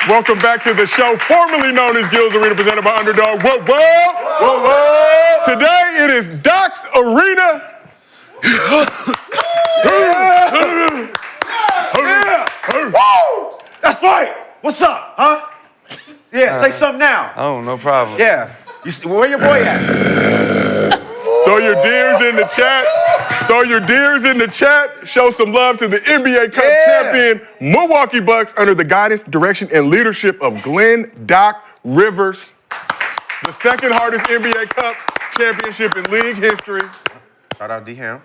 Welcome back to the show, formerly known as Gil's Arena, presented by Underdog. Whoa, whoa, whoa, whoa. Today it is Doc's Arena. Woo! That's right. What's up, huh? Yeah, say something now. Oh, no problem. Yeah. Where your boy at? Throw your deers in the chat. Throw your deers in the chat. Show some love to the NBA Cup champion Milwaukee Bucks under the guidance, direction, and leadership of Glenn Doc Rivers. The second hardest NBA Cup championship in league history. Shout out D-Ham.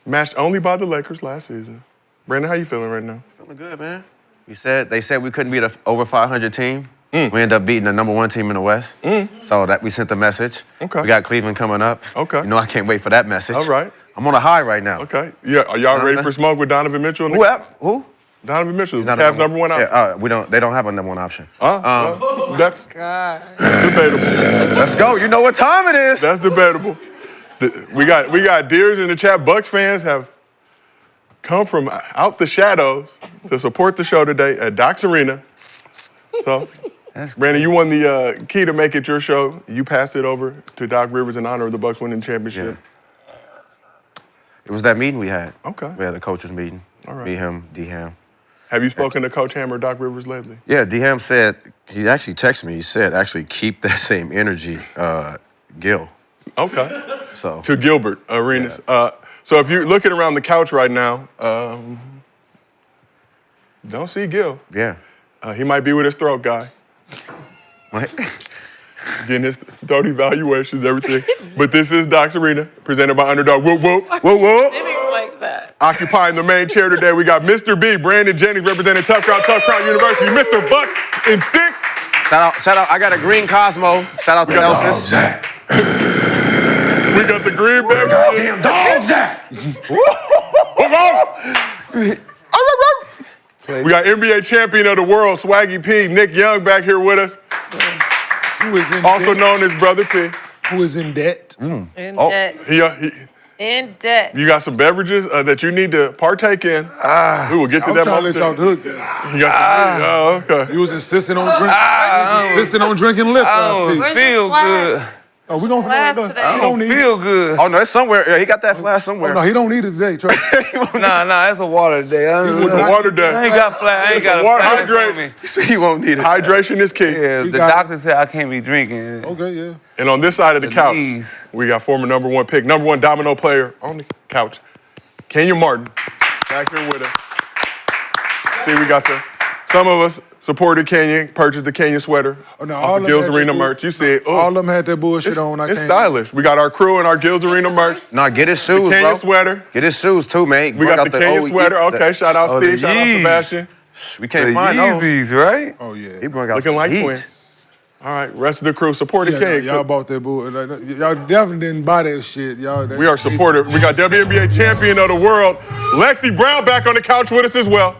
Matched only by the Lakers last season. Brandon, how you feeling right now? Feeling good, man. They said we couldn't beat an over 500 team. We ended up beating the #1 team in the West. So that we sent the message. Okay. We got Cleveland coming up. Okay. You know I can't wait for that message. All right. I'm on a high right now. Okay. Yeah. Are y'all ready for smoke with Donovan Mitchell? Who? Donovan Mitchell. He's not Cavs #1 option. Yeah, they don't have a #1 option. That's debatable. Let's go. You know what time it is. That's debatable. We got deers in the chat. Bucks fans have come from out the shadows to support the show today at Doc's Arena. So, Brandon, you won the key to make it your show. You passed it over to Doc Rivers in honor of the Bucks winning the championship. Yeah. It was that meeting we had. Okay. We had a coaches meeting. All right. Me, him, D-Ham. Have you spoken to Coach Ham or Doc Rivers lately? Yeah, D-Ham said, he actually texted me, he said, actually keep that same energy, Gil. Okay. So. To Gilbert Arenas. Yeah. So if you're looking around the couch right now, don't see Gil. Yeah. He might be with his throat guy. What? Getting his throat evaluations, everything. But this is Doc's Arena, presented by Underdog. Whoop, whoop, whoop, whoop. Didn't like that. Occupying the main chair today, we got Mr. B, Brandon Jennings, representing Tough Crowd University. Mr. Bucks in 6. Shout out. I got a green Cosmo. Shout out to Nelson. We got the green beverages. Goddamn dog, Zach. We got NBA champion of the world, Swaggy P, Nick Young back here with us. Who is in Also debt? known as Brother P. Who is in debt? In debt. In debt. You got some beverages that you need to partake in. We will get to I'm that trying to let y'all moment. do it. You got okay. You was insisting on drinking liquor. Where's Feel the flask? good. Oh, we gonna Flask today. He don't need it. Feel good. Oh no, it's somewhere. Yeah, he got that flash somewhere. Oh, no, he don't need it today. Trust me. Nah, it's a water day. It's a water day. I ain't got flat. I ain't got a water flask hydrate. for me. He said he won't need it. Hydration is key. Yeah, the got doctor said I can't be drinking. Okay, yeah. And on this side of the couch, knees. we got former #1 pick, #1 domino player on the couch, Kenyon Martin, back here with us. See, we got some of us supported Kenyon, purchased the Kenyon sweater off the Gil's Arena merch. You see it. All of them had that bullshit on. It's stylish. We got our crew and our Gil's Arena merch. Nah, get his shoes, Kenyon bro. sweater. Get his shoes too, man. We got the Kenyon sweater. Okay, shout out Steve, shout out Yeezys. Sebastian. We can't find those. Yeezys, right? Oh, yeah. He brought out Looking some like heat. twins. All right, rest of the crew supported Yeah, Kenyon. y'all bought that bull. Y'all definitely didn't buy that shit. We are supported. We got WNBA champion of the world, Lexie Brown, back on the couch with us as well.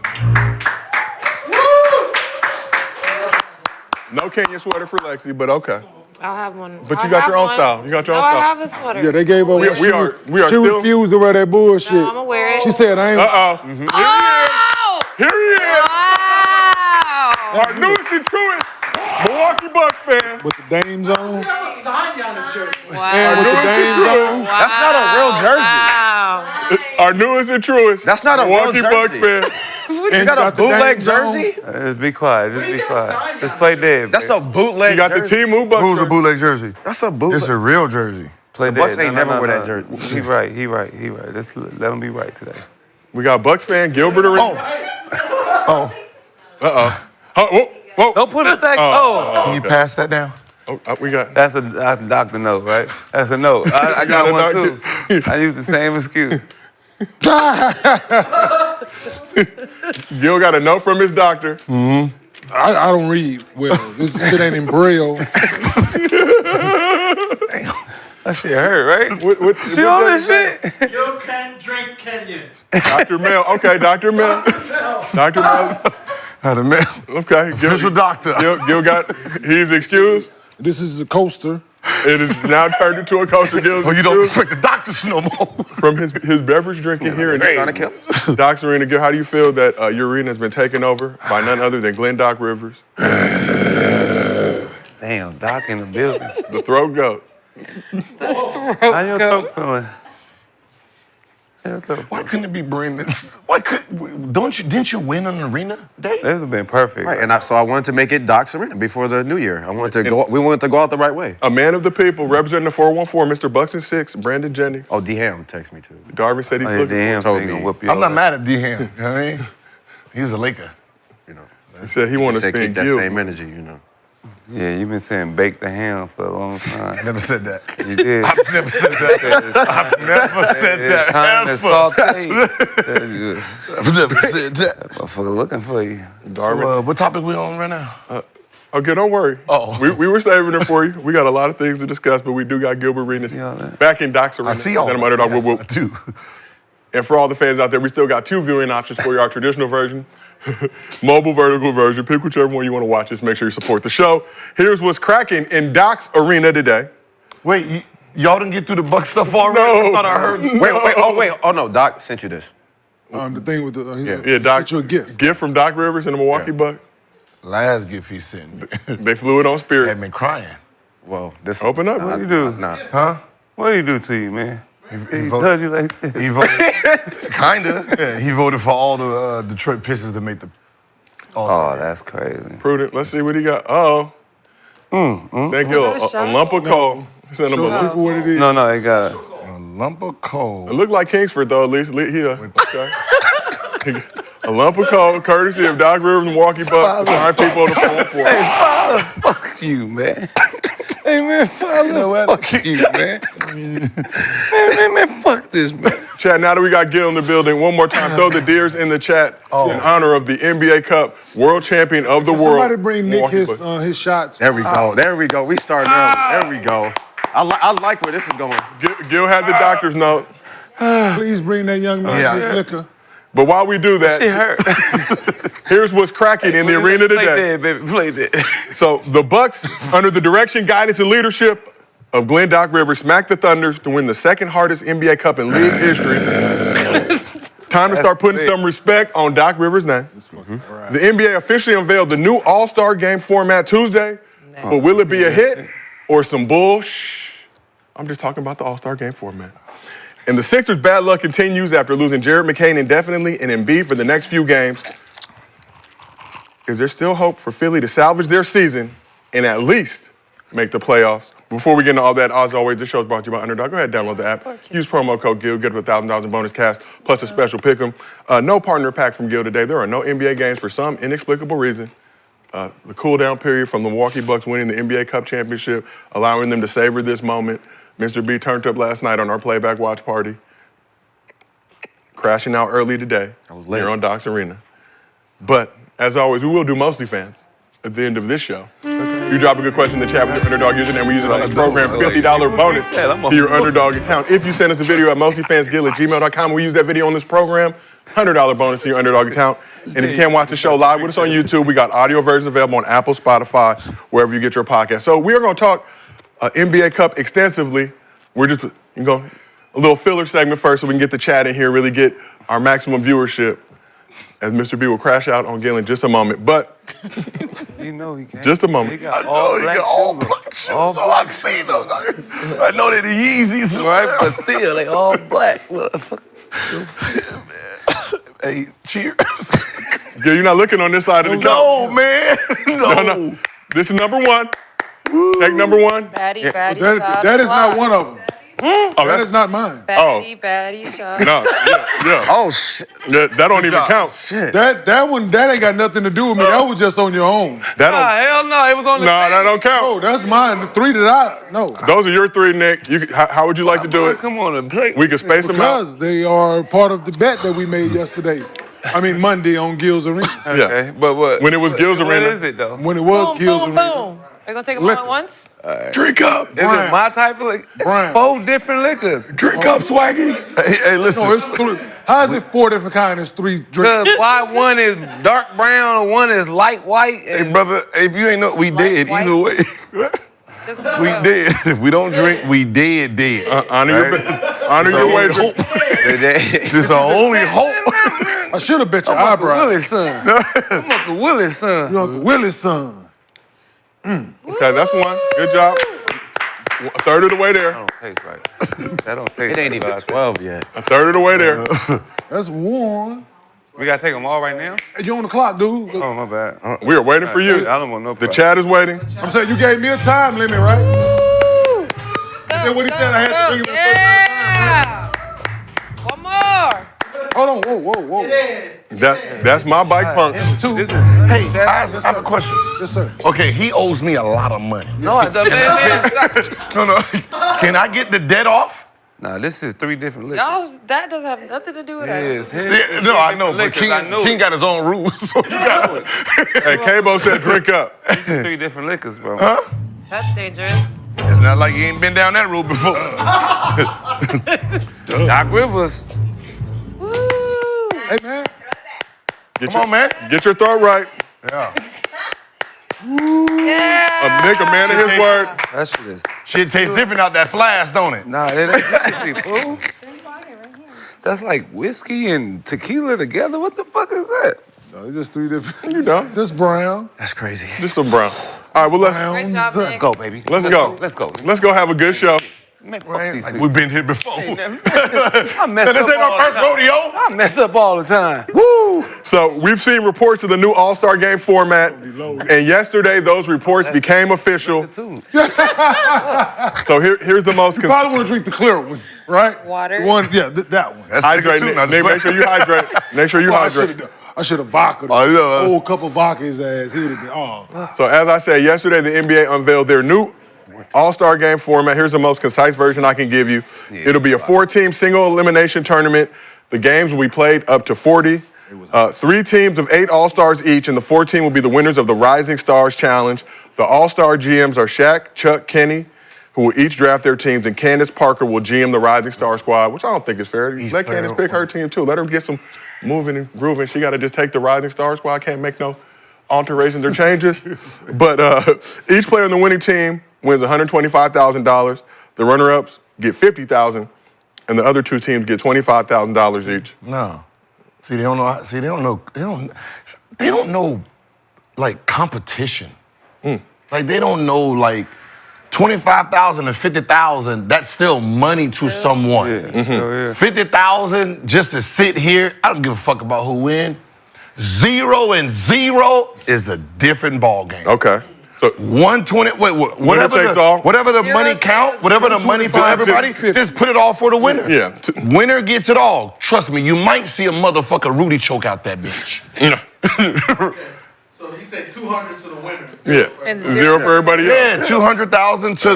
No Kenyon sweater for Lexie, but okay. I'll have one. But you got your own style. You got your own I style. have a sweater. Yeah, they gave her. We are She still. refused to wear that bullshit. No, I'm gonna wear it. She said, I ain't. Uh-oh. Oh! Here he is. Wow! Our newest and truest Milwaukee Bucks fan. With the dames on. Wow. And with the dames on. That's not a real jersey. Wow. Our newest and truest That's not a real Milwaukee Bucks jersey. fan. You got a the bootleg dames on. jersey? Just be quiet. Just be quiet. Just play dead. That's a bootleg You got the jersey. Team Who Bucks. Who's a jersey. bootleg jersey? That's a bootleg. This is a real jersey. play The Bucks dead. ain't never wear that jersey. He right. He right. Let's let him be right today. We got Bucks fan Gilbert Arenas. Oh, Whoa. Don't put it back. can you pass that down? We got. That's a doctor note, right? That's a note. I got one too. I use the same excuse. Gil got a note from his doctor. I don't read well. This shit ain't in Braille. That shit hurt, right? What, See all this shit? You can drink Kenyons. Dr. Mel. Okay, Dr. Mel. Dr. Mel. Had a mail. Okay. Official doctor. Gil got, he's excused. This is a coaster. It is now turned into a Coach Gil's. Oh, you don't respect the doctors no more. From his beverage drinking here in Doc's Arena. Gil, how do you feel that your arena has been taken over by none other than Glenn Doc Rivers? Damn, Doc in the building. The throat goat. How your throat feeling? Why couldn't it be Brandon's? Didn't you win an arena day? This has been perfect. Right, and so I wanted to make it Doc's Arena before the new year. We wanted to go out the right way. A man of the people, representing the 414, Mr. Buxton 6, Brandon Jennings. Oh, D-Ham texted me too. Darvin said he's looking. Damn, told so me. whoop you I'm not over. mad at D-Ham. You know what I mean? He was a Laker. You know, He said he wanted to keep spin that Gil. same energy, you know. Yeah, you've been saying bake the ham for a long time. Never said that. You did. I've never said that. I've never said It's that. time to Ever. saute. I've never said that. Motherfucker looking for you. Darvin. So, what topic we on right now? Okay, don't worry. Oh. We were saving it for you. We got a lot of things to discuss, but we do got Gilbert Arenas See all that? back in Doc's Arena. I see all Then I'm that. Underdog. Yes, Whoop, whoop. I do. And for all the fans out there, we still got 2 viewing options for you, our traditional version, mobile vertical version. Pick whichever one you want to watch. Just make sure you support the show. Here's what's cracking in Doc's Arena today. Wait, y'all didn't get through the Buck stuff already? No. I thought I heard. Wait. Oh, no, Doc sent you this. The thing with the Yeah, Doc. sent you a gift. Gift from Doc Rivers and the Milwaukee Bucks. Last gift he sent me. They flew it on Spirit. Had been crying. Well, this. Open up. What do you do? Nah. Huh? What do you do to you, man? He voted- touch you like this. He voted. Kinda. Yeah, he voted for all the Detroit Pistons to make the. Oh, that's crazy. Prudent. Let's see what he got. Thank you. Is that a shot? A lump of coal. Send him a Show lump. people what it is. No, they got it. A lump of coal. It looked like Kingsford, though, at least. Okay. A lump of coal, courtesy of Doc Rivers and Milwaukee Bucks. 5 people on the phone for it. Fuck you, man. Hey, man, fuck you, man. man, fuck this, man. Chat, now that we got Gil in the building, one more time, throw the deers in the chat in honor of the NBA Cup World Champion of the World. Somebody bring Nick Milwaukee his Bucks. his shots. There we go. There we go. We started early. There we go. I like where this is going. Gil had the doctor's note. Please bring that young man his liquor. But while we do that, It hurt. here's what's cracking in the arena Play today. that, baby. Play that. So the Bucks, under the direction, guidance, and leadership of Glenn Doc Rivers, smacked the Thunders to win the 2nd hardest NBA Cup in league history. Time to start putting some respect on Doc Rivers' name. The NBA officially unveiled the new All-Star Game format Tuesday. But will it be a hit or some bullshit? I'm just talking about the All-Star Game format. And the Sixers' bad luck continues after losing Jared McCain indefinitely and Embiid for the next few games. Is there still hope for Philly to salvage their season and at least make the playoffs? Before we get into all that, as always, this show is brought to you by Underdog. Go ahead and download the app. Use promo code GIL, get up to $1,000 in bonus cash, plus a special pick'em. No partner pack from GIL today. There are no NBA games for some inexplicable reason. The cool-down period from the Milwaukee Bucks winning the NBA Cup championship, allowing them to savor this moment. Mr. B turned up last night on our playback watch party. Crashing out early today here on Doc's Arena. But, as always, we will do MostlyFans at the end of this show. You drop a good question in the chat with your Underdog username. We use it on this program. $50 bonus to your Underdog account. If you send us a video at mostlyfansgil@gmail.com, we use that video on this program. $100 bonus to your Underdog account. And if you can't watch the show live with us on YouTube, we got audio versions available on Apple, Spotify, wherever you get your podcast. So we are going to talk NBA Cup extensively. We're just a little filler segment first so we can get the chat in here, really get our maximum viewership. As Mr. B will crash out on Gil in just a moment. But You know he can't. just a moment. He got all black shoes. All black shoes. I know they're the Yeezys. Right, but still, they all black. Motherfucker. Hey, cheers. Gil, you're not looking on this side of the couch. No, man. No. This is number 1. Take number 1. Baddie, baddie, That is not one of them. Oh, That is not mine. Baddie, baddie, shot. No, yeah. Oh, shit. That don't even count. Shit. That one, that ain't got nothing to do with me. That was just on your own. That don't. Hell no, it was on the That don't count. Oh, that's mine. The 3 that I no. Those are your 3, Nick. How would you like to do it? Come on and play. We can space them out. Because they are part of the bet that we made yesterday. I mean Monday on Gil's Arena. Yeah. Okay, but what? When it was Gil's Arena. What is it though? When it was Boom, Gil's boom, Arena. boom. Are you going to take them all Liquor. at once? Drink up. Is it my type of liquor? Brian. 4 different liquors. Drink up, Swaggy. Hey, listen. No, it's 3. How is it 4 different kinds? It's 3 drinks. Cause why one is dark brown and one is light white? Hey, And brother, if you ain't know, we did white. either way. Just We go. dead. If we don't drink, we dead. Honor Right? your wager. This is the only hope. I should have bet your I'm Uncle eyebrow. Willie's son. I'm Uncle Willie's son. You Uncle Willie's son. Okay, that's one. Good job. A third of the way there. That don't taste right. That don't taste It ain't even 12 yet. A third of the way there. That's one. We gotta take them all right now? Hey, you on the clock, dude. Oh, my bad. We are waiting for you. I don't want no The problem. chat is waiting. I'm saying you gave me a time limit, right? Woo! Then what he said, I had to bring him in a certain Yeah. One more. Hold on, whoa. That's my bike punk. Two. Hey, I have a question. Yes, sir. Okay, he owes me a lot of money. No, I don't. No. Can I get the debt off? Nah, this is 3 different liquors. Y'all, that doesn't have nothing to do with us. Yeah, no, I know, but Liquors, I knew King it. got his own rules. So you got Hey, Cabo said drink up. 3 different liquors, bro. That's dangerous. It's not like you ain't been down that road before. Doc Rivers. Woo! Hey, man. Come on, man. Get your throat right. Yeah. Yeah. Nick, a man of his word. That shit is. Shit tastes different out that flask, don't it? Nah, it ain't fool. That's like whiskey and tequila together. What the fuck is that? No, it's just 3 different. You know, This brown. That's crazy. just some brown. All right, well, Great job, Let's Nick. Go, baby. let's go. Let's go. Let's go have a good show. Man, fuck these niggas. We've been here before. I mess This up ain't all our the first time. rodeo. I mess up all the time. Woo! So we've seen reports of the new All-Star Game format, and yesterday those reports became official. Too. So here's the most You probably want to drink the clear one, right? Water. The one, yeah, that one. That's hydrate. nigga too, Nick, make sure you hydrate. Make sure you hydrate. I should have vodka. Oh, yeah. Whole cup of vodka his ass. He would have been, oh. So as I said yesterday, the NBA unveiled their new All-Star Game format. Here's the most concise version I can give you. It'll be a 4-team single elimination tournament. The games will be played up to 40. 3 teams of 8 All-Stars each, and the 4 team will be the winners of the Rising Stars Challenge. The All-Star GMs are Shaq, Chuck, Kenny, who will each draft their teams, and Candace Parker will GM the Rising Star squad, which I don't think is fair. Let Candace pick her team too. Let her get some moving and grooving. She got to just take the Rising Star squad. Can't make no alterations or changes. But each player on the winning team wins $125,000. The runner-ups get $50,000, and the other 2 teams get $25,000 each. No. See, they don't know. See, they don't know. They don't know, like, competition. Like, they don't know, like, 25,000 and 50,000. That's still money to someone. Yeah. 50,000 just to sit here. I don't give a fuck about who win. 0 and 0 is a different ball game. Okay. So 120. Whatever takes the, all. whatever the money Zero count, sums. whatever the money for 25, everybody, 50. just put it all for the winner. Yeah. Winner gets it all. Trust me, you might see a motherfucker Rudy choke out that bitch. So he said 200 to the winners. Yeah. And 0 for everybody else. Yeah, 200,000 to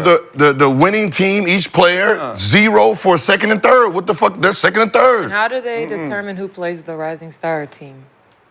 the winning team, each player. 0 for second and third. What the fuck? They're second and third. How do they determine who plays the Rising Star team?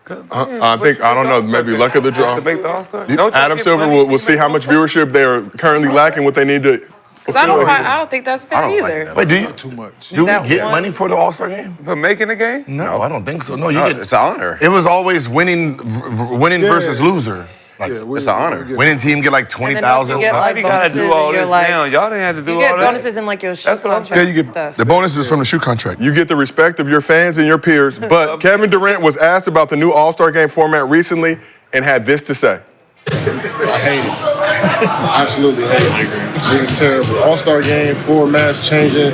I don't know, maybe luck of the draw. To make the All-Star? Adam Silver will see how much viewership they're currently lacking, what they need to. Because I don't think that's fair either. Wait, do you? Too much. Do we That get one- money for the All-Star game? For making the game? No, I don't think so. No, you No, get. it's an honor. It was always winning versus loser. Like, It's an honor. winning team get like And then don't 20,000. you get Why like you gotta bonuses do all and you're this like, now? Y'all didn't have to do you all get that. bonuses in like your shoe That's what I'm contract saying. and stuff. The bonuses from the shoe contract. You get the respect of your fans and your peers. But Kevin Durant was asked about the new All-Star Game format recently and had this to say. I hate it. Absolutely hate it. Really terrible. All-Star game, formats changing,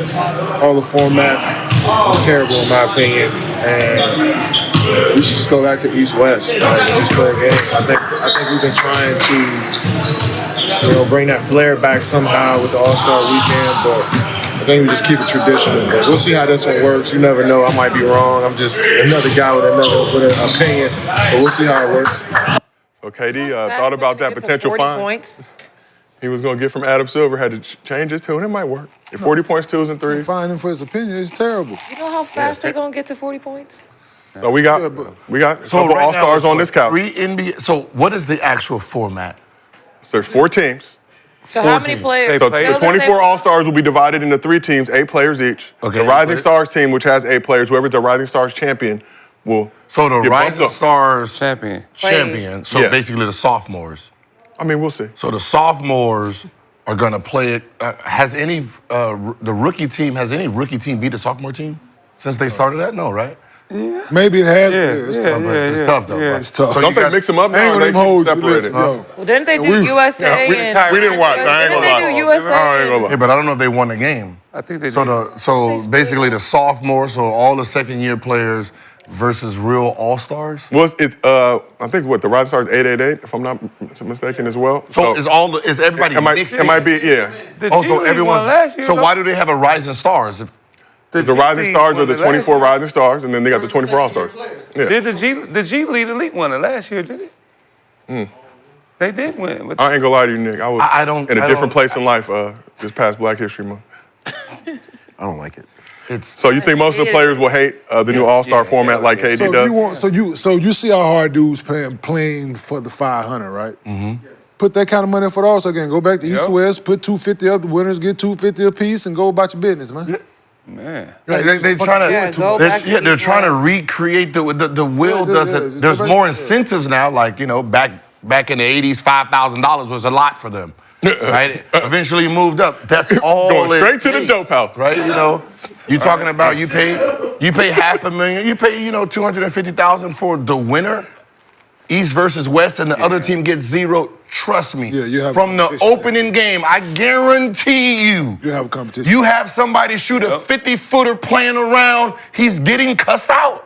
all the formats terrible in my opinion. And we should just go back to East-West and just play a game. I think we've been trying to, bring that flair back somehow with the All-Star weekend, but I think we just keep it traditional. But we'll see how this one works. You never know. I might be wrong. I'm just another guy with an opinion, but we'll see how it works. So KD thought about that potential 40 fine points. he was going to get from Adam Silver, had to change his tune. It might work. 40 points, 2s and 3s. Find him for his opinion. It's terrible. You know how fast they're going to get to 40 points? So we got a couple right now All-Stars it's on what, this couch. 3 NBA. So what is the actual format? So there's 4 teams. So how many players? So play the the 24 All-Stars will be divided into 3 teams, 8 players each. Okay, The Rising players. Stars team, which has 8 players, whoever's the Rising Stars champion will So the get bumped Rising up. Stars Champion. champion. So Yeah. basically the sophomores. I mean, we'll see. So the sophomores are gonna play it. Has any the rookie team beat the sophomore team since they started that? No, right? Maybe it has. It's tough though. Yeah. It's tough. Don't they mix them up I ain't now? gonna They them hold you. separated. Listen, yo. Well, didn't they do we- USA? we and didn't watch. I ain't Didn't gonna they lie. do USA? I ain't gonna lie. Yeah, but I don't know if they won the game. I think they So did. so basically the sophomore, so all the second-year players versus real all-stars. Well, it's I think the Rising Stars 888, if I'm not mistaken, as well. So is everybody mixed? It might be, yeah. The Oh, G so League everyone's. won last year, So though. why do they have a Rising Stars? The G Rising League Stars won are the it last 24 year. Rising Stars, and then they got the 24 All-Stars. Yeah. Did the G League Elite won it last year, did it? They did win. But I ain't gonna lie to you, Nick. I was I don't- in a I different don't- place in life this past Black History Month. I don't like it. So you think most of the players will hate the new All-Star format like KD So does? you see how hard dudes playing for the 500, right? Mm-hmm. Put that kind of money in for the All-Star game. Go back to East to West, put 250 up. The winners get 250 apiece, and go about your business, man. man. They trying Yeah, to. go back to They're East trying to West. recreate the will Yeah, doesn't. yeah, There's go back- more yeah. incentives now. Like back in the '80s, $5,000 was a lot for them. Right? Eventually moved up. That's all. Going straight it to the takes, dope house. right? You're talking about you pay $500,000. You pay $250,000 for the winner, East versus West, and the other team gets zero. Trust me. Yeah, you have from the competition. opening game, I guarantee you. You have a competition. You have somebody shoot a 50-footer playing around, he's getting cussed out.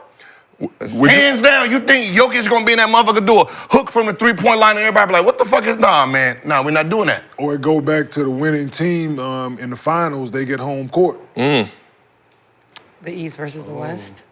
Hands down, you think Jokic's gonna be in that motherfucker do a hook from the three-point line and everybody be like, what the fuck is, nah, man. Nah, we're not doing that. Or it go back to the winning team in the finals, they get home court. The East versus the West.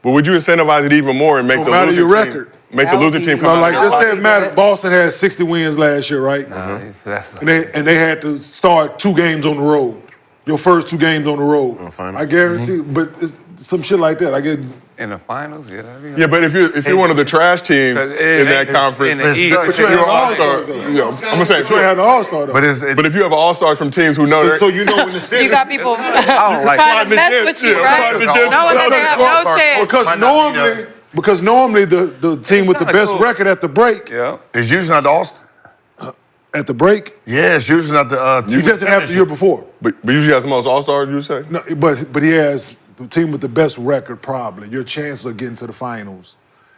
But would you incentivize it even more and make No the matter losing your team, record. make the That would losing be- team No, come out like of their this pocket? said, Matt, Boston had 60 wins last year, right? And they had to start 2 games on the road. Your first 2 games on the road. finals. I guarantee, but it's some shit like that. I get. In the finals, yeah. Yeah, but if you're one of the trash teams in that conference, in the East. But you you're ain't an had all-star. All-Stars, though. I'm gonna say, You ain't had an All-Star though. But but if you have all-stars from teams who know so you know when the city. You got people like trying to mess Plotting with you, against- right? plotting against- Knowing that they have no chance. Because normally the team with the kinda best cool. record at the break, Yeah. It's usually not the All-Star. at the break, Yeah, it's usually not the he just didn't have the year before. But usually has the most all-stars, you say? No, but he has the team with the best record probably. Your chances of getting to the finals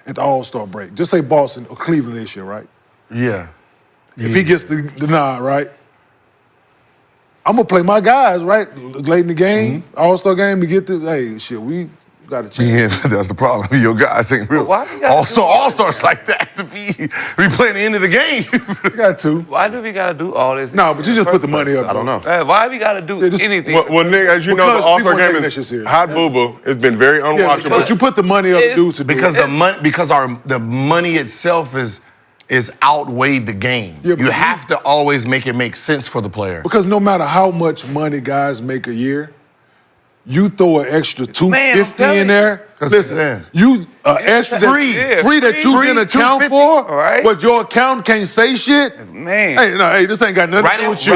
at the All-Star break. Just say Boston or Cleveland this year, right? Yeah. If he gets the nod, right? I'm gonna play my guys, right? Late in the game, All-Star game to get the we got a chance. Yeah, that's the problem. Your guys ain't real. Why you gotta do All-Stars like that to be playing the end of the game. You got to. Why do we gotta do all this? No, but you just put the money up. I don't know. Why we gotta do Yeah, just- anything? Well, Nick, as you know, Because the All-Star people ain't game taking that is shit serious. hot boo-boo. It's been very Yeah, unwatchable. but you put the money up to do to do because it. the money itself is outweighed the game. Yeah, but you you- have to always make it make sense for the player. Because no matter how much money guys make a year, you throw an extra $250 telling in there. you. Listen, you extra free. free that you Free, can account $250, for, right? but your account can't say shit. Man. Hey, this ain't got nothing to do with you.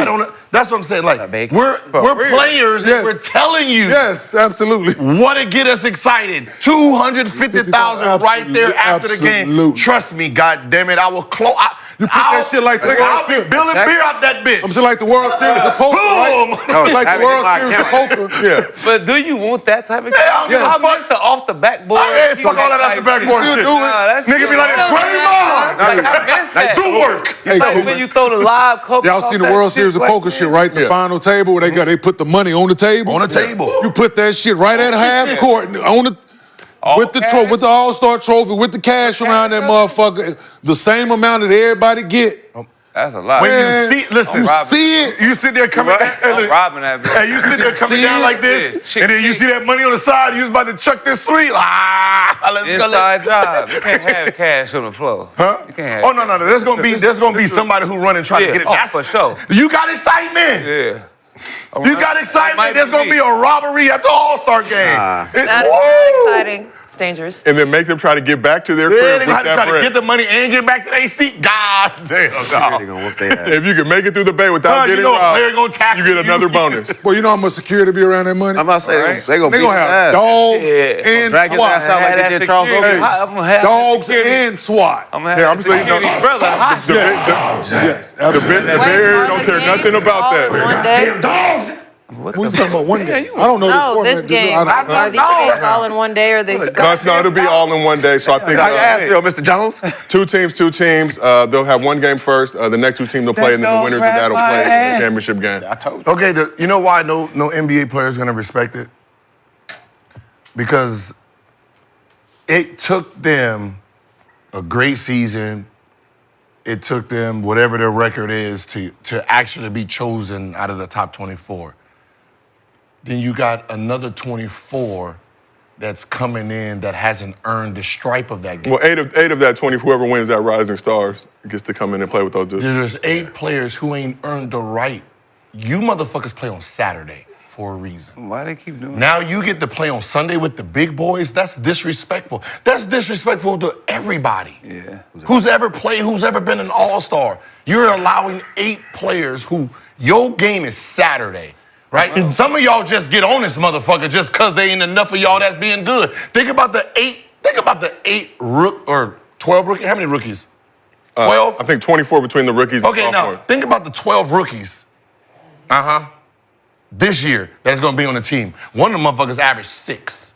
That's what I'm saying. Like bacon. we're real. players Yes. and we're telling you Yes, absolutely. what to get us excited. 250,000 right there after the game. Absolutely. Trust me, God damn it, I will close. You put that shit like the World I'll be Series. billing beer out that bitch. I'm saying like the World Series of poker, Boom! right? Like the World Series of poker. Yeah. But do you want that type of? Yeah, I don't give a I fuck. miss the off the backboard. Hey, fuck all that off the backboard Still shit. do it. Nigga be like, Still do Draymond! Like, I miss that. Do work. It's like when you throw the live cup. Y'all seen the World Series of poker shit, right? The final table where they put the money on the table. On the table. You put that shit right at half court on the with the All-Star trophy, with the cash around that motherfucker, the same amount that everybody get. That's a lot. When Man, you see, listen, you see it. you sit there coming down, I'm robbing that bitch. hey, you sit there coming See down it? like this, Yeah. and then you see that money on the side, you was about to chuck this three. Let's go. Inside job. You can't have cash on the floor. Huh? You can't have. Oh no. There's gonna be somebody who run and try to Yeah, get it. oh, That's for sure. You got excitement. Yeah. You got excitement. Might There's gonna be a robbery at the All-Star game. Nah. That is not exciting. It's dangerous. and then make them try to get back to their Yeah, crib they with gonna that try to bread. get the money and get back to their seat. God damn, They dog. gonna whoop their ass. If you can make it through the bay without Dog, you getting know a player robbed, gonna tackle you get you. another bonus. Boy, you know how much security be around that money? I'm about to say they gonna They beat gonna his have ass. dogs Yeah. and Drag his ass SWAT. out like they did Charles security. Oakley. I'm gonna have Dogs security. and SWAT. I'm gonna have Yeah, I'm saying, security. no. Brother, hot The, shit. Yes, the absolutely. Bears don't care nothing about all in that. one day. Dogs. We talking about one game. I don't know No, this this format. game. Are these games all in one day or are they No, it'll be all in one day. So I think How your ass feel, Mr. Jones? two teams. They'll have one game first. The next two teams will play, and then the winners of that'll play in the championship game. I told you. Okay, you know why no NBA player is gonna respect it? Because it took them a great season. It took them whatever their record is to actually be chosen out of the top 24. Then you got another 24 that's coming in that hasn't earned the stripe of that game. Well, eight of that 20, whoever wins that Rising Stars gets to come in and play with those dudes. There's 8 players who ain't earned the right. You motherfuckers play on Saturday for a reason. Why they keep doing that? Now you get to play on Sunday with the big boys. That's disrespectful. That's disrespectful to everybody. Yeah. Who's ever played, who's ever been an all-star. You're allowing 8 players who, your game is Saturday, right? And some of y'all just get on this motherfucker just because they ain't enough of y'all that's being good. Think about the 8 or 12 rookies. How many rookies? 12? I think 24 between the rookies and Okay, now sophomores. think about the 12 rookies. This year that's gonna be on the team. One of the motherfuckers averaged 6.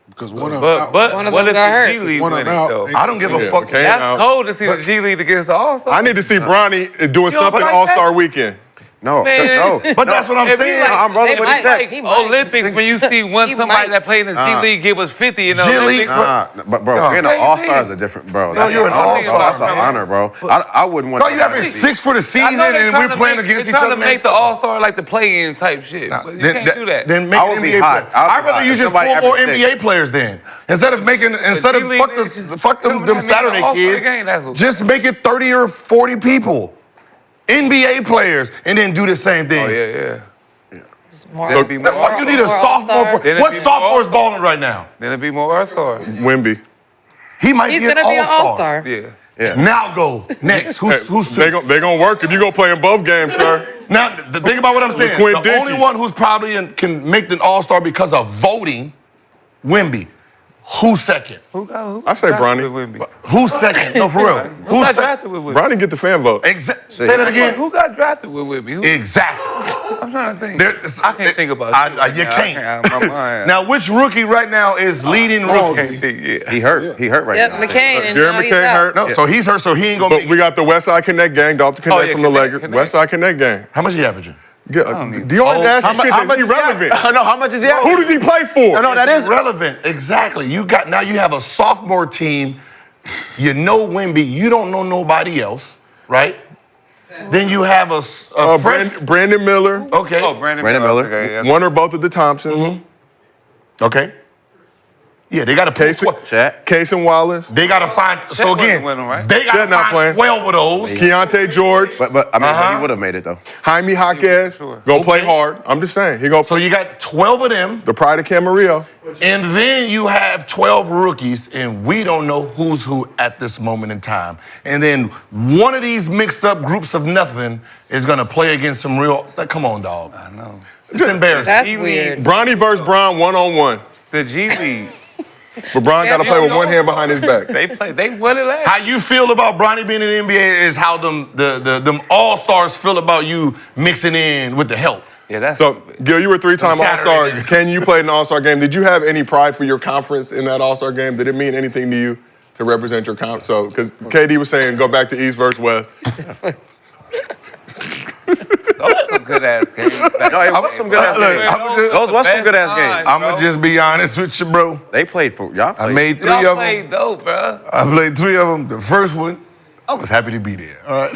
Because one of them But One of what them if got the hurt. G League One of win them it, out. though? I don't give a Yeah, fuck. okay. That's Now- cold to see the G League against the All-Star. I need to see Bronny doing You don't something like All-Star Weekend. No, Man. no. But that's what I'm If you saying. like- I'm rolling They with might. his check. He might. Olympics, when you see He somebody might. that played in the G League give us 50 in the G League, Olympics. But bro, No. being Same an all-star thing. is a different, bro. That's you're an an honor, all-star, bro. That's an man. honor, bro. I wouldn't want. No, you averaged 6 for the I season, know they're and trying we're to playing make- against they're each trying other. to Man. make the All-Star like the play-in type shit. But you can't do that. Then make I an would be NBA hot. player. I would I'd be rather hot. you If just somebody pull more averaged NBA players then. Instead of G-League fuck them Saturday kids, just make it 30 or 40 people. NBA players, and then do the same thing. Oh, yeah. More, So- be The fuck you need a more sophomore All-Stars. for? Then What it'd be sophomore is more- balling right now? Then it'd be more All-Stars. Wemby. He might He's be an gonna be an all-star. All-Star. Yeah. Yeah. Now go next. Who's They two? gonna work if you gonna play in both games, sir. Now think about what I'm saying. Quinn The Dickey. only one who's probably can make the all-star because of voting, Wemby. Who's second? Who I say drafted Bronny. with me? Who's second? No, for real. Who Who's got second? drafted with me? Bronny get the fan vote. Say that again. Who got drafted with me? Who? Exactly. I'm trying to think. There's- I can't think about shit. You Yeah, can't. my mind. Now, which rookie right now is leading I rookie? can't think, yeah. He hurt. He hurt right Yep, now. McCain. And Jerry now he's McCain out. hurt. No, so he's hurt, so he ain't gonna But be. we got the Westside Connect gang, Dalton Connect yeah, from the Connect, Lakers. Connect. Westside Connect gang. How much he averaging? Do you always ask him shit that's irrelevant? No, how much is he? Who does he play for? No, that is relevant. Exactly. You have a sophomore team. You know Wemby. You don't know nobody else, right? Then you have a fresh. Brandon Miller. Okay. Oh, Brandon Miller. Okay, yeah. One or both of the Thompsons. Okay. Yeah, they got to pay. Case and Wallace. They got to find. So wasn't again, with him, right? they got Chet to not find playing. 12 of those. Keontae George. But I mean, he would have made it though. Jaime Jaquez. Sure. Go play hard. I'm just saying. He go So you got 12 of them, the pride of Camarillo. and then you have 12 rookies, and we don't know who's who at this moment in time. And then one of these mixed up groups of nothing is gonna play against some real. Come on, dog. I know. It's embarrassing. That's G-League. weird. Bronny versus Brown 1-on-1. The G League. But Brown got to play with one hand behind his back. They won it last. How you feel about Bronny being in the NBA is how them all-stars feel about you mixing in with the help. Yeah, that's So, Gil, you were three-time Saturday All-Star. night. Ken, you played in the All-Star game. Did you have any pride for your conference in that All-Star game? Did it mean anything to you to represent your conference? So, because KD was saying go back to East versus West. those some good ass games. No, it was some good ass Look, games. I'm just- Those was some good ass games. I'm gonna just be honest with you, bro. They played for y'all. I Played. made 3 Y'all of them. played dope, bro. I played 3 of them. The first one, I was happy to be there. All right,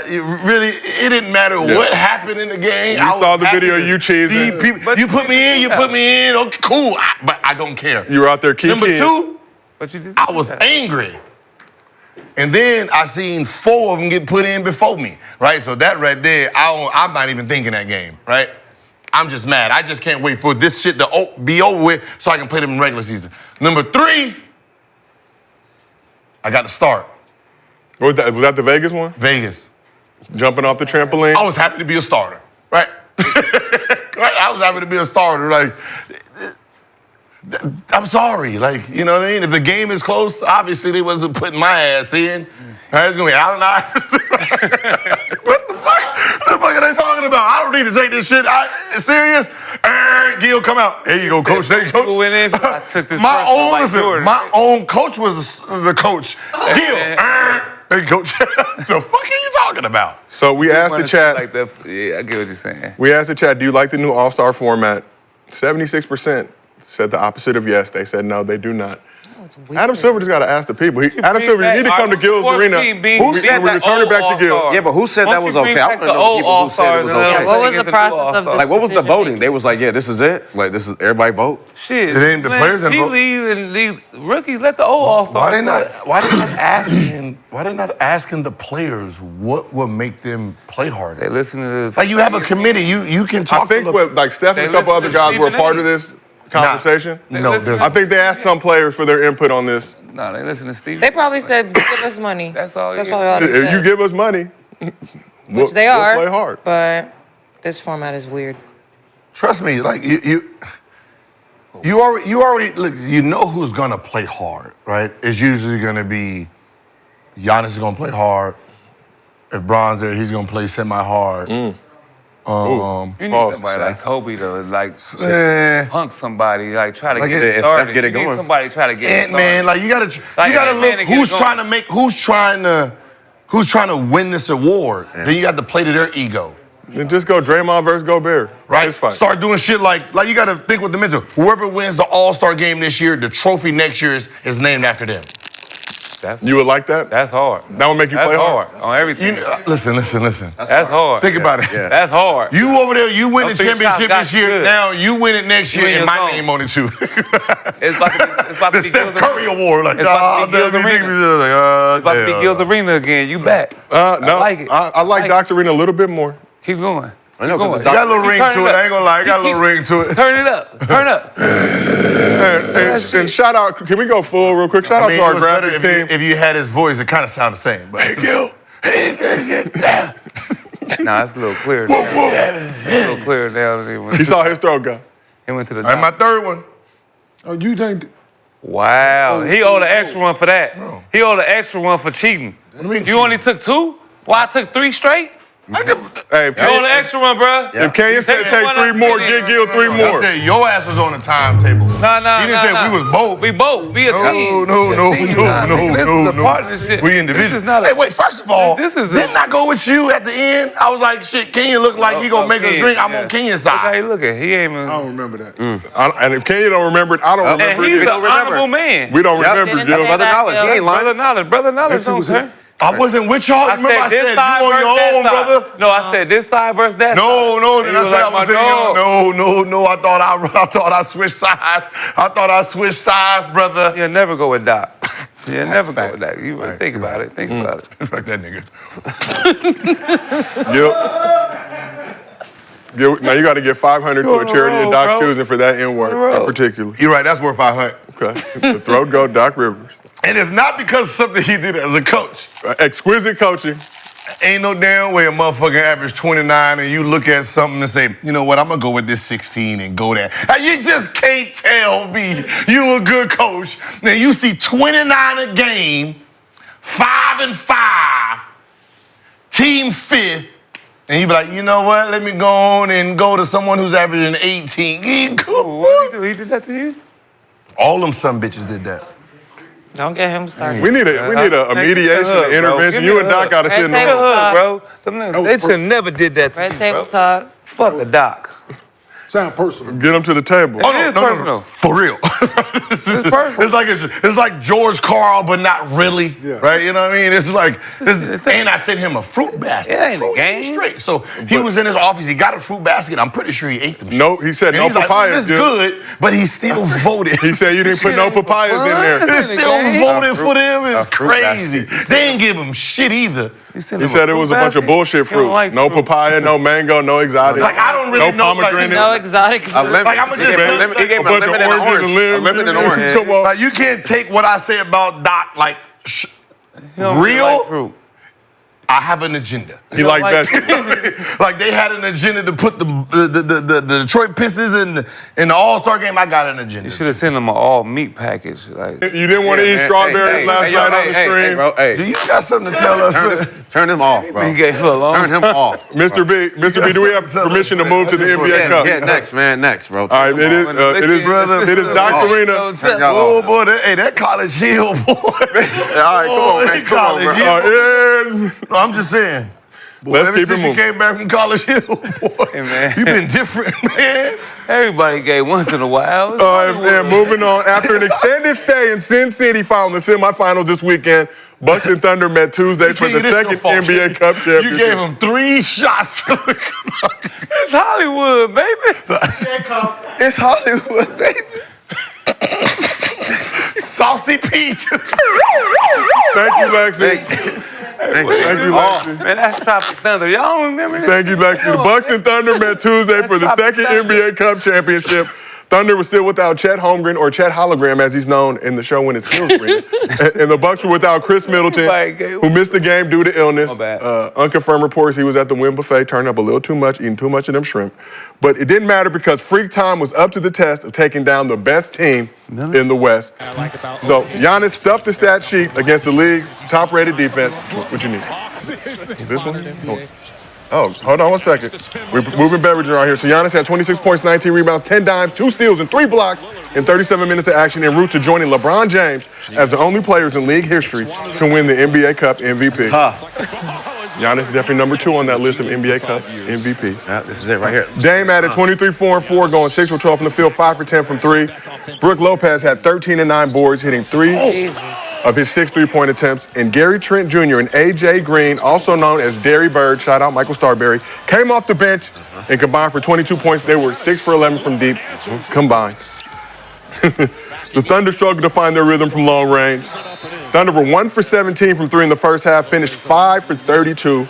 it didn't matter what happened in the game. You I was saw the happy video, to you cheesing. see people. But You put me in. You put me in. Okay, cool. But I don't care. You were out there kicking. Number 2, What you did? I was angry. And then I seen 4 of them get put in before me, right? So that right there, I'm not even thinking that game, right? I'm just mad. I just can't wait for this shit to be over with so I can play them in regular season. Number 3, I got to start. Was that the Vegas one? Vegas. Jumping off the trampoline? I was happy to be a starter, right? I was happy to be a starter. Like, I'm sorry. Like, you know what I mean? If the game is close, obviously they wasn't putting my ass in. Right, it's going to be Allen Iverson. What the fuck? What the fuck are they talking about? I don't need to take this shit. Serious? Gil, come out. There you go, coach. There you go. Who went in? I took this My own coach was the coach. Gil, hey, coach. The fuck are you talking about? So we asked the chat. Like that. Yeah, I get what you're saying. We asked the chat, do you like the new All-Star format? 76% said the opposite of yes. They said no, they do not. It's weird. Adam Silver just got to ask the people. Adam Silver, you need to come to Gil's Arena. Who said we that? return it back to Gil. Yeah, but who said that was okay? I want to know the people who said it was okay. What was the process of this Like, what was the decision voting? making? They was like, yeah, this is it. Like, this is everybody vote. Shit. It ain't the players that vote. These rookies, let the old All-Stars. Why they not asking the players what would make them play harder? They listen to Like, you have a committee. You can I talk think to what, like Steph and a couple other guys were a part of this conversation. No, there's I think they asked some players for their input on this. No, they listen to Steve. They probably said, give us money. That's all. That's yeah. probably all they If you said. give us money, Which they we'll are. play hard. But this format is weird. Trust me, like you already look. You know who's gonna play hard, right? It's usually gonna be Giannis is gonna play hard. If Bron's there, he's gonna play semi-hard. You need somebody like Kobe to like punk somebody, like try to Like get it- it started. Steph get it You need going. somebody to try to get it started. Man, like you gotta Ant-Man look to get who's it trying going. who's trying to win this award. Then you got to play to their ego. Then just go Draymond versus Gobert. Right? It's fine. Start doing shit like you got to think with the mental. Whoever wins the All-Star game this year, the trophy next year is named after them. You would like that? That's hard. That would make you play hard? on everything. Listen. That's hard. Think about it. Yeah. That's hard. You over there, you win the Them three championship shots this year. got you good. Now you win it next year, You in and your my zone. name on it too. It's about to The be Steph Gil's Curry Arena. Award, like It's about to be Gil's these Arena. niggas like, It's about to be Gil's Arena again. You back. No, I like it. I like Doc's Arena a little bit more. Keep going. I know, Keep going. because It got a little ring Turn to it it. up. I ain't gonna lie, it got a little ring to it. Turn it up. Turn up. And shout out, can we go full real quick? Shout out I mean, to our it was better graphics team. if you had his voice, it kind of sounded the same. But hey, Gil. Nah, it's a little clearer now. It's a little clearer now than it went. He saw his throat go. He went to the All right, my third one. Oh, you think? Wow. He owed an extra one for that. He owed an extra one for cheating. You only took 2? Well, I took 3 straight? Hey, if You owed an Kenyon, extra one, bro. if Kenyon said Take take one 3 out more, the get video. Gil 3 I more. said your ass was on the timetable. Nah. He didn't say we was both. We both. We a team. No. We a team. Nah, nigga, This is a partnership. We individual. This is not a... Hey, wait, first of all, This is didn't I go with you at the end? I was like, shit, Kenyon look like he gonna make us drink. I'm on Kenyon's Look how side. he looking. He ain't even... I don't remember that. And if Kenyon don't remember it, I don't And remember he's it. an honorable man. We don't remember, Didn't Gil. say Brother that, Knowledge, Gil. he ain't lying. Brother Knowledge That's who don't was turn. I wasn't with y'all. I Remember I said this said side you on versus your that own, side. brother. No, I said this side versus that side. No, then You I was said I like was my dog. no. I thought I switched sides. Brother. You'll never go with Doc. You'll never go with Doc. You think about it. Think about it. Fuck that nigga. Gil, now you got to get 500 to a on a charity roll, of Doc's bro. choosing for that N-word in particular. You're right. That's worth 500. Okay. The throat go, Doc Rivers. And it's not because of something he did as a coach. Exquisite coaching. Ain't no damn way a motherfucker average 29 and you look at something and say, you know what, I'm gonna go with this 16 and go there. And you just can't tell me you a good coach. Now you see 29 a game, 5-5, team 5th, and you be like, you know what, let me go on and go to someone who's averaging 18. What did he do? He did that to you? All them some bitches did that. Don't get him started. We need a mediation, an intervention. You and Doc got to sit in the Red room. table. Bro. They should never did that to Red you, table bro. talk. Fuck a Doc. Sound personal. Get them to the table. Oh, It is personal. For real. personal. It's like George Carl, but not really. Yeah. Right? You know what I mean? It's like, and I sent him a fruit basket. It ain't a Fruit game. Straight. So he was in his office. He got a fruit basket. I'm pretty sure he ate them. No, he said And no he's like, papayas, this Gil. good, but he still voted. He said you didn't put no papayas in there. They still voted for them. It's fruit crazy. basket. They ain't give him shit either. You send He him said it was a bunch of basket? bullshit He don't fruit. like No fruit. papaya, no mango, no exotic. Like, I don't really no know, like, pomegranate. No exotic A fruit. lemon. Like, I'ma He gave just- him a lemon- he gave a him a bunch of lemon and an oranges orange. and limbs. A lemon and an orange. Come on. Like, you can't take what I say about Doc, like, He don't real. like fruit. I have an agenda. He like like- vegetables. Like, they had an agenda to put the Detroit Pistons in the All-Star game. I got an agenda. You should have sent him an all meat package. Like, You didn't want to eat Man, strawberries last yo, night on the stream. Hey, bro, hey. Do you got something to tell us? Turn him off, bro. he gave her a long Turn him off. Mr. B, do we have permission to move to the NBA Cup? Yeah, next, man, next, bro. All right, it is Dr. Arena. Turn y'all Oh off. boy, that College Hill boy. All right, come on, man. Come on, bro. And No, I'm just saying. Boy, Let's ever keep it since you moving. came back from College Hill, boy, Hey, man. you been different, man. everybody gave once in a while. It's and Hollywood. moving on. After an extended stay in Sin City following the semifinals this weekend, Bucks and Thunder met Tuesday for the It is your second fault. NBA Cup championship. You gave him 3 shots. It's Hollywood, baby. It's Hollywood, baby. Saucy Pete. Thank you, Lexie. Thank you, Lexie. Man, that's Tropic Thunder. Y'all don't remember that? Thank you, Lexi. The Bucks and Thunder met Tuesday for the second NBA Cup championship. Thunder was still without Chet Holmgren, or Chet Hologram, as he's known in the show when it's kill screen. And the Bucks were without Chris Middleton, who missed the game due to illness. My bad. Unconfirmed reports he was at the Wynn buffet, turning up a little too much, eating too much of them shrimp. But it didn't matter because Freak Time was up to the test of taking down the best team in the West. So Giannis stuffed the stat sheet against the league's top-rated defense. What you need? This one? Oh, hold on one second. We're moving beverages around here. So Giannis had 26 points, 19 rebounds, 10 dimes, 2 steals, and 3 blocks in 37 minutes of action en route to joining LeBron James as the only players in league history to win the NBA Cup MVP. Giannis definitely number 2 on that list of NBA Cup MVPs. Yeah, this is it right here. Dame added 23, 4, and 4, going 6 for 12 from the field, 5 for 10 from 3. Brooke Lopez had 13 and 9 boards, hitting 3 Jesus. of his 6 3-point attempts. And Gary Trent Jr. and A.J. Green, also known as Derry Bird, shout out Michael Starberry, came off the bench and combined for 22 points. They were 6 for 11 from deep combined. The Thunder struggled to find their rhythm from long range. Thunder were 1 for 17 from 3 in the first half, finished 5 for 32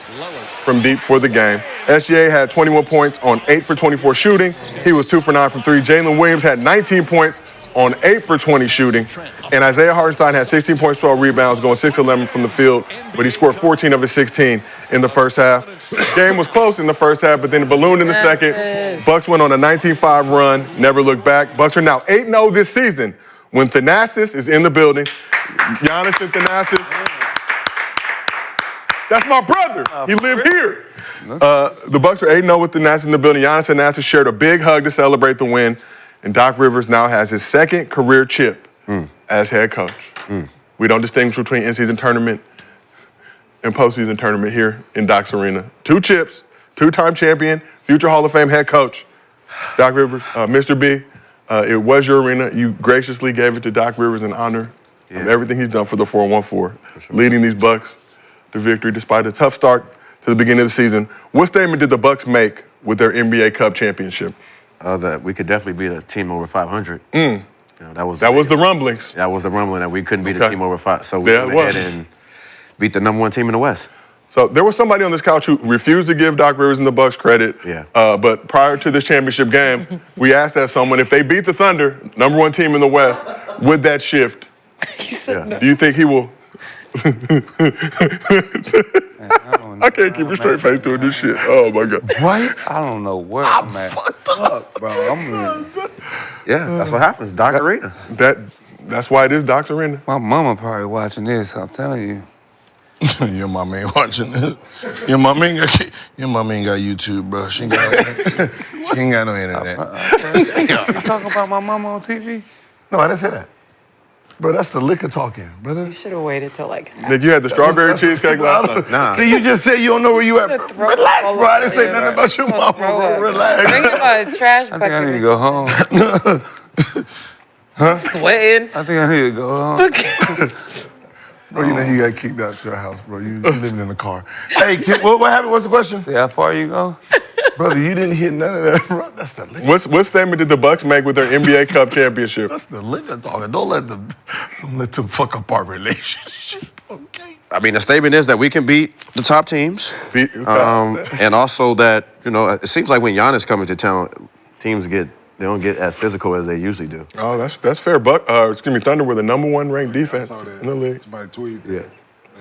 from deep for the game. SGA had 21 points on 8 for 24 shooting. He was 2 for 9 from 3. Jalen Williams had 19 points on 8 for 20 shooting. And Isaiah Hartenstein had 16 points, 12 rebounds, going 6-11 from the field, but he scored 14 of his 16 in the first half. The game was close in the first half, but then it ballooned in the second. Bucks went on a 19-5 run, never looked back. Bucks are now 8-0 this season when Thanasis is in the building. Giannis and Thanasis. That's my brother. He lived here. The Bucks are 8-0 with Thanasis in the building. Giannis and Thanasis shared a big hug to celebrate the win. And Doc Rivers now has his second career chip as head coach. We don't distinguish between in-season tournament and postseason tournament here in Doc's Arena. 2 chips, 2-time champion, future Hall of Fame head coach, Doc Rivers. Mr. B, it was your arena. You graciously gave it to Doc Rivers in honor of everything he's done for the 414, leading these Bucks to victory despite a tough start to the beginning of the season. What statement did the Bucks make with their NBA Cup championship? That we could definitely beat a team over 500. You know, that was the rumblings. That was the rumbling that we couldn't beat a Okay. team over 5. So we Yeah, it went ahead was. and beat the number 1 team in the West. So there was somebody on this couch who refused to give Doc Rivers and the Bucks credit. Yeah. But prior to this championship game, we asked that someone, if they beat the Thunder, number 1 team in the West, would that shift? He said no. Do you think he will? I can't keep a straight face doing this shit. Oh my God. Right? I don't know where I'm at. Fuck, bro. Yeah, that's what happens. Doc Arena. That's why it is Doc's Arena. My mama probably watching this. I'm telling you. Your mama ain't watching this. Your mama ain't got YouTube, bro. She ain't got no internet. You talking about my mama on TV? No, I didn't say that. Bro, that's the liquor talking, brother. You should have waited till like half. Nick, you had the strawberry cheesecake last night. Nah. See, you just said you don't know where you at. Throw Relax, all bro. I didn't over say you. nothing about your mama, bro. Relax. Bring him a trash I bucket. think I need to or go something. home. Sweating. I think I need to go home. Bro, you know you got kicked out your house, bro. You living in the car. Hey, kid, what happened? What's the question? See how far you go? Brother, you didn't hear none of that, bro. That's the liquor. What statement did the Bucks make with their NBA Cup championship? That's the liquor talking. Don't let them fuck up our relationship, okay? I mean, the statement is that we can beat the top teams, and also that it seems like when Giannis comes to town, teams don't get as physical as they usually do. Oh, that's fair. Thunder were the #1 ranked defense in the league. Somebody tweeted. Yeah.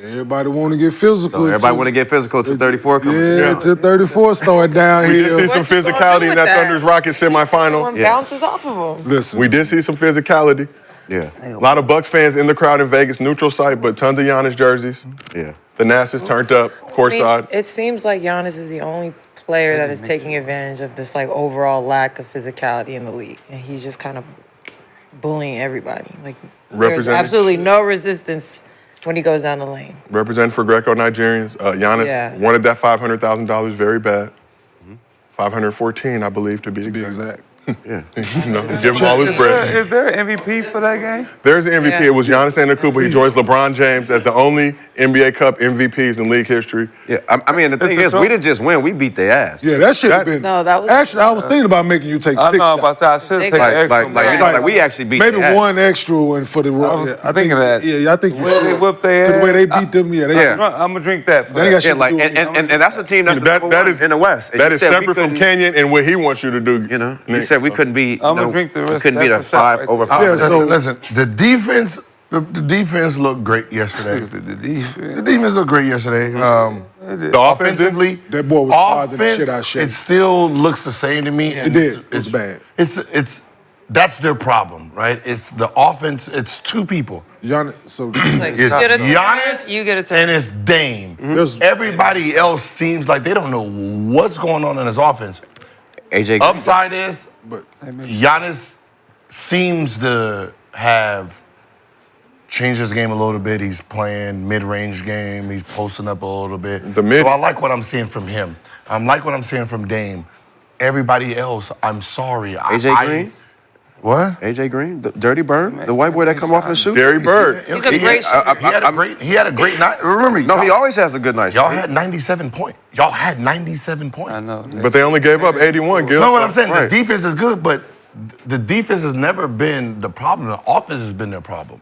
Everybody want to get physical. Everybody want to get physical to 34 coming. Yeah, to 34 start down We did here. see some physicality in that Thunder's Rockets semifinal. One bounces off of them. Listen, We did see some physicality. Yeah. A lot of Bucks fans in the crowd in Vegas, neutral site, but tons of Giannis jerseys. Yeah. The Nassus turned up, courtside. It seems like Giannis is the only player that is taking advantage of this like overall lack of physicality in the league, and he's just kind of bullying everybody. Like there's Representing- absolutely no resistance when he goes down the lane. Representing for Greco-Nigerians. Giannis wanted that $500,000 very bad. 514, I believe, to be exact. Yeah. Give him all his bread. Is there an MVP for that game? There's an MVP. Yeah. It was Giannis Antetokounmpo. He joins LeBron James as the only NBA Cup MVPs in league history. Yeah. I mean, the thing is, we didn't just win; we beat their ass. yeah, that should have been. No, that was- Actually, I was thinking about making you take I 6 know, shots. but I should take an extra. Like we actually beat Maybe their ass. one extra one for the Rockets. I think of that. Yeah, I think you Well, should. they whooped their 'Cause the way ass. they beat them, I'm gonna drink that. For They that. got shit Yeah, to like do with it. and that's a team that's the number one in the West. And That you is said we separate from couldn't- Kenyon and what he wants you to do. You said we couldn't beat. I'm gonna drink the we rest couldn't of beat that a for shot 5 right over there. 5. Yeah, so- listen, the defense looked great yesterday. The defense. The defense looked great yesterday. The offense did? Offensively, That boy was bothering the offense, shit out of Shea. it still looks the same to me. It did. It was bad. It's that's their problem, right? It's the offense. It's two people. Giannis, so Like, It's get a turn, Giannis you get a turn. and it's Dame. There's- Everybody else seems like they don't know what's going on in his offense. AJ Green. Upside is, but Giannis seems to have changed his game a little bit. He's playing mid-range game. He's posting up a little bit. So I like what I'm seeing from him. I like what I'm seeing from Dame. Everybody else, I'm sorry. AJ Green? What? AJ Green, the Dirty Bird, the white boy that come off and shoot. Gary Bird. He's a great shooter. He had a great night. Remember, No, he always has a good night. y'all had 97 points. Y'all had 97 points. I know. But they only gave up 81, Gil. No, what I'm saying, Right. the defense is good, but the defense has never been the problem. The offense has been their problem.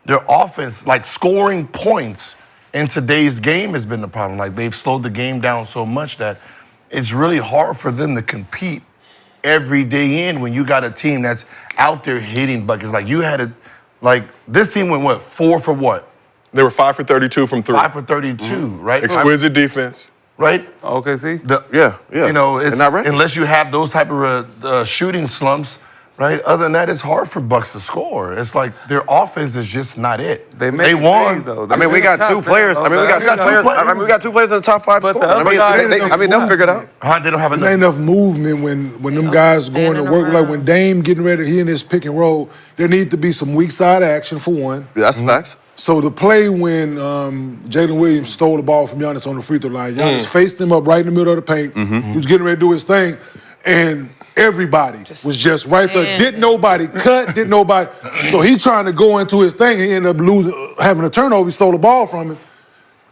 Their offense, like scoring points in today's game has been the problem. Like they've slowed the game down so much that it's really hard for them to compete every day in when you got a team that's out there hitting buckets. Like you had this team went what, 4 for what? They were 5 for 32 from 3. 5 for 32, right? Exquisite defense. Right? Okay, see? Yeah. You know, it's not ready. unless you have those type of shooting slumps, right? Other than that, it's hard for Bucks to score. It's like their offense is just not it. They won. Though. I mean, we got 2 players. I mean, we got 2 players. I mean, we got 2 players in the top 5 But the scoring. other guys- They'll figure it out. They don't have there ain't enough. enough movement when them guys going to standing work. Like around. when Dame getting ready, he in his pick and roll. There need to be some weak side action for one. That's facts. So the play when Jalen Williams stole the ball from Giannis on the free throw line, Giannis faced him up right in the middle of the paint. He was getting ready to do his thing, and everybody was just right there. standing. Didn't nobody cut, didn't nobody. So he trying to go into his thing, and he ended up having a turnover. He stole the ball from him.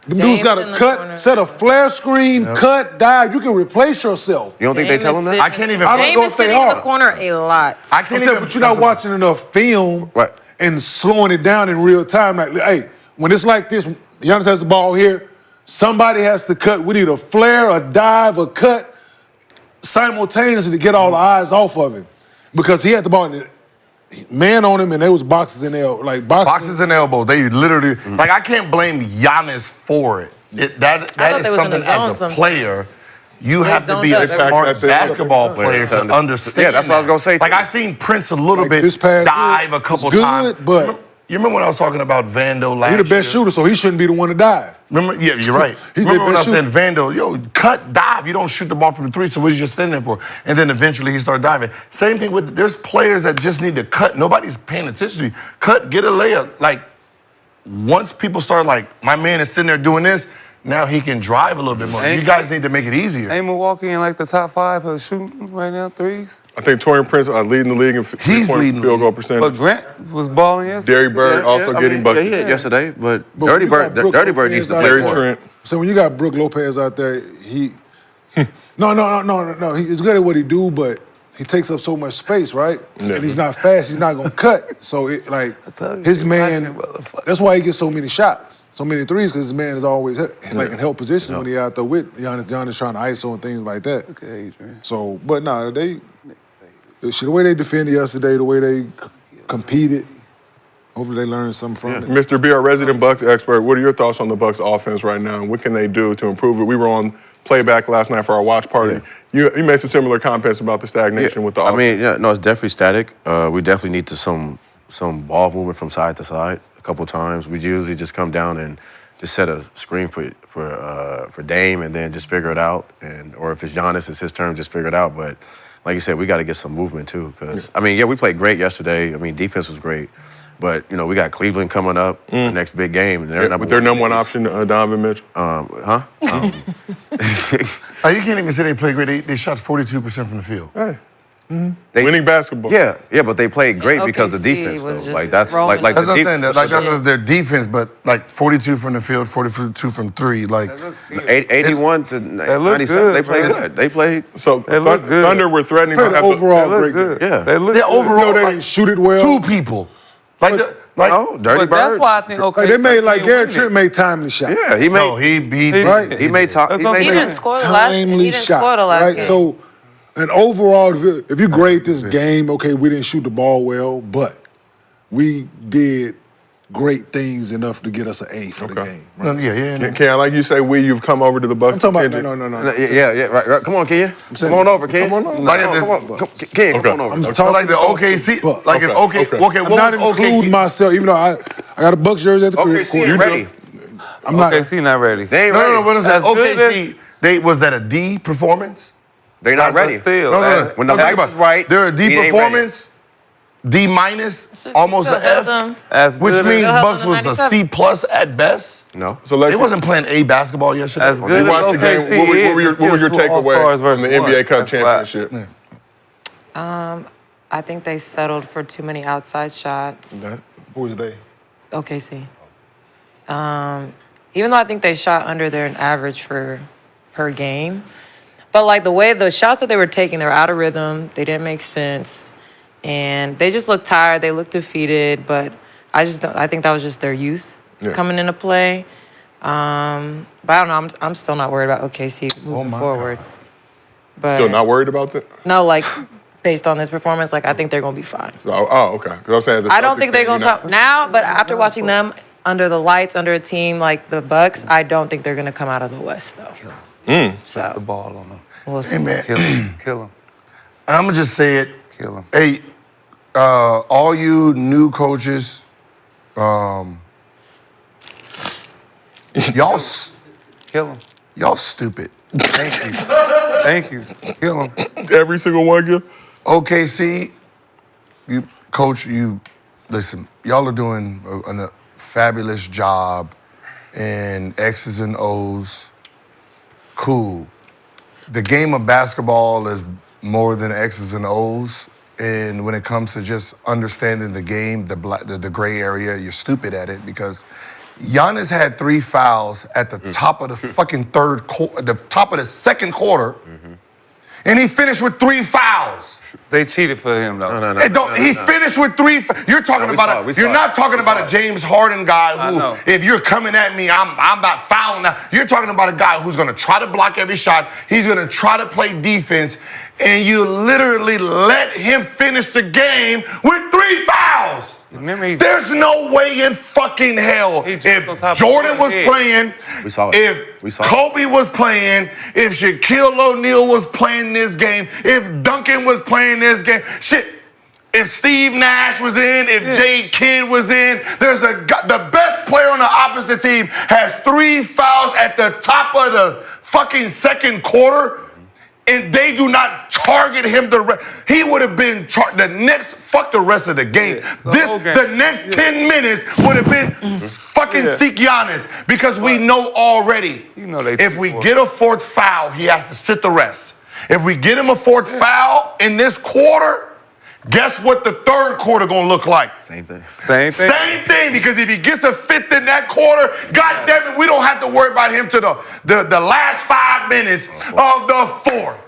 Them dudes Dame's got in to the cut, corner. set a flare screen, cut, dive. You can replace yourself. You don't think they tell him that? I can't even. I don't Dame go is say sitting in hard. the corner a lot. I can't I'm saying, even. but you're not watching enough film Right. and slowing it down in real time. Like, hey, when it's like this, Giannis has the ball here, somebody has to cut. We need a flare, a dive, a cut simultaneously to get all the eyes off of him. Because he had the ball, and man on him, and there was boxes in there. Like Boxes and elbows. They literally like I can't blame Giannis for it. That thought is they was in the something zone as a player. sometimes. You They have to be zoned a up every smart time. basketball player to understand. Yeah, that's what I was gonna say, Like too. I seen Prince a little Like bit this past dive year a couple was good, times. but- You remember when I was talking about Vando last he the best year? shooter, so he shouldn't be the one to dive. Remember? Yeah, you're right. He's the Remember when I best was saying Vando, cut, dive. You don't shoot the ball from the 3, so what are you just standing there for? And then eventually he started diving. Same thing with, there's players that just need to cut. Nobody's paying attention to you. Cut, get a layup. Like, once people start like, my man is sitting there doing this, now he can drive a little bit more. You guys need to make it easier. Ain't Milwaukee in like the top 5 for shooting right now, threes? I think Torian Prince leading the league in leading field goal But percentage. Grant was balling yesterday. Derry Bird also getting buckets. Yeah, he hit yesterday, but But Dirty you got Bird, Brook Dirty Bird Lopez needs to out play Larry there. more. Trent. So when you got Brook Lopez out there, he no, he's good at what he do, but he takes up so much space, right? Yeah. And he's not fast. He's not gonna cut. So his man. That's why he gets so many shots, so many threes, because his man is always like in help positions when he out there with Giannis. Giannis trying to ISO and things like that. Okay, Adrian. So, but nah, the way they defended yesterday, the way they competed. Hopefully they learned something from it. Mr. B, our resident Bucks expert, what are your thoughts on the Bucks offense right now, and what can they do to improve it? We were on playback last night for our watch party. You made some similar comments about the stagnation with the offense. I mean, no, it's definitely static. We definitely need to some ball movement from side to side a couple times. We usually just come down and just set a screen for Dame and then just figure it out. Or if it's Giannis, it's his turn, just figure it out. But like you said, we got to get some movement too. Because I mean, we played great yesterday. I mean, defense was great. But, you know, we got Cleveland coming up, the next big game. And with their number one option, Donovan Mitchell. You can't even say they played great. They shot 42% from the field. Hey. Winning basketball. Yeah, but they played great because of the defense, though. Like that's like That's the what I'm saying. defense. Like that's their defense, but like 42 from the field, 42 from three. Like 81 to 97. good, They played man. good. They played. So look good. Thunder were threatening to Played have an overall great game. Yeah. They look they're good. overall They like, didn't shoot it well. two people. Like Dirty But that's Bird. why I think okay. Like they made like Garrett Trent. Trent made timely shots. Yeah, he no, made. Right. He made top. That's He what I'm made. He saying. didn't score the last. He Timely didn't shots. score the last Right. game. So, and overall, if you grade this game, okay, we didn't shoot the ball well, but we did great things enough to get us an A for the game. Right? yeah. Can I, like you say, you've come over to the Bucks? I'm talking about contingent? no. Yeah, right. Come on, Kenyon. saying- Come on over, Kenyon. Come on over. Like Come on, Kenyon. Come on over. I'm So talking like the OKC, Bucks. like it's okay. Okay. Okay, I'm what not was including OKC? myself, even though I got a Bucks jersey at the crib. Okay, see, ain't ready. I'm not. OKC not ready. They ain't No, ready. what is that? As good OKC. Was that a D performance? They're not ready. Still, No. When the Think back is about it. right, They're a D he ain't performance, D minus, almost Still an held F, them. as which good means as, Bucks was a 97. C plus at best. No. So They Lexie, wasn't playing A basketball yesterday. as good you as watched the game. OKC What was is, your it's still two takeaway All-Stars from the versus one. NBA Cup That's why. championship? I think they settled for too many outside shots. Who was they? OKC. Even though I think they shot under their average per game, but like the way the shots that they were taking, they were out of rhythm. They didn't make sense, and they just looked tired. They looked defeated. But I think that was just their youth coming into play. But I don't know. I'm still not worried about OKC moving forward. But Still not worried about that? no, like based on this performance, like I think they're gonna be fine. Okay. Because I'm saying, as a I don't Celtics think they're fan, gonna you're not- come now, but after watching them under the lights, under a team like the Bucks, I don't think they're gonna come out of the West though. The So ball on them. we'll see. Hey man, Kill him. I'm gonna just say it. Kill him. Hey, all you new coaches, Kill him. y'all stupid. Thank you. Thank you. Kill him. Every single one of you? OKC, listen, y'all are doing a fabulous job in X's and O's. Cool. The game of basketball is more than X's and O's. And when it comes to just understanding the game, the gray area, you're stupid at it because Giannis had 3 fouls at the top of the fucking the top of the second quarter, and he finished with 3 fouls. They cheated for him though. No. He finished with 3. You're talking about you're not talking about a James Harden guy know. who, if you're coming at me, I'm not fouling now. You're talking about a guy who's gonna try to block every shot. He's gonna try to play defense, and you literally let him finish the game with 3 fouls. Remember There's no way in fucking hell He jumped on top if of Jordan his was head. playing, We saw it. if We saw it. Kobe was playing, if Shaquille O'Neal was playing this game, if Duncan was playing this game, shit. If Steve Nash was in, if Jay Kidd was in, the best player on the opposite team has 3 fouls at the top of the fucking second quarter, and they do not target him. He would have been fuck the rest of the game. The next 10 minutes would have been fucking seek Giannis because we know already. If we get a 4th foul, he has to sit the rest. If we get him a 4th foul in this quarter, guess what the 3rd quarter gonna look like? Same thing. Same thing. Same thing, because if he gets a 5th in that quarter, God damn it, we don't have to worry about him to the last 5 minutes of the 4th.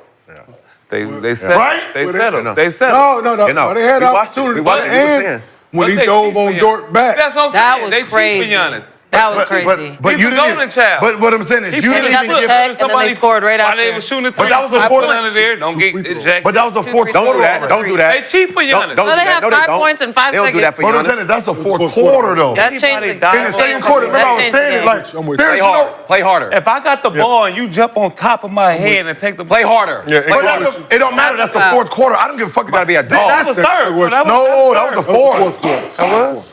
They set Right? They Well, set they- him. They set him. No. You know, They had we watched it. opportunity. We watched it. We were And saying. when he They dove cheat on for Dort back. That's what I'm That saying. was They cheat crazy. for Giannis. That was crazy. But He's you a didn't. golden child. But what I'm saying is, He you put didn't it up even to give. tech, and then somebody they scored right while they after. were shooting the But three. that was the 5 fourth- points under there. Don't get free throws. ejected. But that was the fourth Don't do quarter. that. Don't do that. They cheat for Giannis. Don't No, do they that. have No, 5 don't. points in 5 They don't do that seconds. for What I'm saying Giannis. is, that's the fourth Fourth quarter, quarter. though. That changed the Anybody In the dive second on quarter, somebody. remember I was changed the saying it, game. like, I'm with there's Play no. hard. Play harder. If I got the ball and you jump on top of my head and take the Play harder. Yeah, But it don't matter. That's That's a the foul. fourth quarter. I don't give a fuck about gotta be a dog. That was third. was- That No, that was the fourth. Fourth quarter. That was?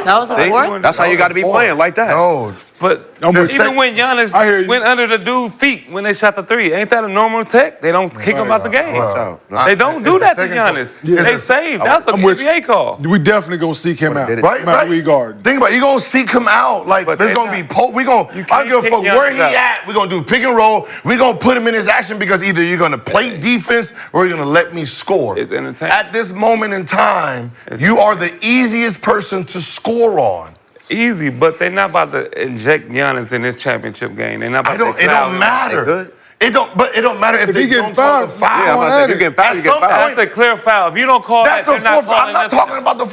That was the See? fourth? That's how you got to be playing like that. No. But I'm with even Sec- when Giannis I hear you. went under the dude's feet when they shot the three, ain't that a normal tech? They don't kick him out the game. Well, They don't it's do the that to second Giannis. Yeah. They saved. That's the I'm with NBA call. We definitely gonna seek him out. did it. Right, Matt right. Regard. Think about it. You're going to seek him out. Like, But there's they going to be, not. we going to, You I can't don't give a kick fuck where Giannis he out. at. We're going to do pick and roll. We're going to put him in his action because either you're going to play defense or you're going to let me score. It's entertaining. At this moment in time, you are the easiest person to score on. Easy, but they're not about to inject Giannis in this championship game. They're not about I don't, to it cloud don't him. matter. good. It don't matter if If they he getting don't call the fouled, foul. Yeah, I'm about to say, at you it. get fouled, you At get some fouled. That's a clear foul. If you don't call That's that, the they're not fourth. calling I'm not nothing. talking about the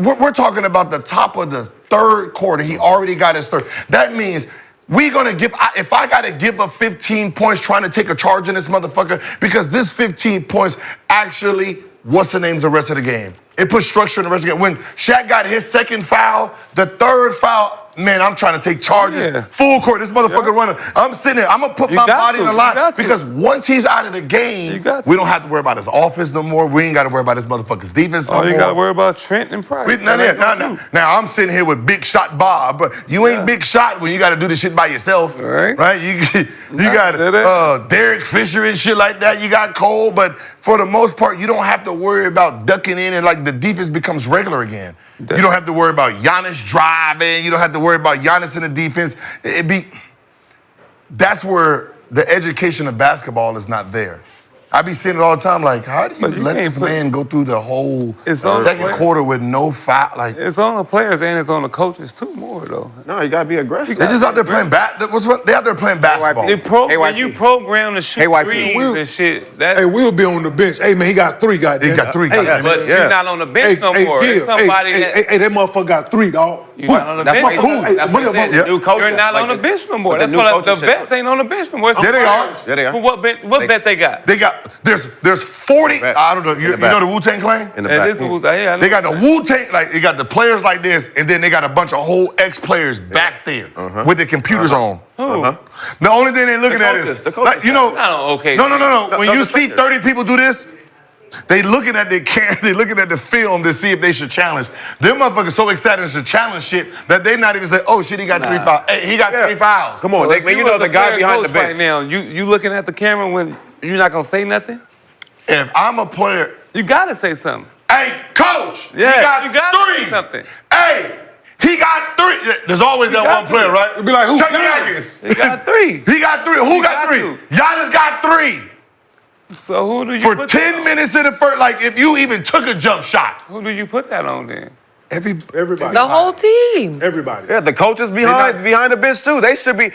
fourth. We're talking about the top of the third quarter. He already got his third. That means we're gonna give. If I gotta give up 15 points trying to take a charge in this motherfucker, because this 15 points actually, what's the names the rest of the game? It puts structure in the rest of the game. When Shaq got his second foul, the third foul. Man, I'm trying to take charges. Yeah. Full court. This motherfucker running. I'm sitting there. I'm going to put You my got body to. in the You line. got to. Because once he's out of the game, You got to. we don't have to worry about his offense no more. We ain't got to worry about his motherfucker's defense no All more. you got to worry about Trent and Price. Now I'm sitting here with Big Shot Bob, but you ain't Big Shot when you got to do this shit by yourself, Right. right? You got Derek Fisher and shit like that. You got Cole, but for the most part, you don't have to worry about ducking in and like the defense becomes regular again. You don't have to worry about Giannis driving. You don't have to worry about Giannis in the defense. That's where the education of basketball is not there. I be seeing it all the time. Like, how do you But you let can't this put- man go through the whole It's on the second player. quarter with no foul? Like, It's on the players and it's on the coaches too more though. No, you got to be aggressive. they're just out there playing they out there playing basketball. When you program to shoot AYP. threes and shit, that Hey, we'll be on the bench. Hey, man, he got three, goddamn. He got three, Hey, goddamn. but Yeah. you're not on the bench no more. Gil, It's somebody hey, that motherfucker got three, dog. You're not on the That's bench. what- who? That's what Who? it says. Yeah. New coaches, You're not like on the the- bench no more. but the That's new what the coaches vets ain't on the bench no more. Yeah, they are. Yeah, they are. What bet they got? They got there's 40. Back. I don't know. You In the back. know the Wu-Tang Clan? In the And back. this was, yeah, I know. They got the Wu-Tang, like they got the players like this, and then they got a bunch of whole ex-players back there with their computers on. The only thing they're looking The at coaches, is, the coaches. like, you know, Not on OK. no. When no, you the see defenders. 30 people do this, they looking at their camera, they looking at the film to see if they should challenge. Them motherfuckers so excited to challenge shit that they not even say, oh shit, he got 3 fouls. Hey, he got 3 fouls. Come on, So Nick, if man. You was know the a guy player behind the coach right bench. now. You looking at the camera when you're not gonna say nothing? If I'm a player, You gotta say something. hey, coach, Yeah, he got you gotta say 3. something. Hey, he got 3. There's always that got one player, to. right? It'd be like, who? Chuck Giannis. Yankins. He got 3. He got 3. Who got got 3? to. Giannis got 3. So who do you For put 10 that on? minutes in the first, like if you even took a jump shot. Who do you put that on then? Everybody. The whole team. Everybody. Yeah, the coaches behind the bench too. They should be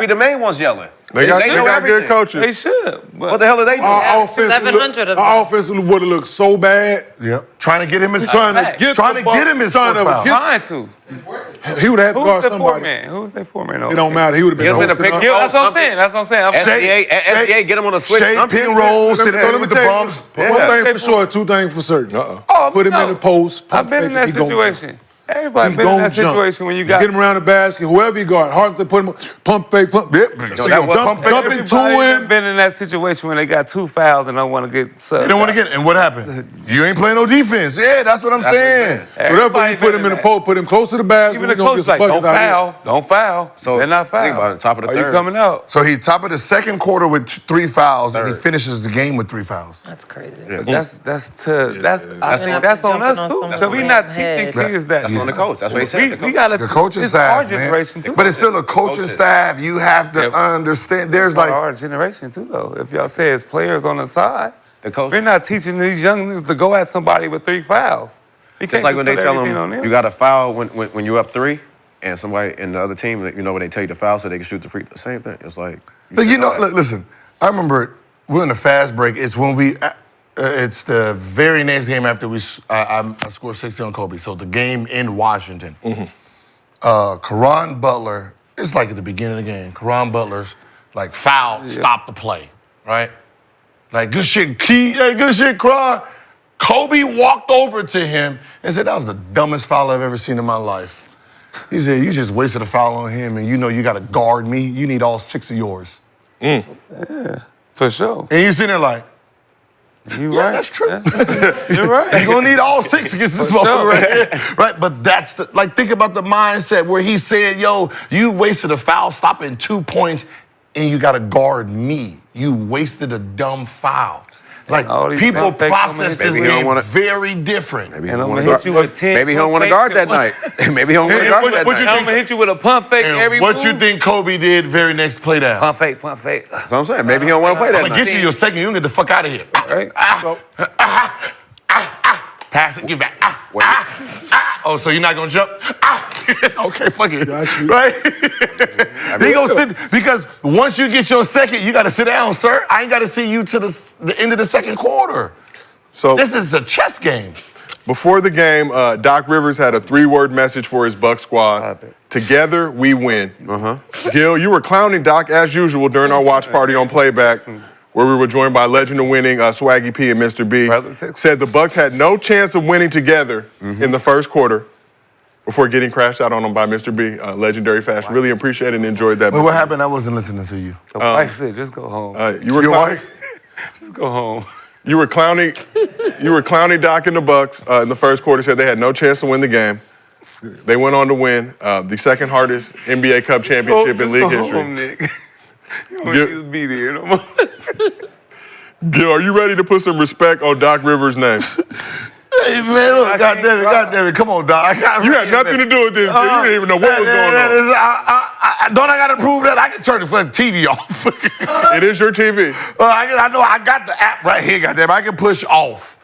the main ones yelling. They got know good everything. coaches. They should. But What the hell are they doing? Our offense 700 of them. Our offense would have looked so bad. Yep. Trying to get him his Trying to fact. get Trying the to ball, get him his trying fourth to foul. get- trying to. He would have had to guard Who's the somebody. foreman? Who's the foreman? It don't matter. He would have been Gilbert hosting pick- us. Yeah, that's what I'm saying. That's what I'm saying. SGA, get them on a switch. Shade, something. pick and roll, So sit let me with the tell you, bums. one thing for sure, two things for certain. Oh, Put him no. in the post. I've been in that he gonna jump. situation. Everybody He been in gonna that jump. situation when you got Get him around the basket, whoever you guard. Hard to put him, pump fake, pump. Yep. See, that was- jump into Everybody him. been in that situation when they got 2 fouls and don't want to get subbed. They don't want to get it. And what happened? You ain't playing no defense. Yeah, that's what I'm saying. So therefore, you put him in the post, put him close to the basket. Even we the gonna coach get some like, don't buckets out here. foul, don't foul. So, they're not think foul. about it, top of the Are you third. coming out? So he top of the second quarter with 3 fouls, and he finishes the game with 3 fouls. That's crazy. I think Up that's to on us jumping too. on So we someone's not head. teaching kids that. That's on the coach. That's what he said. We gotta The coaching it's staff, our man. generation too. But it's still a coaching Coaches. staff. You have to Yeah. understand. There's Part of like, our generation too, though. If y'all say it's players on the side, The coach. we're not teaching these young niggas to go at somebody with 3 fouls. You It's like when they put tell everything on them you got to foul when you're up 3, and somebody in the other team, when they take the foul so they can shoot the free. The same thing. It's like you know, look, listen. I remember we're in the fast break. It's when it's the very next game after I scored 60 on Kobe. So the game in Washington. Caron Butler, it's like at the beginning of the game. Caron Butler's like foul, stop the play, right? Like, good shit, good shit, Caron. Kobe walked over to him and said, that was the dumbest foul I've ever seen in my life. He said, you just wasted a foul on him and you know you got to guard me. You need all 6 of yours. Yeah, for sure. And you sitting there like, You yeah, right. that's true. You're right. You're gonna need all 6 against this motherfucker sure. right here. Right? But that's think about the mindset where he said, yo, you wasted a foul stopping 2 points and you gotta guard me. You wasted a dumb foul. Like, people process this game very different. And I'm gonna hit you with 10. Maybe he don't want to guard that night. Maybe he don't want to guard that night. I'm gonna hit you with a pump fake every What move. you think Kobe did very next play down? Pump fake, pump fake. That's what I'm saying. Maybe he don't want to play that I'm night. gonna get you your second. You can get the fuck out of here. Right? Pass it, give back. Oh, so you're not gonna jump? Okay, fuck it. Right? He gonna sit because once you get your second, you gotta sit down, sir. I ain't gotta see you to the end of the second quarter. So This is a chess game. before the game, Doc Rivers had a 3-word message for his Buck squad. Together, we win. Gil, you were clowning Doc as usual during our watch party on Playback, where we were joined by legend of winning Swaggy P and Mr. B. Said the Bucks had no chance of winning together in the first quarter before getting crashed out on them by Mr. B. Legendary fashion. Really appreciated and enjoyed that. But what happened? I wasn't listening to you. The wife said, just go home. You were Your clowning, wife? Just go home. you were clowning Doc and the Bucks in the first quarter. Said they had no chance to win the game. They went on to win the second hardest NBA Cup championship in league history. Home, Nick. You don't need to be there no more. Gil, are you ready to put some respect on Doc Rivers' name? Hey, man, look, goddamn it, come on, Doc. You had nothing to do with this, Gil. You didn't even know what was going on. Don't I gotta prove that? I can turn the fucking TV off. It is your TV. I know I got the app right here, goddamn. I can push off.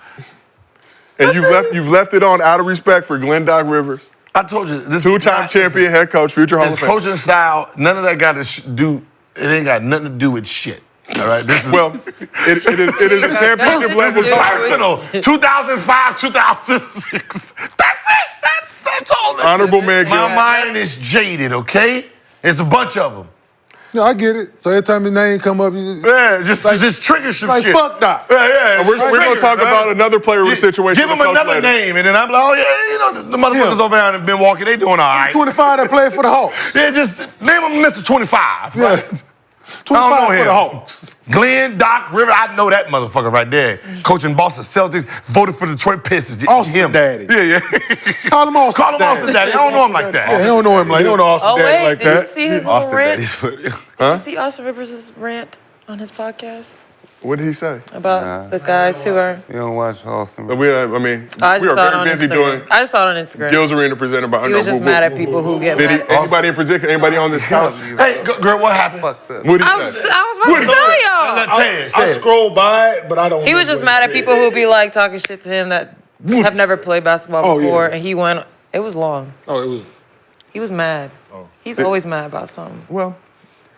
And you've left it on out of respect for Glenn Doc Rivers. I told you, this Two-time champion, head coach, future Hall of This Fame. coaching style, none of that got to do, it ain't got nothing to do with shit. All right? This is Well, it is a championship level. personal. 2005, 2006. That's it. That's all. Honorable man, Gil. My mind is jaded, okay? It's a bunch of them. Yeah, I get it. So every time his name come up, you Just trigger some like shit. fuck Doc. Yeah. We're going to talk about another player with a situation. Give him another name, and then I'm like, oh yeah, you know the motherfuckers over there in Milwaukee, they doing all right. 25 that played for the Hawks. Yeah, just name him Mr. 25. Yeah. Right? 25 I don't know for him. the Hawks. Glenn Doc Rivers, I know that motherfucker right there. Coaching Boston Celtics, voted for the Detroit Pistons. Austin Daddy. Yeah. Call him Austin Call him Austin Daddy. I don't know him like that. Yeah, he don't know him like, he don't know Austin Oh, Daddy wait, like did you that. see his little rant? Did Huh? you see Austin Rivers' rant on his podcast What did he say? about the guys who are... You don't watch Austin. We are very busy doing I just saw it on Instagram. Gil's Arena presented by He was just mad at people who get Did mad. anybody in particular, anybody on this couch? Hey, girl, what happened? Fucked up. What did I he was say? about to tell y'all. I scrolled by it, but I don't He was just mad at people who be like talking shit to him that have never played basketball Oh, yeah. before, and he went. It was long. Oh, it was. He was mad. He's always mad about something. Well,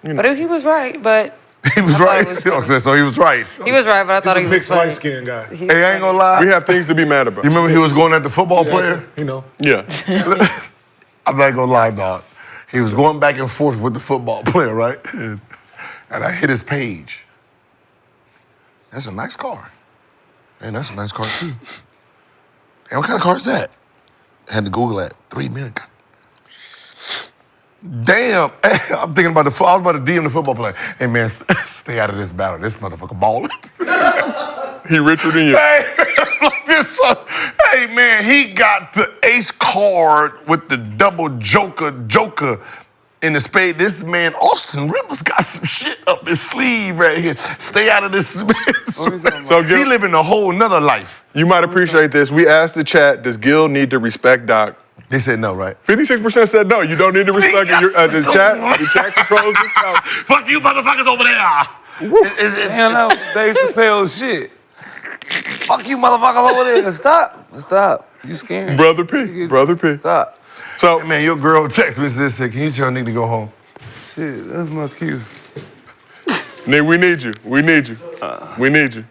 But he was right. But He was I thought right. it was funny. So he was right. he was right. But I thought He's he a was mixed funny. light-skinned guy. He- Hey, I ain't gonna lie. we have things to be mad about. You remember he was going at the football player? You know. Yeah. I'm not gonna lie, dog. He was going back and forth with the football player, right? And I hit his page. That's a nice car. Man, that's a nice car too. Hey, what kind of car is that? I had to Google that. 3 million. Damn. I'm thinking about I was about to DM the football player. Hey man, stay out of this battle. This motherfucker balling. He richer than you. Hey, hey man, he got the ace card with the double joker in the spade. This man, Austin Rivers, got some shit up his sleeve right here. Stay out of this. So, Gil, he living a whole nother life. you might appreciate this. We asked the chat, does Gil need to respect Doc? They said no, right? 56% said no. You don't need to respect it. The chat controls this couch. Fuck you motherfuckers over there. Damn, that was Dave Chappelle's shit. Fuck you, motherfucker, over there. Stop. You scared. Brother P. Stop. So, Man, your girl text me and said, can you tell Nick to go home? Shit, that's my cue. Nick, we need you. We need you. We need you.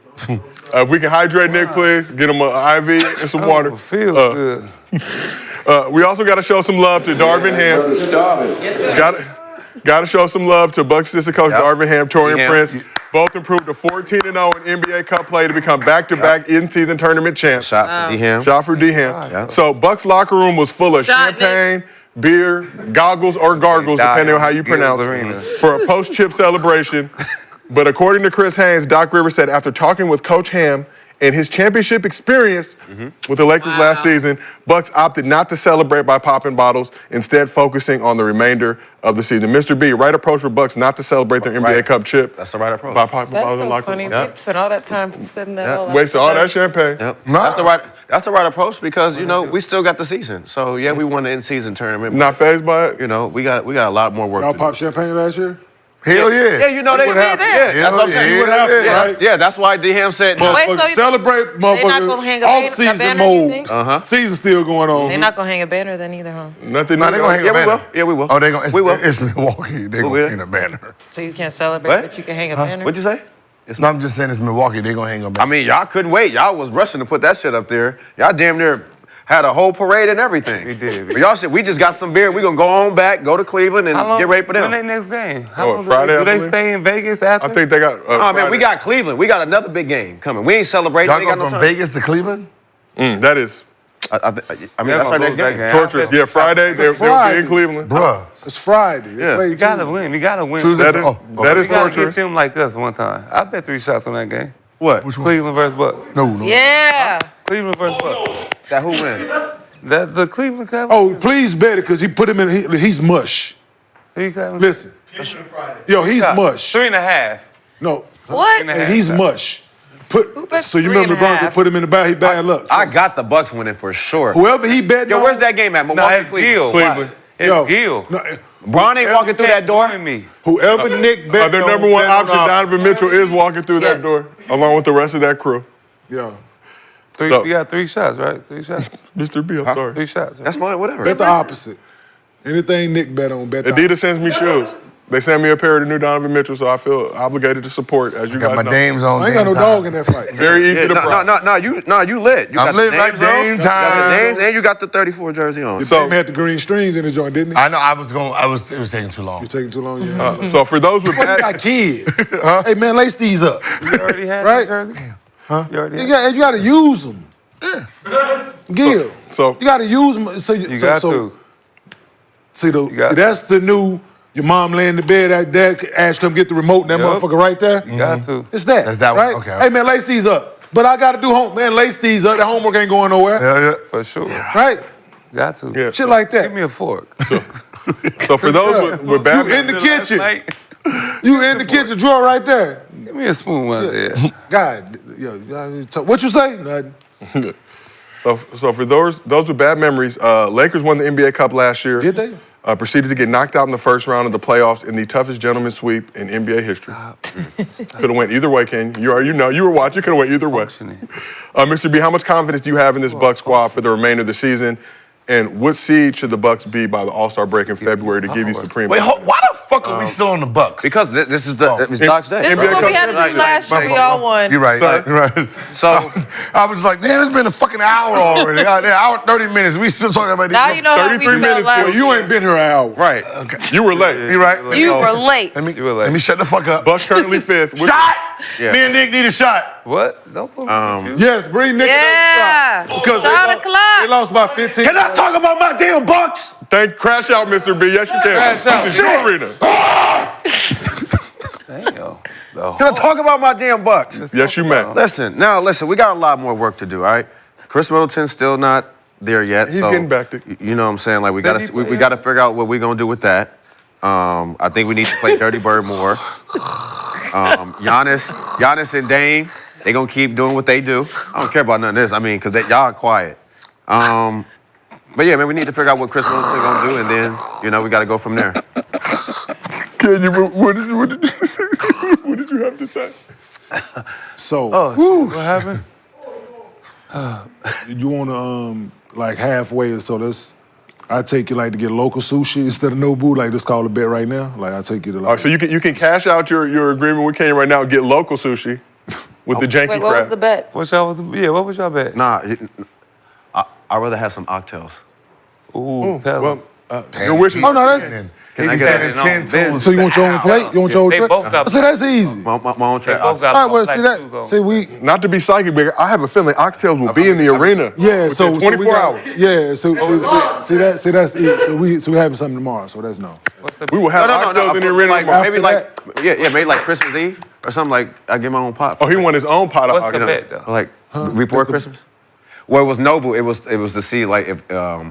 If we can hydrate Nick, please. Get him an IV and some water. Feel good. We also got to show some love to Darvin Ham. Got to show some love to Bucks assistant coach Darvin Ham, Torian Prince. Both improved to 14-0 in NBA Cup play to become back-to-back in-season tournament champs. Shot for D-Ham. Shot for D-Ham. Yeah. So Bucks locker room was full of Shot, champagne, beer, goggles, or gargles, depending on how you pronounce it, for a post-chip celebration. But according to Chris Haynes, Doc Rivers said after talking with Coach Ham and his championship experience with the Lakers last season, Bucks opted not to celebrate by popping bottles, instead focusing on the remainder of the season. Mr. B, right approach for Bucks not to celebrate their NBA Cup chip. That's the right approach. By popping That's bottles in so locker funny. room. We spent all that time setting that all up. Wasted all that champagne. Yep. That's the right approach because we still got the season. So yeah, we won the in-season tournament. Not fazed by it? We got a lot more work Y'all to do. pop champagne last year? Hell yeah. Yeah, they what happened. Yeah, that's what I'm saying. What happened, right? Yeah, that's why D-Ham said. Wait, Motherfuckers so you- celebrate not gonna motherfuckers hang a off-season banner, you mode. think? Season still going on. They're not gonna hang a banner then either, huh? Nothing. No, they're gonna hang a Yeah, we banner. will. Yeah, we will. Oh, they gonna. We will. It's Milwaukee. They We'll gonna be hang a banner. So you can't celebrate, What? but you can hang a banner. What'd you say? No, I'm just saying it's Milwaukee. They gonna hang a banner. I mean, y'all couldn't wait. Y'all was rushing to put that shit up there. Y'all damn near had a whole parade and everything. We did. But y'all said, we just got some beer. We gonna go on back, go to Cleveland, and get ready for them. When they next game? How long Friday, do I they believe? stay in Vegas after? I think they got. Oh, man, we Friday. got Cleveland. We got another big game coming. We ain't celebrating. Y'all We ain't go got from no time. Vegas to Cleveland? That is I mean, that's our next game. torturous. Yeah, Friday, they'll be Friday. in Cleveland. Bruh. It's Friday. They Yeah. play You gotta win. You gotta win. Tuesday. That is, Oh, that is We gotta torturous. get them like us one time. I bet 3 shots on that game. What? Cleveland versus Bucks. No. Yeah. Cleveland versus Bucks. That who win? That the Cleveland Cavaliers. Oh, please bet it because he put him in. He's mush. Listen. Yo, he's mush. 3.5. No. What? And he's mush. Who bet So you remember 3.5? LeBron could put him in the bad. He bad luck. I got the Bucks winning for sure. Whoever he bet. Yo, where's that game at? No, Milwaukee, it's Gil. Cleveland. It's Yo, Gil. no, Braun ain't walking through that door. Me. whoever Nick bet. Their on, number one bet on option, opposite. Donovan Mitchell, is walking through that Yes. door, along with the rest of that crew. Yeah. You got 3 shots, right? 3 shots. Mr. B, I'm sorry. 3 shots. Right? That's fine, whatever. Bet the opposite. Anything Nick bet on, bet the Adidas sends me shoes. They sent me a pair of the new Donovan Mitchell, so I feel obligated to support, as you Got guys my know. dames on. I ain't got no Dame dog time. in that fight. Very easy to prop. You lit. You I'm got lit the like names on. Dame You got time. the names, and you got the 34 jersey on. So- Dame had the green strings in the joint, didn't he? I know. It was taking too long. You taking too long, yeah. So for those with You bad, got kids. Hey man, lace these up. You already had Right? that jersey? Huh? You already You had got to use them. Gil. so You got to use them. So You got to. See, got that's the new. Your mom laying in the bed. Dad, Ash, come get the remote. And that Yup. motherfucker right there. You got to. It's that. That's that one? right? Okay. Hey man, lace these up. But I got to do home. Man, lace these up. That homework ain't going nowhere. Yeah. For sure. Right? Got to. Yeah. Shit like that. Give me a fork. so for those with bad, You in the kitchen. Like, You in the kitchen drawer right there. give me a spoon right there. God, yo, what you say? Nothing. so for those with bad memories, Lakers won the NBA Cup last year. Did they? Proceeded to get knocked out in the first round of the playoffs in the toughest gentleman's sweep in NBA history. Could have went either way, Kenyon. You were watching. Could have went either way. Mr. B, how much confidence do you have in this Bucks squad for the remainder of the season? And what seed should the Bucks be by the All-Star break in February to give you supreme? Wait, why the fuck are we still on the Bucks? Because this is it's Doc's day. This is what we had to do last year. We all won. You're right. Sorry. You're right. So I was like, damn, it's been a fucking hour already. Hour 30 minutes. We still talking about Now these. you know how we 33 felt minutes, last Well, you ain't been here an hour. right. You were late. You right? You were late. Let me, You were late. let me shut the fuck up. Bucks currently fifth. Shot! Yeah. Me and Nick need a shot. What? Don't put me confused. Yes, bring Nick Yeah. another shot. Because Shot they o'clock. lost by 15. Can I talk about my damn Bucks? Crash out, Mr. B. Yes, you can. Crash out. This is your arena. Damn. Can I talk about my damn Bucks? Yes, you may. Listen, we got a lot more work to do, all right? Chris Middleton's still not there yet. He's so, getting back to- You know what I'm saying? Like, we Did got he to play we got to figure out what we're going to do with that. I think we need to play Dirty Bird more. Giannis and Dame, they going to keep doing what they do. I don't care about none of this. I mean, because y'all are quiet. But yeah, man, we need to figure out what Chris Middleton's going to do, and then, we got to go from there. Kenyon, what did you have to say? So, What happened? you want to, like halfway or so, let's I take you like to get local sushi instead of Nobu. Like, let's call a bet right now. Like, I take you to like. All right, so you can cash out your agreement with Kenyon right now and get local sushi with the janky Wait, what was crab. the bet? What was y'all bet? Nah, I'd rather have some oxtails. Ooh, tell Well, him. your wishes. Oh no, that's. Can I He's get standing a 10 toes. So you want your own plate? You want your own They tray? both got See, that's easy. my own tray? They both got All right, well, see black shoes that. on. See, we. Not to be psychic, but I have a feeling oxtails will be in the arena. Yeah, so within 24 we got, hours. Yeah, so that's it. So we having something tomorrow. So that's no. We will have oxtails in the arena Like, tomorrow. maybe After like maybe like Christmas Eve or something. Like I get my own pot. Oh, he won his own pot of What's the oxtails. bet, though? Like before Christmas. Well, it was Noble. It was to see like if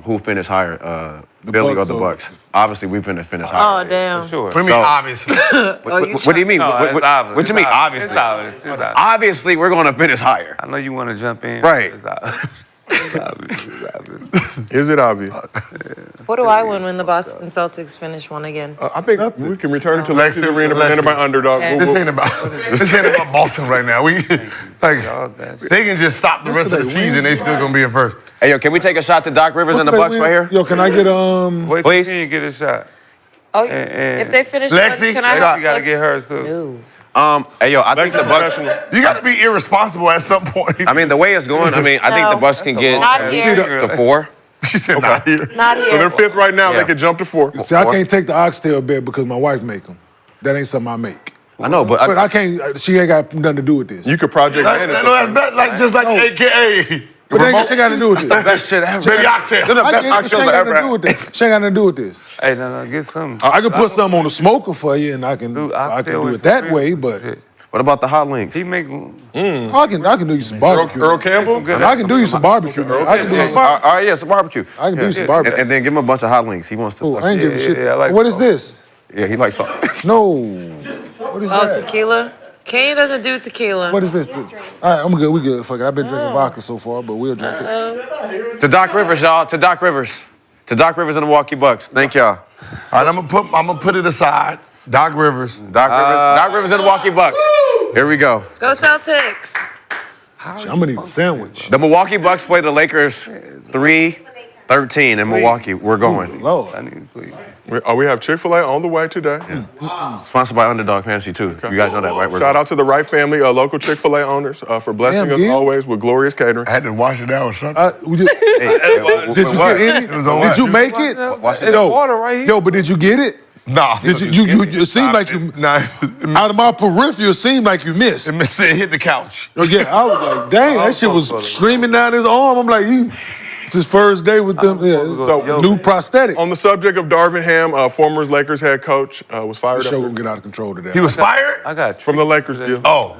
who finished higher, Billy or Bucks the or- Bucks. Obviously, we finna finish higher. Oh, damn. Sure. For me, So- obviously. What do you mean? No, What, it's obvious. what you mean? It's Obviously. obvious. It's obvious. Obviously, we're gonna finish higher. I know you want to jump in. Right. It's obvious. It's obvious. It's obvious. Is it obvious? What do I win when the Boston Celtics finish one again? I think we can return it to Lexie, Lexie's arena, Lexie. presented by Underdog. Okay. This ain't about Boston right now. We Y'all got you. they can just stop the rest of the season. They still gonna be in first. Hey, yo, can we take a shot to Doc Rivers and the What's Bucks that right here? Yo, can I get Wait, Please. till you get a shot. Oh, and- if they finish Lexie, can I You have gotta get hers too. No. Hey, yo, I think the Bucks. You got to be irresponsible at some point. I mean, the way it's going, I think No. the Bucks can get Not here. to 4. she said not here. Not So they're here. fifth right now. Yeah. They could jump to 4. See, I can't take the oxtail bet because my wife make them. That ain't something I make. I know, but But I can't. She ain't got nothing to do with this. You could project Like, manage. no, that's not like just like AKA. But that ain't, she got to do with this. best shit ever. Baby oxtail. They're the I best get it, but she oxtails ain't got ever nothing to do had. with this. She ain't got nothing to do with this. Hey, no, get some. I can put something on the smoker for you, and I can Dude, do it that way. But shit. What about the hot links? He make. I can do you some barbecue. Earl Campbell? Some good- I can do you some barbecue. I can do you some. All right, yeah, some barbecue. I can do you some And, barbecue. and then give him a bunch of hot links. He wants to. Oh, I ain't giving Yeah, shit. yeah, I like What is salt. this? Yeah, he likes salt. No. What is Oh, that? tequila? Kenyon doesn't do tequila. What is this? All right, I'm good. We good. Fuck it. I've been drinking vodka so far, but we'll drink it. To Doc Rivers, y'all. To Doc Rivers. To Doc Rivers and the Milwaukee Bucks. Thank y'all. All right, I'm gonna put it aside. Doc Rivers. Doc Rivers and the Milwaukee Bucks. Here we go. Go Celtics. Shit, I'm gonna need a sandwich. The Milwaukee Bucks play the Lakers 3-13 in Milwaukee. We're going. Lord. I need to please. We have Chick-fil-A on the way today. Sponsored by Underdog Fantasy too. You guys know that, right? We're Shout going. out to the Wright family, local Chick-fil-A owners, for blessing Damn, us dude. always with glorious catering. I had to wash it down or something. We just, did you get any? It was on Did you what? make it? Watch it. Yo, water right here. yo, but did you get it? Nah. Did you? It seemed like you. Nah. Out of my peripheral, it seemed like you missed. It hit the couch. Oh, yeah, I was like, dang, that shit was streaming down his arm. I'm like, it's his first day with them. Yeah, So, new prosthetic. on the subject of Darvin Ham, former Lakers head coach, was fired The show up gonna get out of control today. He was fired? I got you. from the Lakers deal. Oh.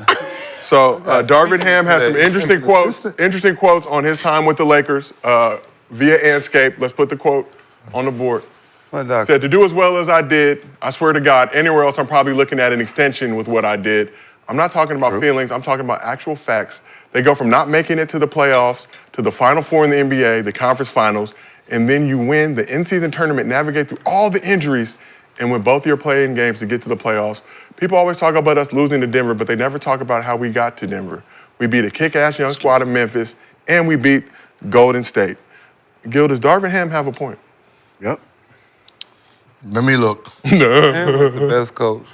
So Darvin Ham has some interesting quotes on his time with the Lakers via Anscape. Let's put the quote on the board. What, Doc? Said, to do as well as I did, I swear to God, anywhere else I'm probably looking at an extension with what I did. I'm not talking about feelings, I'm talking about actual facts. They go from not making it to the playoffs, to the Final Four in the NBA, the conference finals, and then you win the in-season tournament, navigate through all the injuries, and win both your playing games to get to the playoffs. People always talk about us losing to Denver, but they never talk about how we got to Denver. We beat a kick-ass young squad in Memphis, and we beat Golden State. Gil, does Darvin Ham have a point? Yep. Let me look. Him was the best coach.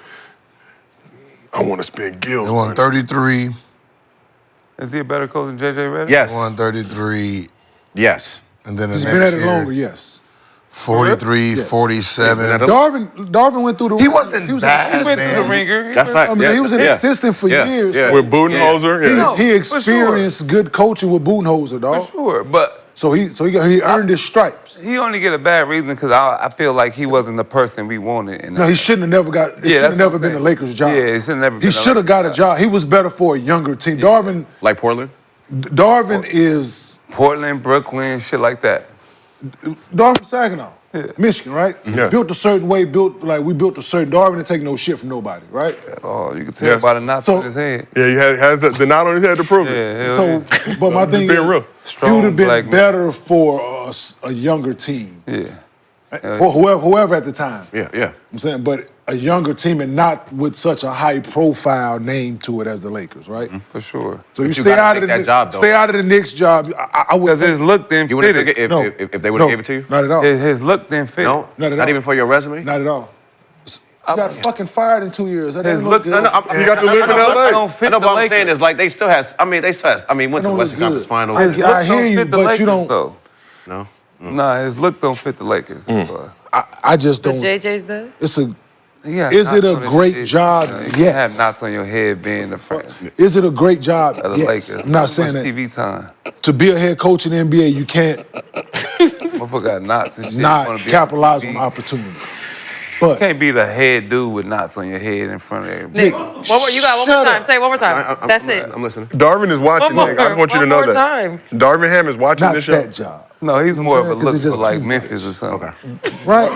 I want to spin Gil's They won money. 33. Is he a better coach than JJ Redick? Yes. Won 33. Yes. And then the He's next been at it year, longer, yes. 43, Yes. 47. Darvin went through the. He wasn't He was bad, an He went assistant. through the ringer. That's right. I mean, he was an assistant for years. Yeah. With Budenholzer, yeah. He experienced good coaching with Budenholzer, dog. For sure, but So he earned his stripes. he only get a bad reason because I feel like he wasn't the person we wanted. In No, he shouldn't have never got. It should have that's never what been I'm the saying. Lakers' job. Yeah, he should have never. He should have got a job. He was better for a younger team. Like Portland? Darvin is Portland, Brooklyn, shit like that. Darvin Saginaw, Michigan, right? Yeah. Built a certain way. We built a certain. Darvin didn't take no shit from nobody, right? Oh, you can tell Yes. by the knots So- on his head. Yeah, he has the knot on his head to prove it. Yeah, hell So, yeah. but my thing being is, real. he would Strong have been black man. better for a younger team. Yeah. Or whoever at the time. Yeah. I'm saying, but a younger team and not with such a high-profile name to it as the Lakers, right? For sure. So you you stay gotta out take of the that job, though. stay out of the Knicks job. I would Because his look didn't You would fit have it. if they would have gave it to you? Not at all. His look didn't fit No, it. Not at all. even for your resume. Not at all. You got fucking fired in 2 years. That His doesn't look, look good. You got to live in I LA. don't fit I know, the but I'm Lakers. saying is like they still has. I mean, went to That the don't Western look Conference good. Finals. I His look hear don't you, fit the but Lakers, you don't. Though. No. Nah, his look don't fit the Lakers. That's why. I just But don't. JJ's does? It's a. He got Is it knots a on his great shit. job? You know, you can't have Yes. knots on your head being the front Is it a great job? of the Yes. Lakers. I'm not Too saying much that. TV time. To be a head coach in the NBA, you can't Motherfucker got knots and shit. not Wanna be capitalize TV. on opportunities. You But can't be the head dude with knots on your head in front of everybody. Nick, one more, you got one more Shut time. up. Say it one more time. That's it. I'm listening. Darvin is watching, One Nick. I just want you to more know that. time. Darvin Ham is watching not this show. that job. No, he's more of a saying? 'Cause look it's for just like too Memphis or something. Right?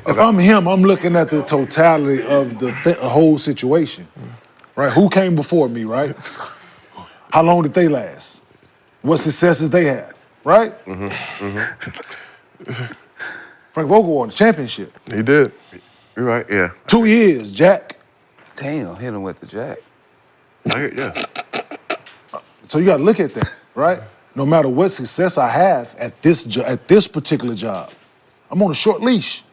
If I'm him, I'm looking at the totality of the whole situation. Right? Who came before me, right? How long did they last? What successes they have, right? Frank Vogel won the championship. He did. You're right. Yeah. 2 years, Jack. Damn, hit him with the jack. Yeah. So you got to look at that, right? No matter what success I have at this particular job, I'm on a short leash.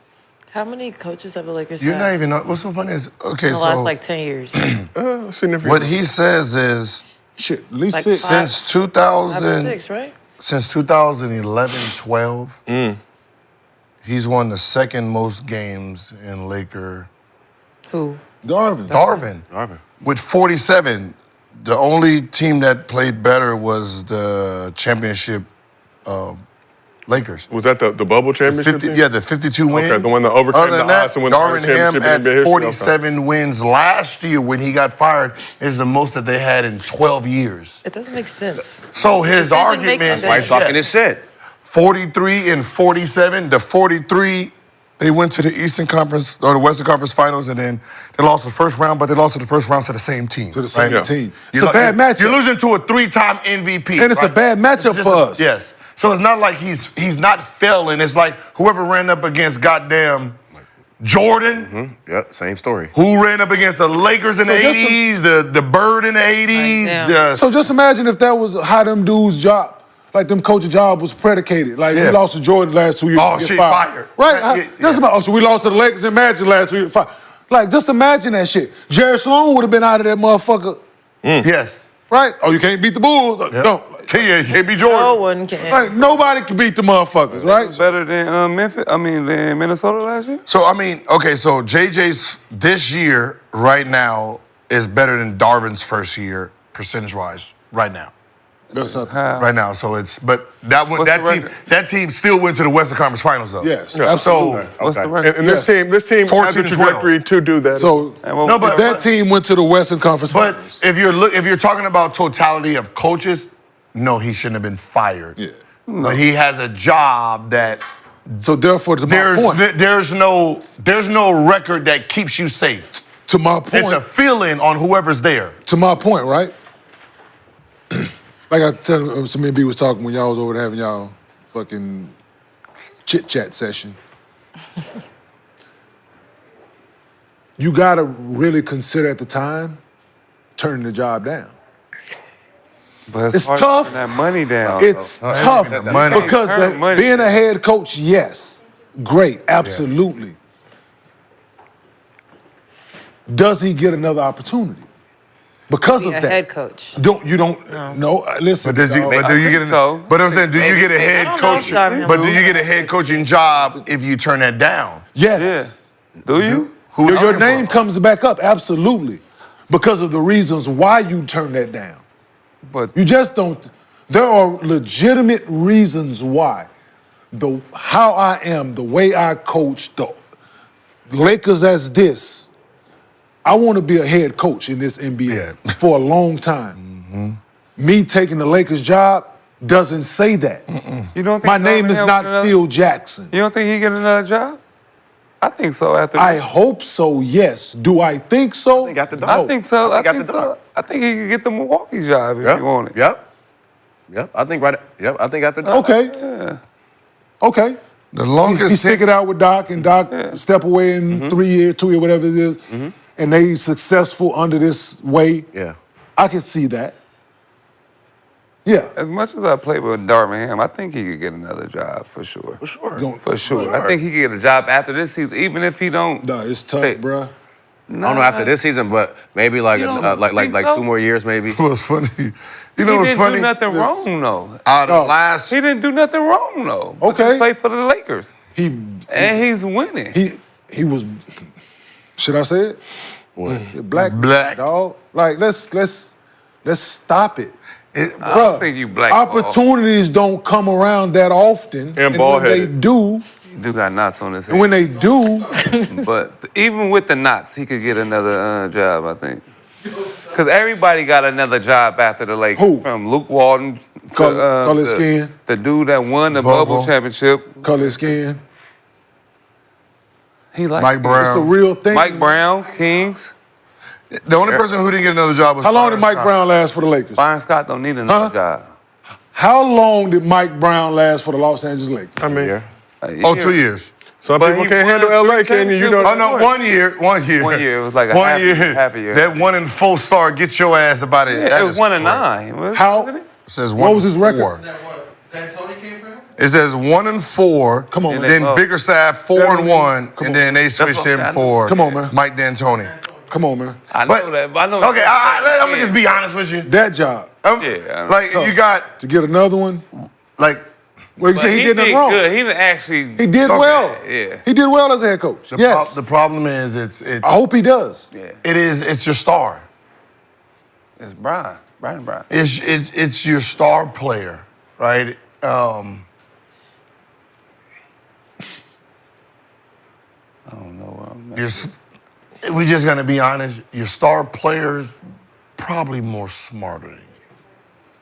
How many coaches have the Lakers You're had not even. What's so funny is okay. in the So last like 10 years? Significant. what he says is Shit, at least Like 6. five. since 5 or 2000, 6, right? since 2011, 12, he's won the second most games in Laker. Who? Darvin. Darvin. With 47. The only team that played better was the championship Lakers. Was that the bubble championship? 50, team? yeah, the 52 wins. Okay, the one that overcame Other than the that, odds and won the Darvin Ham championship in at NBA history. 47 wins last year when he got fired is the most that they had in 12 years. It doesn't make sense. So his Decision argument making is Why he's talking his shit? 43 and 47. The 43, they went to the Eastern Conference or the Western Conference Finals, and then they lost the first round, but they lost to the first round to the same team. To the same right? team. It's You're a bad matchup. You're losing to a 3-time MVP. And it's a bad matchup It's for just us. Yes. So it's not like he's not failing. It's like whoever ran up against goddamn Jordan, Yeah. Same story. who ran up against the Lakers in So the that's 80s, the Bird in the 80s. damn. So just imagine if that was how them dudes' job, like them coaching job was predicated. Like we Yeah. lost to Jordan last 2 years. Oh, we get shit, fired. fired. Right? Yeah, Just about, so we lost to the Lakers and Magic last 2 years. Fired. Like, just imagine that shit. Jerry Sloan would have been out of that motherfucker, Yes. right? Oh, you can't beat the Bulls? Don't. Yeah, can't be Jordan. No one can. Like, nobody can beat the motherfuckers, right? Better than Memphis. I mean, than Minnesota last year. So, I mean, okay, so JJ's this year, right now, is better than Darvin's first year, percentage-wise, right now. That's something. How? Right now. So it's, but that one, What's that the team, record? that team still went to the Western Conference Finals, though. Yes, Yeah. absolutely. What's the Okay. record? And Yes. this team has 14 a and 12. trajectory to do that. So And what- No, but- that team went to the Western Conference But Finals. if you're talking about totality of coaches, no, he shouldn't have been fired. Yeah. But he has a job that So therefore, to my point, there's no record that keeps you safe. to my It's a point, feeling on whoever's there. to my point, right? Like I tell some Embiid was talking when y'all was over there having y'all fucking chit chat session. You gotta really consider at the time turning the job down. But It's hard to tough. turn that money down. It's though. tough the money. because Turn money being a head coach, yes, great, absolutely. Does he get another opportunity? Because Be of a that. head coach. No. Listen. But do you dog. get so. But I'm saying, do you get a I head don't know if coach? Darvin But do will. you get a head coaching job if you turn that down? Yes. Do you? Who Your looking name for? comes back up, absolutely. Because of the reasons why you turn that down. But You just don't. There are legitimate reasons why. How I am, the way I coach, the Lakers as this. I want to be a head coach in this NBA Yeah. for a long time. Me taking the Lakers job doesn't say that. you don't think My name Darvin is Ham not get another- Phil Jackson. You don't think he get another job? I think so. After I this. hope so, yes. Do I think so? He got the No. dog. I think so. I I got think the so. dog. I think he could get the Milwaukee job if Yep. he wanted. Yep. I think right. Yep. I think after that. Okay. Okay. The longest he stick it out with Doc, and Doc step away in 3 years, 2 years, whatever it is, and they successful under this way. Yeah. I can see that. Yeah. As much as I played with Darvin, I think he could get another job for sure. For sure. For sure. I think he could get a job after this season, even if he don't. Nah, it's tough, Hey. bruh. I don't know after this season, but maybe like You don't like think so? 2 more years, maybe. It was funny. You He know what's didn't funny? do nothing wrong though. Out of the last, He didn't do nothing wrong though. But Okay. he played for the Lakers, He and he's winning. he was. Should I say it? What? Black dog. Like let's stop it. I don't Bruh, think you black. opportunities don't come around that often. And when they bald-headed. do, He do got knots on his head. and when they do, But even with the knots, he could get another job, I think. Because everybody got another job after the Lakers. Who? From Luke Walton to Color skin. the dude that won the Bobo. bubble championship. color skin. He like Mike Brown. It's a real thing. Mike Brown, Kings. The only person who didn't get another job was How long did Byron Mike Scott. Brown last for the Lakers? Byron Scott don't need another Huh? job. How long did Mike Brown last for the Los Angeles Lakers? I mean, Oh, 2 years. some But people he can't won handle LA, three Kenyon. You championships. know. Oh no, 1 year. 1 year. 1 year. It was like a 1 happy, year. happy year. That 1 and 4 star. Get your ass about it. Yeah, That it was is 1 and correct. 9. Wasn't How- it? It says What 1 was his and record? 4. That what? D'Antoni came for him? It says 1 and 4. Come on, man. Then Oh. Bickerstaff 4 and 1, Come and on. then they switched what- him I know. for Come on, man. Mike D'Antoni. Come on, man. I know But- that, but I know. Okay, I'm gonna just be honest with you. That job Yeah, I know. Like Tough. you got to get another one. like Well, you But say he did nothing wrong. good. He didn't actually. He did Okay, well. yeah. He did well as a head coach. Yes. the problem is it's I hope he does. Yeah. it's your star. It's Brian. Brown. It's your star player, right? I don't know. We just gonna be honest. Your star players probably more smarter than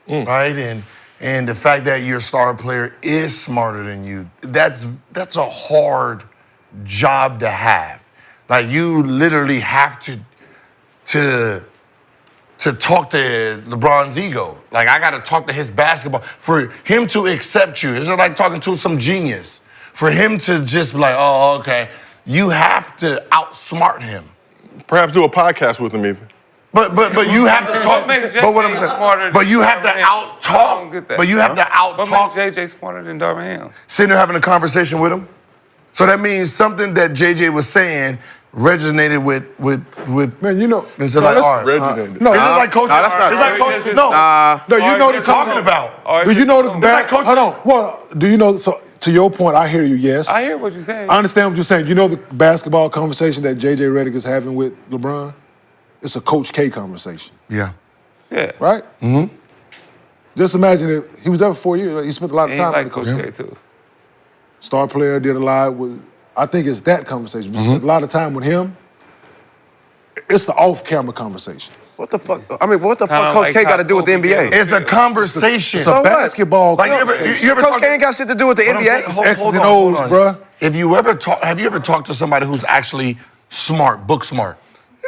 you, right? And the fact that your star player is smarter than you, that's a hard job to have. Like you literally have to talk to LeBron's ego. Like I gotta talk to his basketball for him to accept you. It's just like talking to some genius. For him to just be like, oh, okay, you have to outsmart him. Perhaps do a podcast with him even. But you have to talk. makes But what I'm JJ smarter saying, but you than have to Darvin Ham? I don't out-talk. get that. But you have to What out-talk. makes JJ smarter than Darvin Ham? Sitting there having a conversation with him. So that means something that JJ was saying resonated with. Man, you know. It's no, like, let's- all right. Reginald. No, This is like coaching. Nah, that's not It's like true. coaching. No, no, you know what the you're talking about. Or Do you know the it's basketball? Hold on. Well, do you know? So to your point, I hear you. Yes, I hear what you're saying. I understand what you're saying. You know the basketball conversation that JJ Redick is having with LeBron? It's a Coach K conversation, Yeah. Yeah. right? Mm-hmm. Just imagine if he was there for 4 years. Right? He spent a lot of He time ain't with like the Coach coach. K too. Star player, did a lot with. I think it's that conversation. We spent a lot of time with him. It's the off-camera conversation. What the fuck? I mean, what the Kinda fuck Coach like K got to how do with the Kobe NBA? did. It's a conversation. It's a what? basketball Like, you ever conversation. Coach K ain't got shit to do with the What I'm saying- NBA. hold- X's hold and on, hold O's, on. bruh. Have you ever talked to somebody who's actually smart, book smart?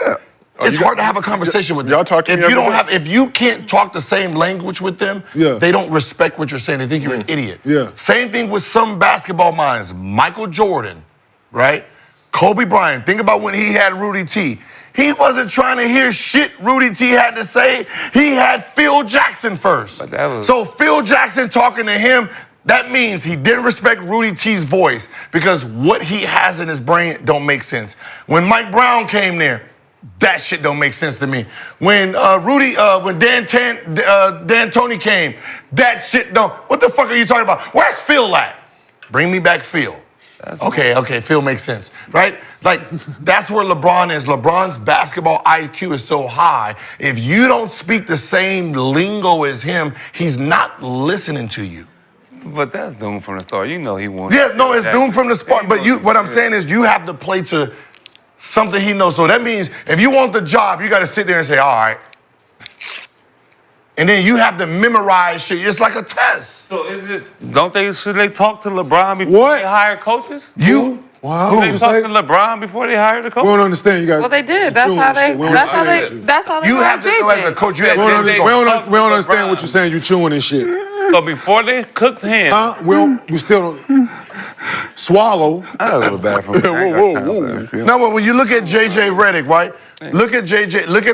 Yeah. It's you hard got- to have a conversation with them. y'all talk to if me you every don't day. have, if you can't talk the same language with them, Yeah. they don't respect what you're saying. They think you're an idiot. Yeah. Same thing with some basketball minds. Michael Jordan, right? Kobe Bryant. Think about when he had Rudy T. He wasn't trying to hear shit Rudy T had to say. He had Phil Jackson first. But that was- So Phil Jackson talking to him, that means he didn't respect Rudy T's voice because what he has in his brain don't make sense. When Mike Brown came there, that shit don't make sense to me. When when D'Antoni came, that shit don't. What the fuck are you talking about? Where's Phil at? Bring me back Phil. Okay, Phil makes sense, right? Like, that's where LeBron is. LeBron's basketball IQ is so high. If you don't speak the same lingo as him, he's not listening to you. But that's doomed from the start. You know he won. Yeah, no, it's doomed from the start. But what I'm saying is you have to play to something he knows. So that means if you want the job, you got to sit there and say, all right. And then you have to memorize shit. It's like a test. So should they talk to LeBron before What? they hire coaches? Wow. Should Who they you talk say? to LeBron before they hire the coach? We don't understand. You guys. Well, they did. That's how they. That's how they. That's how they. You have hired to know as a JJ. coach. You have We don't, to we go. don't understand what you're saying. You're chewing and shit. So before they cooked him, Huh? We still don't. swallow. I was a little bad for me. No, but when you look at JJ Redick, right? Look at JJ. Look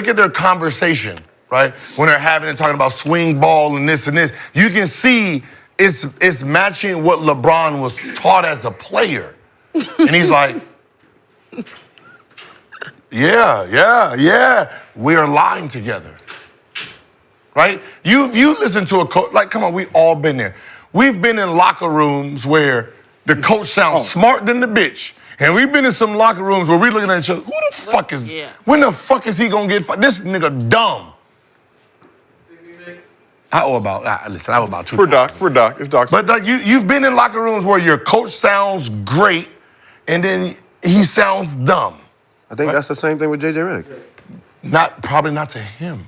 at their conversation, right? When they're having and talking about swing ball and this and this, you can see it's matching what LeBron was taught as a player, and he's like, yeah, we are lying together, right? You listen to a coach, like, come on, we all been there. We've been in locker rooms where the coach sounds smart than the bitch. And we've been in some locker rooms where we're looking at each other, when the fuck is he gonna get fired? This nigga dumb. I owe about two. For Doc. It's Doc's. But like, you've been in locker rooms where your coach sounds great and then he sounds dumb. I think that's the same thing with JJ Redick. Probably not to him.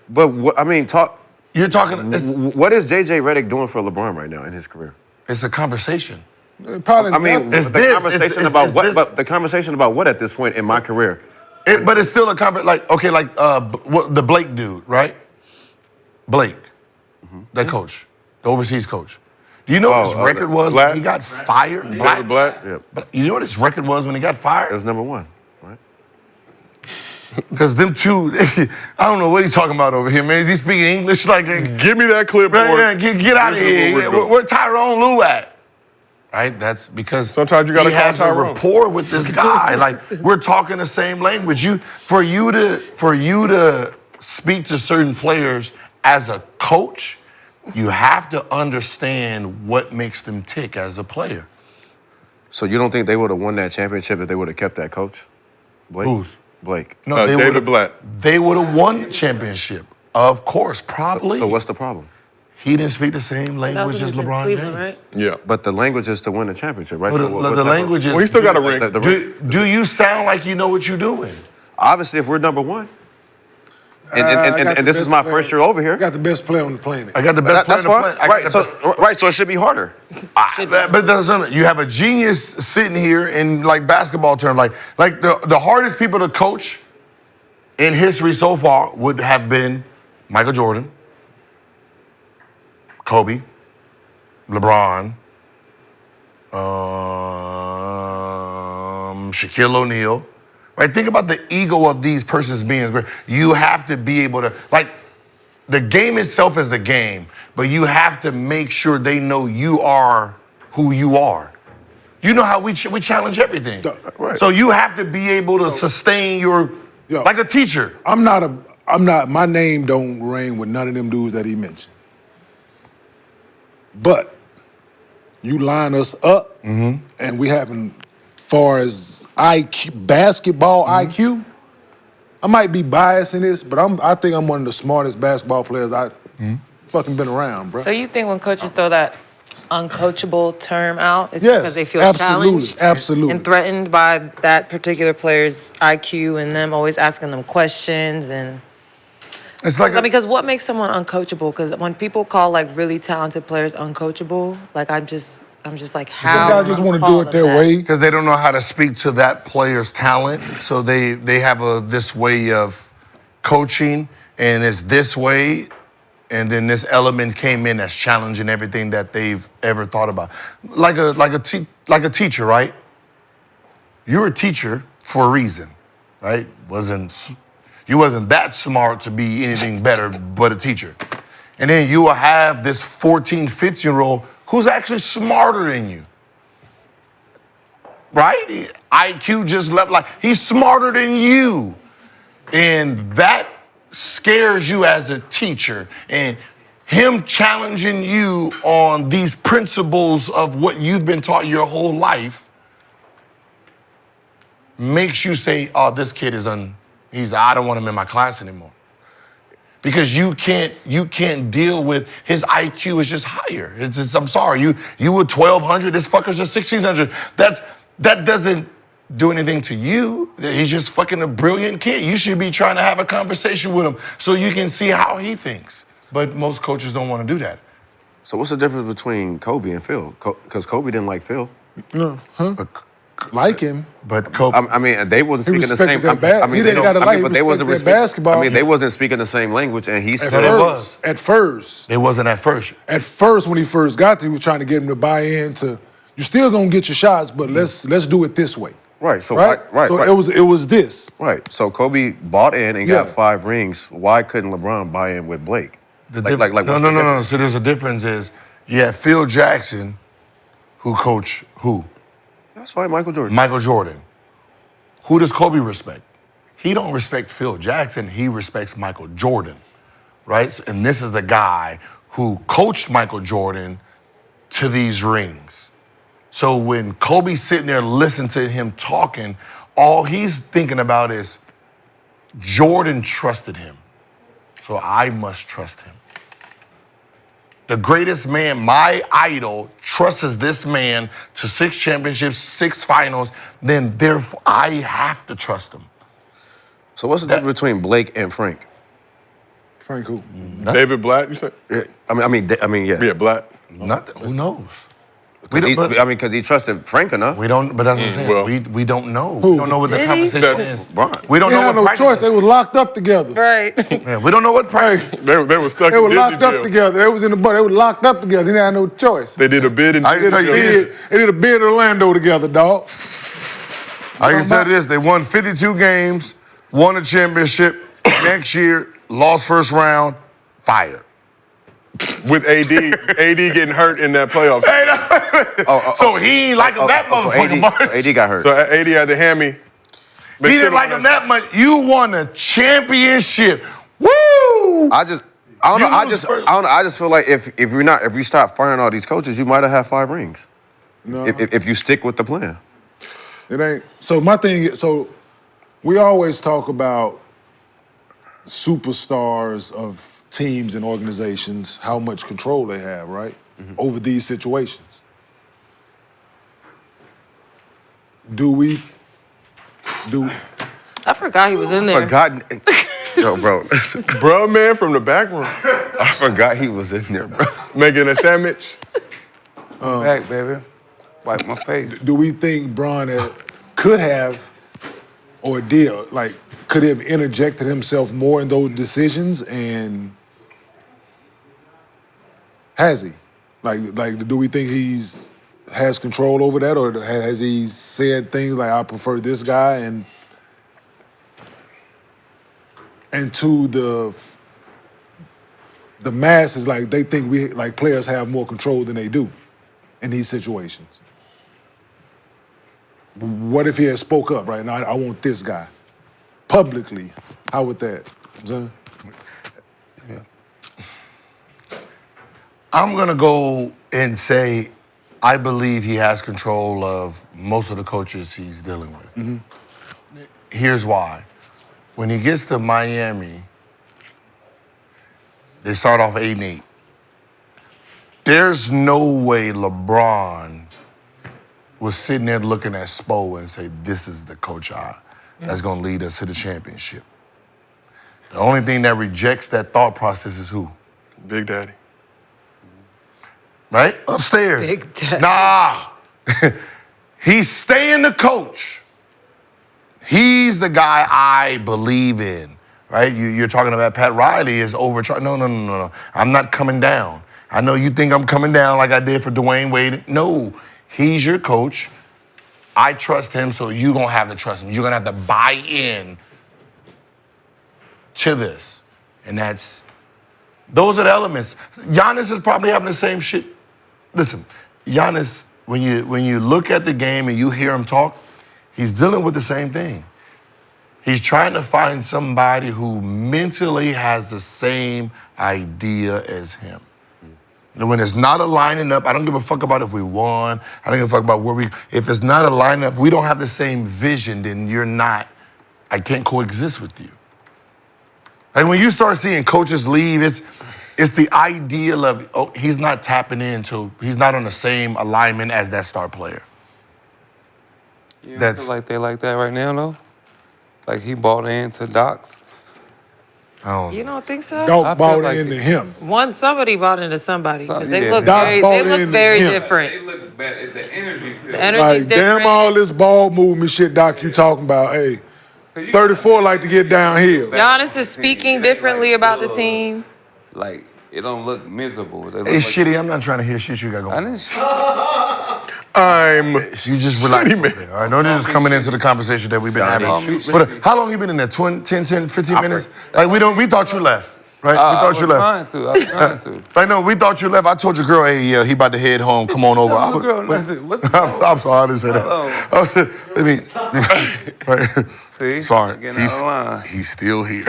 But talk. You're talking. What is JJ Redick doing for LeBron right now in his career? It's a conversation. Probably. The conversation about what at this point in my career? But it's still a conversation. The Blake dude, right? Blake, that coach, the overseas coach. Do you know what his record was when he got fired? Black? Yeah. But you know what his record was when he got fired? It was number 1, right? Because them two, I don't know what he's talking about over here, man. Is he speaking English? Like, give me that clipboard. Man, get out of here. Where Tyrone Lue at? Right? That's because sometimes you gotta he call has Tyrone. a rapport with this guy. Like, we're talking the same language. For you to speak to certain players as a coach, you have to understand what makes them tick as a player. So you don't think they would have won that championship if they would have kept that coach? Blake? Who's? Blake. No, David Blatt. They would have won the championship. Of course, probably. So what's the problem? He didn't speak the same language as LeBron James. Right? Yeah. But the language is to win the championship, right? Well, the language is... Well, he still got a ring. Do you sound like you know what you're doing? Obviously, if we're number 1. And this is my first year over here. I got the best player on the planet. I got the best player on the planet. Right, so it should be harder. But you have a genius sitting here in like basketball terms. Like the hardest people to coach in history so far would have been Michael Jordan, Kobe, LeBron, Shaquille O'Neal. Right? Think about the ego of these persons being great. You have to be able to, like, the game itself is the game, but you have to make sure they know you are who you are. You know how we challenge everything. Right. So you have to be able to sustain like a teacher. My name don't ring with none of them dudes that he mentioned. But you line us up, and we having, far as IQ, basketball IQ, I might be biased in this, but I think I'm one of the smartest basketball players I fucking been around, bro. So you think when coaches throw that uncoachable term out, it's Yes, because they feel absolutely, challenged and threatened by that particular player's IQ and them always asking them questions and... It's like because what makes someone uncoachable? Because when people call like really talented players uncoachable, like I'm just like, how? Some guys just want to do it their way. Because they don't know how to speak to that player's talent. So they have this way of coaching, and it's this way, and then this element came in that's challenging everything that they've ever thought about. Like a teacher, right? You're a teacher for a reason, right? You wasn't that smart to be anything better but a teacher. And then you will have this 14, 15-year-old who's actually smarter than you. Right? IQ just left, like, he's smarter than you. And that scares you as a teacher. And him challenging you on these principles of what you've been taught your whole life makes you say, oh, this kid I don't want him in my class anymore. Because you can't deal with, his IQ is just higher. I'm sorry, you were 1,200, this fucker's just 1,600. That doesn't do anything to you. He's just fucking a brilliant kid. You should be trying to have a conversation with him so you can see how he thinks. But most coaches don't want to do that. So what's the difference between Kobe and Phil? Because Kobe didn't like Phil. No, like him. But Kobe, I mean, they wasn't speaking the same. He didn't got to like. But they wasn't basketball. I mean, they wasn't speaking the same language, and he's But it was. At first. It wasn't at first. At first, when he first got there, he was trying to get him to buy into You still gonna get your shots, but let's do it this way. Right. So Right? right. So right. it was this. Right. So Kobe bought in and Yeah. got 5 rings. Why couldn't LeBron buy in with Blake? No. what's the difference? So there's a difference. Is you have Phil Jackson, who coached who? That's fine, Michael Jordan. Michael Jordan. Who does Kobe respect? He don't respect Phil Jackson. He respects Michael Jordan, right? And this is the guy who coached Michael Jordan to these rings. So when Kobe's sitting there listening to him talking, all he's thinking about is Jordan trusted him, so I must trust him. The greatest man, my idol, trusts this man to 6 championships, 6 finals, then therefore I have to trust him. So what's the difference between Blake and Frank? Frank who? David Blatt, you said? Yeah, I mean, yeah. Yeah, Blatt. Who knows? Because he trusted Frank enough. We don't, but that's what I'm saying. well. we don't know. Who? We don't know what the Did he? conversation is. LeBron. We don't They know had what no practice choice. They is. was locked up together. Right. Yeah, we don't know what practice. They were stuck They in were Disney locked up jail. together. They was in the bar. They were locked up together. They had no choice. They did a bid in I can tell you this. They did a bid in Orlando together, dog. I can tell you this. They won 52 games, won a championship. Next year, lost first round, fired. with AD getting hurt in that playoff. So he ain't like him that motherfucker much. So AD got hurt. So AD had the hammy. He didn't like him that much. You won a championship. Woo! I don't know. You I lose just first. I don't know. I just feel like if you stop firing all these coaches, you might have had 5 rings. No, If you stick with the plan. it ain't. So my thing is, so we always talk about superstars of teams and organizations, how much control they have, right, over these situations. Do I forgot he was in there. Forgot. Yo, bro. Bruh, man, from the back room, I forgot he was in there, bro. making a sandwich. Back, baby. Wipe my face. do we think Bron could have or did, like, could have interjected himself more in those decisions, and has he? Like, do we think has control over that, or has he said things like, I prefer this guy, and to the masses, like, they think players have more control than they do in these situations? What if he had spoke up right now? I want this guy publicly. How would that? I'm gonna go and say I believe he has control of most of the coaches he's dealing with. Here's why. When he gets to Miami, they start off 8-8. There's no way LeBron was sitting there looking at Spo and say, this is the coach that's gonna lead us to the championship. The only thing that rejects that thought process is who? Big Daddy. Right? Upstairs. Big Daddy. Nah. He's staying the coach. He's the guy I believe in, right? You're talking about Pat Riley is overcharged. No. I'm not coming down. I know you think I'm coming down like I did for Dwayne Wade. No, he's your coach. I trust him, so you're going to have to trust him. You're going to have to buy in to this. And those are the elements. Giannis is probably having the same shit. Listen, Giannis, when you look at the game and you hear him talk, he's dealing with the same thing. He's trying to find somebody who mentally has the same idea as him. And when it's not aligning up, I don't give a fuck about if we won. I don't give a fuck about if it's not aligning up, if we don't have the same vision, then I can't coexist with you. Like when you start seeing coaches leave, it's the ideal of, he's not tapping into, he's not on the same alignment as that star player. You don't feel like they like that right now, though? Like he bought into Doc's? You don't think so? Doc bought into him. Somebody bought into somebody because they Yeah. look Doc very, bought they look into very him. different. They look better. The energy feels The energy's Like, damn different. all this ball movement shit, Doc, you talking about. Hey, 34 like to get downhill. Giannis is speaking differently about the team. Like, it don't look miserable. They look It's like, shitty, I'm not trying to hear shit you got going I on. didn't You just relax. All right, don't just coming into the conversation that we've been having. But how long you been in there? 10, 15 minutes? Like we thought you left. Right? We thought you left. I was trying to. I know, we thought you left. I told your girl, hey, yeah, he about to head home. Come on over. I'm sorry, I didn't say that. Right. See? Sorry. He's still here.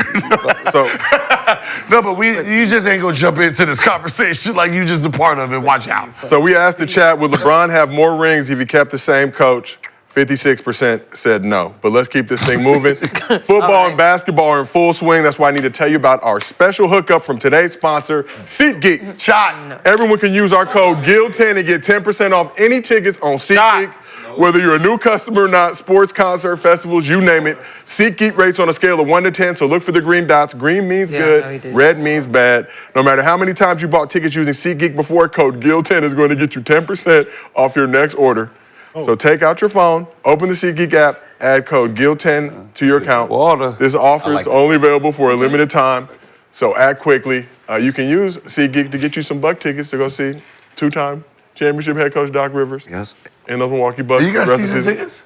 No, but you just ain't gonna jump into this conversation like you just a part of it. Watch out. So we asked the chat, would LeBron have more rings if he kept the same coach? 56% said no. But let's keep this thing moving. Football and basketball are in full swing. That's why I need to tell you about our special hookup from today's sponsor, SeatGeek. Shot. Everyone can use our code GIL10 and get 10% off any tickets on SeatGeek. Whether you're a new customer or not, sports, concert, festivals, you name it. SeatGeek rates on a scale of 1 to 10, so look for the green dots. Green means good, red means bad. No matter how many times you bought tickets using SeatGeek before, code GIL10 is going to get you 10% off your next order. So take out your phone, open the SeatGeek app, add code GIL10 to your account. This offer is only available for a limited time, so act quickly. You can use SeatGeek to get you some Buck tickets to go see two-time championship head coach Doc Rivers. Yes. And those Milwaukee Bucks. You got season tickets?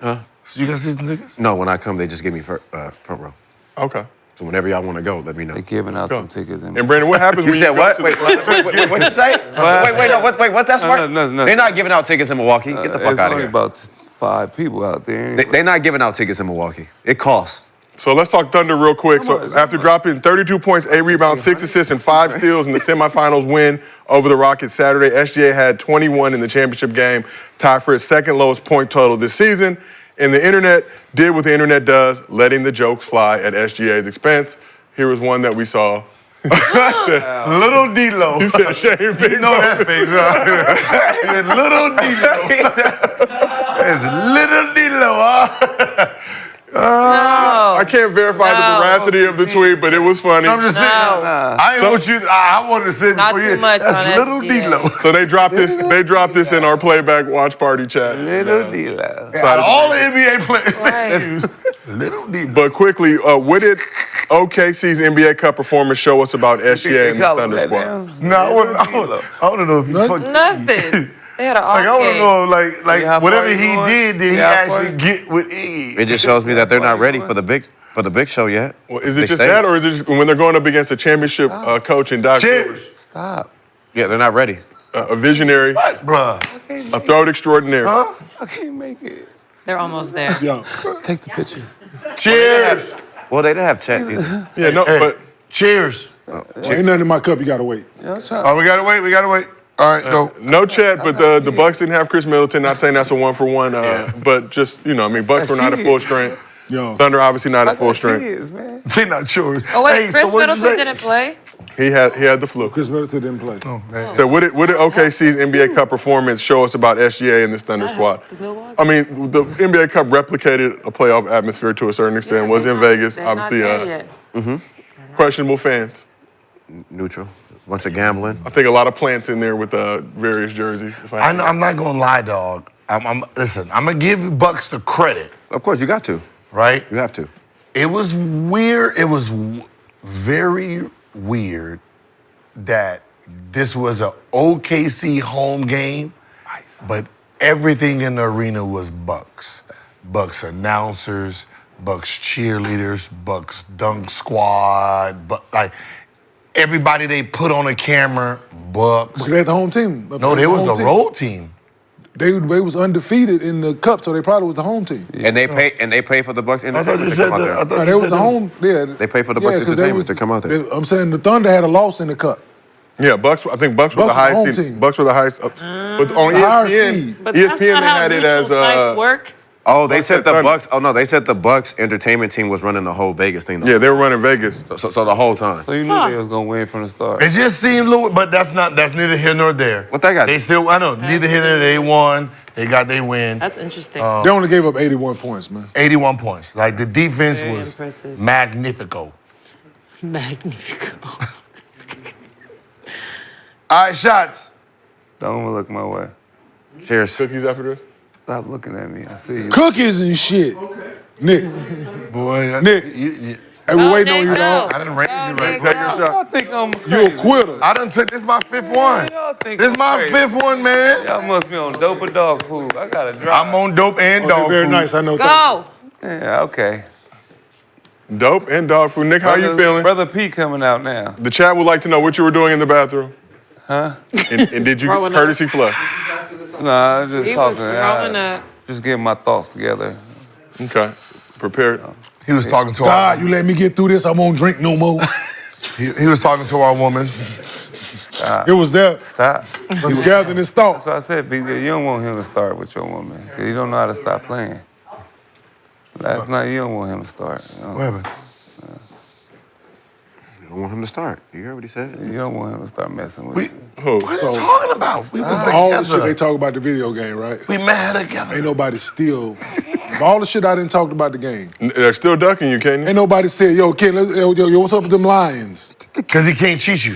Huh? You got season tickets? No, when I come, they just give me front row. Okay. So whenever y'all want to go, let me know. They're giving out them tickets. And Brandon, what happens when you said what? Wait, what'd you say? Wait, what's that smart? No. They're not giving out tickets in Milwaukee. Get the fuck out of here. There's only about 5 people out there. They're not giving out tickets in Milwaukee. It costs. So let's talk Thunder real quick. So after dropping 32 points, 8 rebounds, 6 assists, and 5 steals in the semifinals win over the Rockets Saturday, SGA had 21 in the championship game, tied for his second lowest point total this season. And the internet did what the internet does, letting the jokes fly at SGA's expense. Here was one that we saw. Little D-Lo. You said Shane Big. You know that face, huh? Little D-Lo. It's Little D-Lo, huh? I can't verify the veracity of the tweet, but it was funny. I'm just saying. I ain't want you. I wanted to say it Not before too you. much That's on Little SGA. D-Lo. So they dropped this. They dropped this in our playback watch party chat. Little D-Lo. Out of all the NBA players, Right. Little D-Lo. But quickly, what did OKC's NBA Cup performance show us about SGA and the Thunder squad? No, I want to know if you fucking. Nothing. They had an off Like I want to game. know, like how whatever far he you going? did he Yeah, actually far. get with Iggy? It just shows me that they're not ready for the big show yet. Well, is it Big just stage. that, or is it just when they're going up against a championship coach and Doc Rivers, Cheers, Stop. Yeah, they're not ready. a visionary, bruh. a throat extraordinaire? Huh? I can't make it. They're almost there. Yo, Take the picture. Cheers. Well, they didn't have Chet either. Yeah, no, Hey, but cheers. ain't nothing in my cup. You gotta wait. Oh, we gotta wait. We gotta wait. All right, go. no Chet. But the Bucks didn't have Chris Middleton. Not saying that's a 1-for-1, but just Bucks were not at full strength. Yo, Thunder obviously not at full strength. Kids, man. They not sure. Oh wait, Hey, Chris so what'd you Middleton say? didn't play. He had the flu. Chris Middleton didn't play. So what did OKC's NBA Cup performance show us about SGA and this Thunder squad? Milwaukee. I mean, the NBA Cup replicated a playoff atmosphere to a certain extent. Was in Vegas, They're not obviously. there yet. Questionable fans. Neutral. Bunch of gambling. I think a lot of plants in there with various jerseys. I'm not gonna lie, dog. Listen. I'm gonna give Bucks the credit, Of course, you got to. right? You have to. It was weird. It was very weird that this was a OKC home game, but everything in the arena was Bucks. Bucks announcers, Bucks cheerleaders, Bucks dunk squad, but like everybody they put on a camera, Bucks. Because they had the home team. No, they was the road team. They was undefeated in the cup, so they probably was the home team. And they pay for the Bucks I thought entertainment you to said come out that. there. I thought No, you they said was the home. Yeah, They pay for the Bucks 'cause they entertainment to come out there. I'm saying the Thunder had a loss in the cup. Yeah, Bucks. I think Bucks were the Bucks highest home seed. team. Bucks were the highest. But on The higher ESPN, seed. But ESPN that's they not how had it neutral as sites work. Oh, they Bucks said at the Thunder. Bucks. Oh no, they said the Bucks entertainment team was running the whole Vegas thing. Though. Yeah, they were running Vegas. So the whole time. So you knew they was gonna win from the start. It just seemed little, but that's neither here nor there. What they got? They still, I know, neither here nor there. They won. They got their win. That's interesting. They only gave up 81 points, man. 81 points. Like the defense Very was impressive. magnifico. Magnifico. All right, shots. Don't look my way. Cheers. Cookies after this. Stop looking at me. I see you. Cookies and shit. Nick, Boy, Nick. Hey, we waiting on you, Nick, dog. I didn't raise you right. Nick, Take go. your Y'all shot. think I'm You crazy. a quitter. I done took this my fifth one. Y'all think This I'm my crazy. fifth one, man. Y'all must be on dope or dog food. I gotta drive. I'm on dope and Oh, dog very food. nice. I know. Go. Yeah, okay. Dope and dog food. Nick, how are you feeling? Brother P coming out now. The chat would like to know what you were doing in the bathroom. Huh? And did you Throwing up. courtesy flush? Nah, I'm just He was talking. throwing up. Just getting my thoughts together. Okay. Prepared. He was talking to our God, you let me get through this. I won't drink no more. he was talking to our woman. Stop. It was there. Stop. He was gathering his thoughts. So I said, BJ, you don't want him to start with your woman. 'Cause you don't know how to stop playing. Last night, you don't want him to start. You know? What happened? I don't want him to start. You heard what he said? You don't want him to start messing with We, you. Who? what are you talking about? We was All the shit together. they talk about the video game, right? We mad together. Ain't nobody still. All the shit I didn't talk about the game. They're still ducking you, Kenyon. Ain't nobody said, yo, Ken, yo, what's up with them Lions? Because he can't cheat you.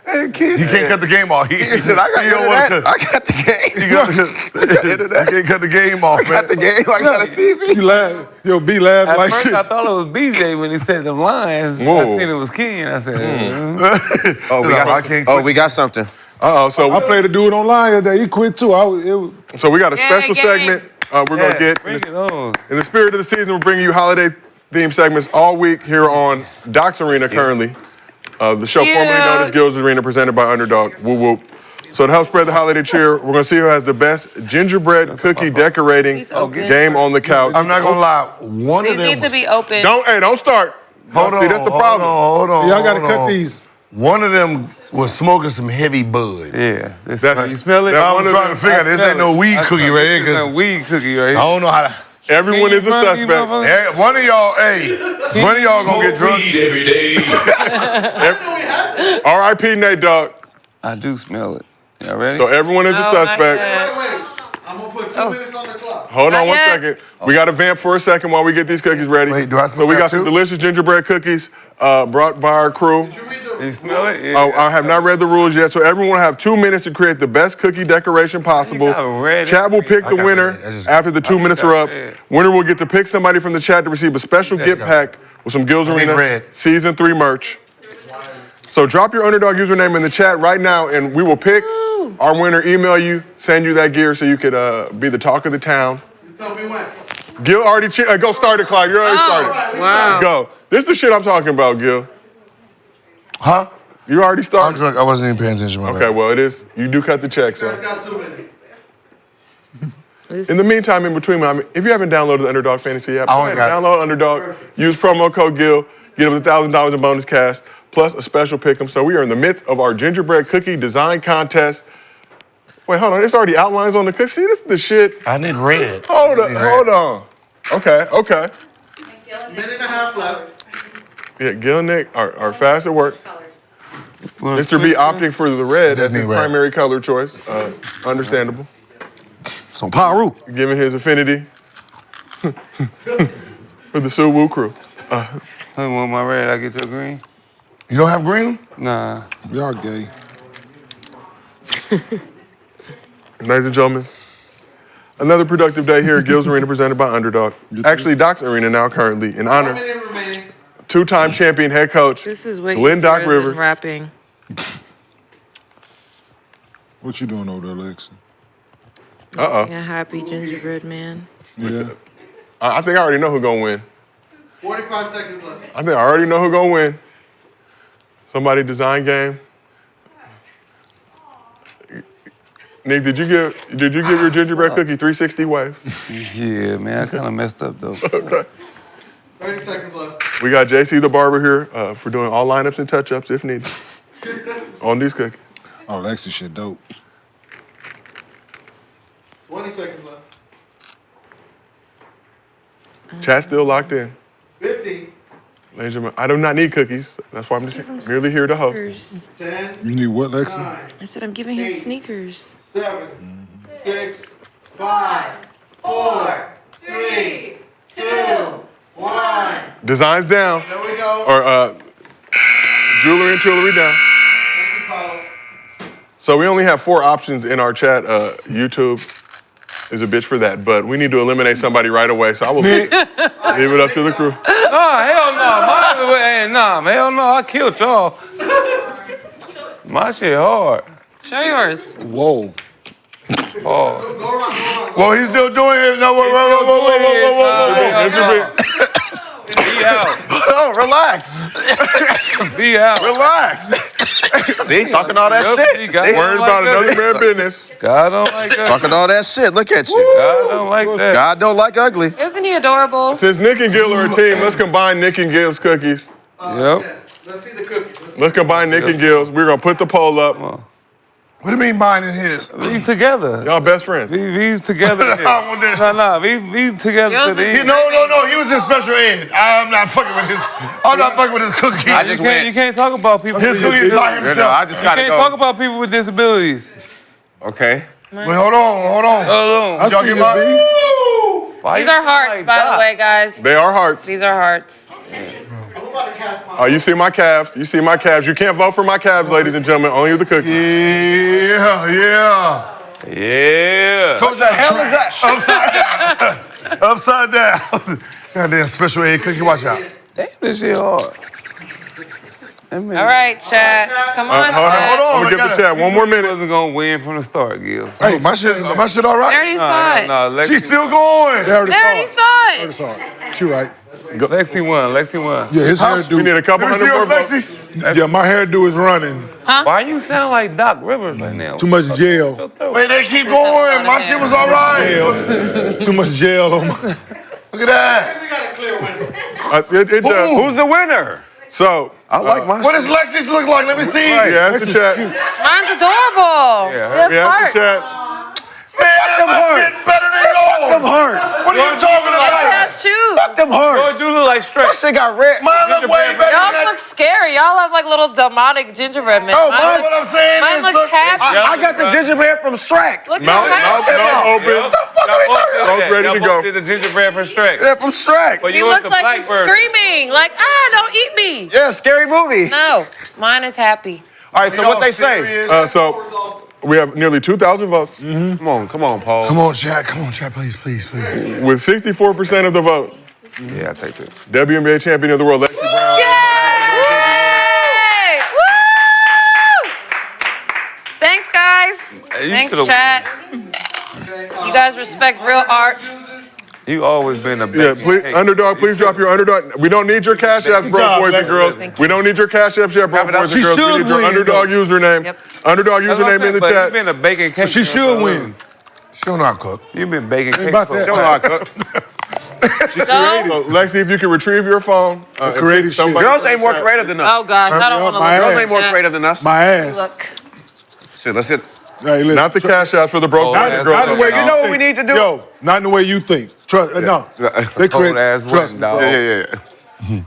Hey, kid. He can't cut the game off. He said, I got he don't into wanna that. cut- I got the game. He can't cut the game off, I got the game. I got a TV. You laugh, yo, B laugh At like first, shit. I thought it was BJ when he said the Lions. Whoa. I seen it was Kenyon. I said, Oh, we I got, can't oh, quit. we got something. I So played a dude online today. He quit too. so we got a special gang. segment we're going to get. bring it on. In the spirit of the season, we're bringing you holiday-themed segments all week here on Doc's Arena currently. The show formerly known as Gil's Arena, presented by Underdog. Woo whoop. So to help spread the holiday cheer, we're going to see who has the best gingerbread cookie decorating He's open. game on the couch. I'm not gonna lie. One These of them. need to be open. Don't start. Hold on. See, that's the problem. Hold on. Y'all gotta hold cut on. these. One of them was smoking some heavy bud. Yeah. This, That's- you smell it? that I one was of trying to them- figure out this ain't no weed cookie right here. This is a 'Cause weed cookie right I here. don't know how to. Everyone is a suspect. One of y'all, one of y'all gonna get drunk. every day. R.I.P. Nate Dogg. I do smell it. Y'all ready? So everyone is a No, not suspect. yet. Wait. I'm gonna put 2 minutes on the clock. Hold on Not one yet. second. We got to vamp for a second while we get these cookies ready. Wait, do I So smell we that got some too? delicious gingerbread cookies brought by our crew. Did you read the You smell it? Yeah. I have not read the rules yet, so everyone will have 2 minutes to create the best cookie decoration possible. You gotta read it. Chat will pick the got winner read. That's just- after the 2 minutes are up. read. Winner will get to pick somebody from the chat to receive a special gift got pack with some Gil's need Arena red. Season 3 merch. So drop your Underdog username in the chat right now, and we will pick our winner, email you, send you that gear so you could be the talk of the town. You tell me when. Gil already go start it, Clyde. You already started. Wow. Go. This is the shit I'm talking about, Gil. Huh? You already I'm started. drunk. I wasn't even paying attention. My Okay, bad. well it is. You do cut the check, so. You guys got 2 minutes. In the meantime, in between, if you haven't downloaded the Underdog Fantasy app, I go only ahead, got it. download Underdog. Use promo code Gil. Get up to $1,000 in bonus cash plus a special pick'em. So we are in the midst of our gingerbread cookie design contest. Wait, hold on. It's already outlines on the cookie. See, this is the shit. I need red. Hold on. Okay. Minute and a half left. Yeah, Gil and Nick are fast at work. Mr. B opting for the red as his Definitely red. primary color choice. Understandable. Some Paru. Given his affinity for the Suwoo crew. Hey, want my red? I get your green? You don't have green? Nah. Y'all gay. Ladies and gentlemen, another productive day here at Gil's Arena presented by Underdog. Actually, Doc's Arena now currently in 1 honor minute remaining. two-time champion head coach This is way Glenn Doc easier Rivers. than rapping. What you doing over there, Lexie? Yeah, happy gingerbread man. Yeah. I think I already know who's gonna win. 45 seconds left. I think I already know who's gonna win. Somebody design game. Nick, did you give your gingerbread cookie 360 wave? Yeah, man. I kind of messed up, though. Okay. 30 seconds left. We got JC the barber here for doing all lineups and touch-ups if needed on these cookies. Oh, Lexie shit dope. 20 seconds left. Chat still locked in. 15. Ladies and gentlemen, I do not need cookies. That's why I'm Give him just some merely here to host. sneakers. 10, You need what, Lexie? 9, I said I'm giving him Eight. sneakers. 7, 6, 5, 4, 3, 2, 1. Designs down, There we go. or jewelry and jewelry down. Thank you, Paulo. So we only have 4 options in our chat. YouTube is a bitch for that, but we need to eliminate somebody right away. So I will leave it up to the crew. Oh, hell no. Wait, nah, hell no, I killed y'all. My shit hard. Show yours. Whoa. Oh. Well, he's still doing it. No, whoa. Be out. Oh, relax. Be out. Relax. See, talking all that Yep, shit. he got See? Worried about another man's business. God don't like that. Talking all that shit. Look at you. God don't like that. God don't like ugly. Isn't he adorable? Since Nick and Gil are a team, let's combine Nick and Gil's cookies. Yep. Let's see the cookies. Let's combine Nick and Gil's. We're gonna put the poll up. What do you mean mine and his? We together. Y'all best friends. He's together. I want this. Nah, we together. Yours To the is- end. No. He was in special ed. I'm not fucking with his. I'm not fucking with his cookies. You can't talk about people. His cookies by himself. I just You gotta can't go. talk about people with disabilities. Okay. Wait, hold on. Hold Y'all get mine? on. These are hearts, by the way, guys. They are hearts. These are hearts. I'm about to cast my. Oh, you see my calves. You see my calves. You can't vote for my calves, ladies and gentlemen. Only the cookies. Yeah. Yeah. What the hell is that? Upside down. Goddamn special ed cookie. Watch out. Damn, this shit hard. All right, chat. Come on, Hold chat. on. I'm gonna give the chat one more minute. Wasn't gonna win from the start, Gil. Hey, my shit all They right? already saw it. No, Lexie, She's still going. They already They already saw saw it. it. Saw it. She right. Lexie won. Yeah, his We need hairdo. a couple Let me see hundred more your votes. Lexie. Yeah, my hairdo is running. Why you sound like Doc Rivers right now? Too much gel. Wait, they keep going. My shit was all right. Too much gel on my. Look at that. We got a clear winner. Who's the winner? So, I like my What does Lexi's look like? Let me see. yeah, that's the chat. Mine's adorable. Yeah, It has Yeah, that's the hearts. chat. Man, my shit's better than yours. Them hearts. What are you talking Like it about? has shoes. Them Yours hearts. do look like straight. That shit got red. Mine look way better Y'all than look scary. Y'all have like little demonic gingerbread men. Oh, Mine, what I'm saying mine is, look look. happy. I got the gingerbread from Shrek. Look Mouth open. Both ready to go. did the gingerbread from Shrek. Yeah, from Shrek. But He you want looks the like he's black version. screaming. Like, don't eat me. Yeah, scary movie. No, mine is happy. All right, so what they say? So, we have nearly 2,000 votes. Come on, Paul. Come on, chat, please. With 64% of the vote. Yeah, I take this. WNBA champion of the world, Lexie Brown. Yay! Woo! Thanks, guys. you Thanks, should've- chat. You guys respect real art. You always been a Yeah, please, underdog, please drop your underdog. We don't need your cash apps, broke job, boys and Lexie. girls. Thank We don't need your cash apps yet, broke boys and She girls. We should need your win, underdog though. username. Yep. Underdog username in the But chat. you been a baking cake. She should win. She don't know how to cook. You been baking cake. about for- that. Don't know how to cook. So, So, Lexie, if you can retrieve your phone. and creative pick somebody shit. Girls from ain't the more chat. creative than us. oh gosh, I don't want to My look. Girls ass. ain't more creative than us. My ass. Look. Shit, let's hit. Hey, listen. Not the cash apps for the broke boys Not, and not the girls. way you You know what think. we need to do? Yo, not the way you think. Trust. No. They Cold create. ass Trust. win, dog. Yeah.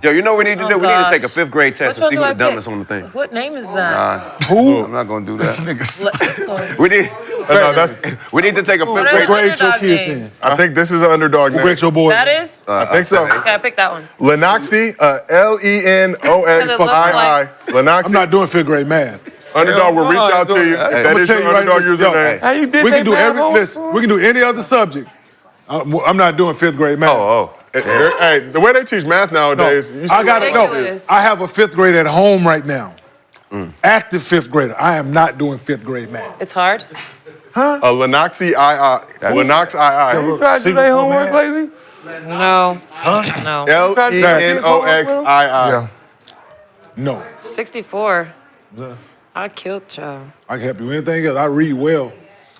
Yo, you know what we need to Oh, do? We need to gosh. take a 5th grade test Which and see who one the do I dumbest pick? on the thing. What name is that? Who? I'm not gonna do that. We need. No, that's, We need to take a 5th What grade. are the Grade your underdog kids names? in. I think this is an underdog Who name. grade your boys? That is? I think so. Okay, I picked that one. Lenoxie, Because it Lenoxii. looks like- Lenoxie. I'm not doing 5th grade math. Underdog will reach No, out to you. I'm If that gonna is tell your you right underdog now, yo, username. How you did We that can do math on? listen. We can do any other subject. I'm not doing 5th grade math. Oh. Hey, the way they teach math No, nowadays, you I got to know. Ridiculous. I have a 5th grader at home right now. Active 5th grader. I am not doing 5th grade math. It's hard. a Lenoxii. Lenoxii. You tried to do their homework lately? No. No. Lenoxii. Yeah. No. 64. I killed y'all. I can help you with anything else. I read well.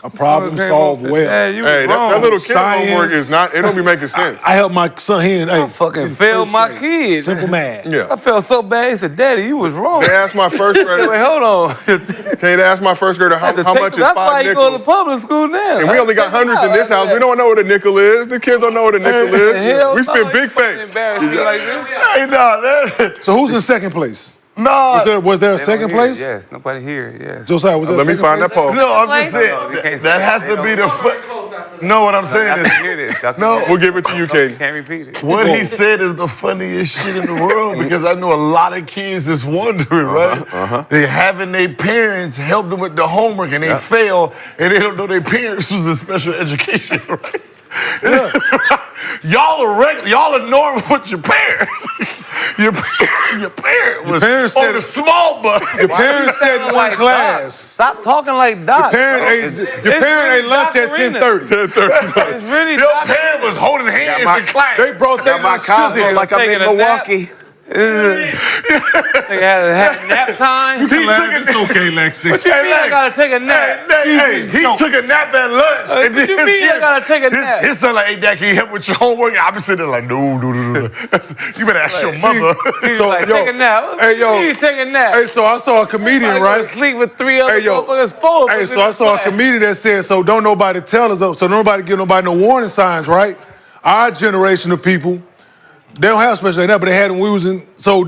I problem solve well. Yeah, you was Hey, wrong. that little kid Science. homework is not, it don't be making sense. I help my son here. Hey, fucking in failed first my grade. kid. Simple math. I Yeah. felt so bad. He said, Daddy, you was wrong. They asked my first grader, Wait, hold on. can you ask my first grader how much is That's why 5 you go to nickels? public school now. And we only got hundreds in this house. We don't know what a nickel is. The kids don't know what a nickel is. Hell We no, spend you big fucking face. embarrassed me like this. Hey, no, So who's in second place? no, Was there a They don't second hear it. place? Yes, nobody here. Yes. Josiah, was there Let a me second find that place? poll. no. I'm Place? just saying You can't that say has that. to be They the. Close after No, what I'm I saying can is. hear this. Y'all No. We'll give it to you, Katie. can't repeat it. What he said is the funniest shit in the world because I know a lot of kids that's wondering, right? They having their parents help them with the homework and they fail and they don't know their parents was in special education, right? Y'all are normal with your parents. Your parent was parents on said- the small bus. Your parents said in one class. Stop talking like Doc. Your parent ate lunch at 10:30. 10:30. It's really Your parent was holding hands my- in class. They brought their Got my lunch Cosmo there. like I'm in Taking a nap. Milwaukee. They had nap time. You can laugh. It's okay, Lexie. What you mean I gotta take a nap? He took a nap at lunch. What you mean I gotta take a nap? His son like, hey, Dad, can you help with your homework? I be sitting there like, no. You better ask your mother. He's So, like, yo, take a nap. hey, yo. You take a nap. Hey, so I saw a comedian, I right? go to sleep with 3 other Hey, yo. motherfuckers, 4. Hey, so I saw a comedian that said, so don't nobody tell us, so nobody give nobody no warning signs, right? Our generation of people, they don't have special like that, but they had them when we was in, so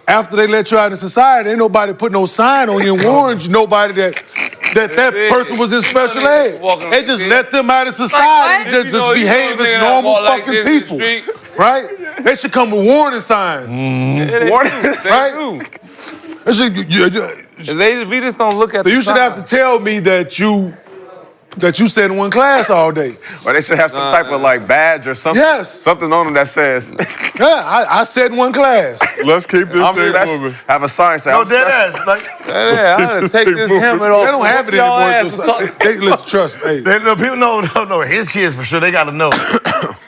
after they let you out in society, ain't nobody put no sign on you and warned you nobody that person was in special ed. They just let them out of society and just behave as normal fucking people, right? They should come with warning signs, right? They should, We just don't look at so you should have to tell me that you sat in one class all day. Or they should have some type of like badge or something. Yes. Something on them that says. Yeah, I sat in one class. Let's keep this I'm thing sure moving. have a sign saying. No, dead ass. Like, Yeah, I'm gonna take this helmet off. They don't have it Y'all anymore. ass Listen, trust me. Hey, no, people no. His kids for sure, they gotta know.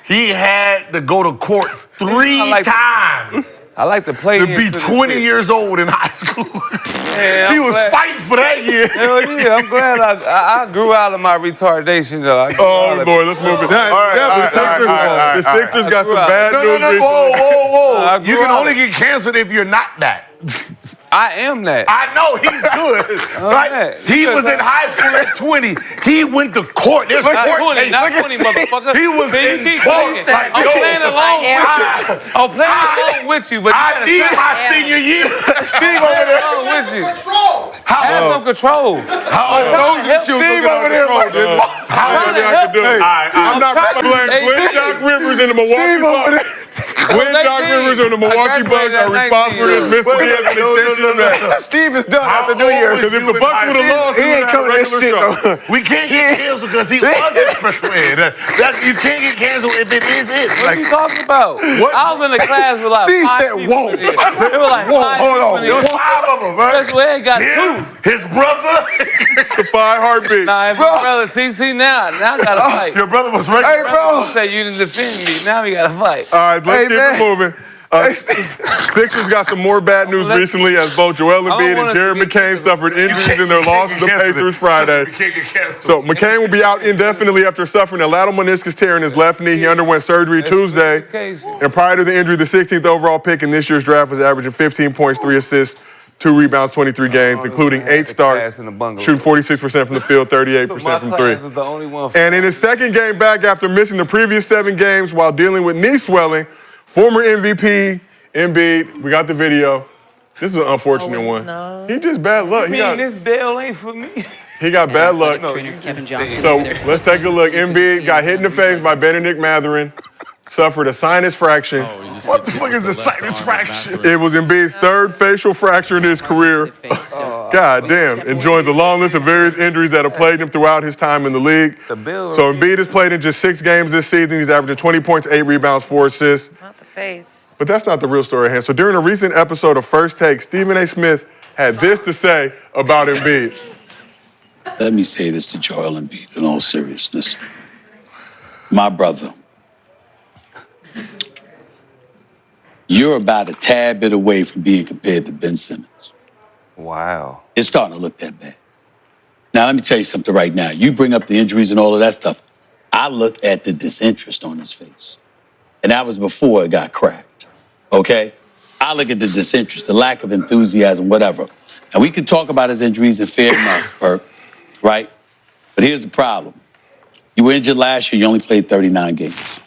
He had to go to court 3 times I like to play to be into this 20 shit. years old in high school. Yeah, He I'm was glad- fighting for that year. Hell yeah, I'm glad I grew out of my retardation though. I grew Oh, out of Lord, let's move it. All right, The all right, Sixers- all right, the Sixers got some bad No, news recently. whoa. I You grew can out. only get canceled if you're not that. I am that. I know he's good, right? man. He was in high school at 20. He went to court. There's Not court 20, case. not 20, motherfucker. He was Man, you in keep court. talking. Like, I'm yo, playing along with you. I'm playing along with you, but you I gotta need say- my senior year. Steve over there. Along with you. Control. Have some control. I told you she was Steve gonna over get there, out of control, didn't I? How trying much to I can do? help I'm not trying to- playing Hey, Glenn Steve. Doc Rivers and the Milwaukee Bucks. Glenn Doc Rivers and the Milwaukee Bucks are responsible for this Mr. Diaz and extension. Steve is done after New old Year's. Because if the Bucks would have lost, He ain't coming to this shit though. We can't get canceled because he was in special ed. You can't get canceled if it is it. What are Like, you talking about? I was in the class with like Steve 5 said, people whoa. in there. It was like 5 hold people on. in it was there. 5 of them, right? Special ed got 2. Him, his brother. The 5 heartbeats. Nah, if my brother, see now I gotta fight. Your brother was right. Hey, bro. Say you didn't defend me. Now we gotta fight. All right, let's Hey, keep man. it moving. Sixers got some more bad news recently as both Joel Embiid and Jared McCain suffered injuries in their loss to the Pacers Friday. You can't get canceled. So McCain will be out indefinitely after suffering a lateral meniscus tear in his left knee. He underwent surgery Tuesday. And prior to the injury, the 16th overall pick in this year's draft was averaging 15 points, 3 assists, 2 rebounds, 23 games, including 8 starts, shooting 46% from the field, 38% from 3. Is the only one. And in his second game back after missing the previous 7 games while dealing with knee swelling, former MVP Embiid, we got the video. This is an unfortunate one. no. He just bad luck. This deal ain't for me. He got bad luck. Kevin Johnson. So let's take a look. Embiid got hit in the face by Benedict Mathurin, suffered a sinus fraction. What the fuck is the sinus fraction? It was Embiid's 3rd facial fracture in his career. God damn. And joins a long list of various injuries that have plagued him throughout his time in the league. So Embiid has played in just 6 games this season. He's averaging 20 points, 8 rebounds, 4 assists. Not the face. But that's not the real story at hand. So during a recent episode of First Take, Stephen A. Smith had this to say about Embiid. Let me say this to Joel Embiid in all seriousness. My brother, you're about a tad bit away from being compared to Ben Simmons. Wow. It's starting to look that bad. Now, let me tell you something right now. You bring up the injuries and all of that stuff. I look at the disinterest on his face. And that was before it got cracked, okay? I look at the disinterest, the lack of enthusiasm, whatever. And we can talk about his injuries and fair enough, Bert, right? But here's the problem. You were injured last year, you only played 39 games.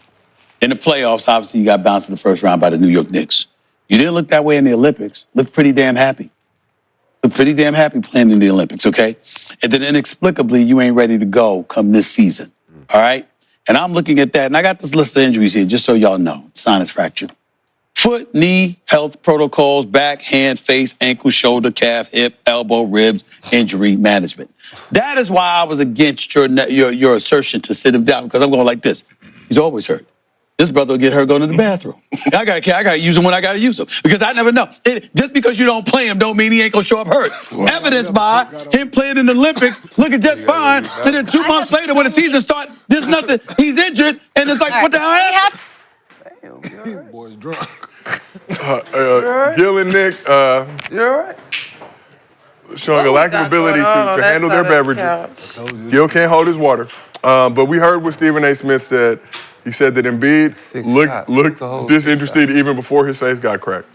In the playoffs, obviously, you got bounced in the first round by the New York Knicks. You didn't look that way in the Olympics. Looked pretty damn happy. Looked pretty damn happy playing in the Olympics, okay? And then inexplicably, you ain't ready to go come this season, all right? And I'm looking at that, and I got this list of injuries here, just so y'all know. Sinus fracture. Foot, knee, health protocols, back, hand, face, ankle, shoulder, calf, hip, elbow, ribs, injury management. That is why I was against your assertion to sit him down, because I'm going like this. He's always hurt. This brother will get hurt going to the bathroom. I gotta use him when I gotta use him because I never know. Just because you don't play him don't mean he ain't gonna show up hurt. Evidenced by him playing in the Olympics, looking just fine. So then 2 months later, when the season starts, there's nothing. He's injured, and it's like, what the hell happened? These boys drunk. Gil and Nick You all right? showing a lack of ability to handle their beverages. Gil can't hold his water. But we heard what Stephen A. Smith said. He said that Embiid looked disinterested even before his face got cracked.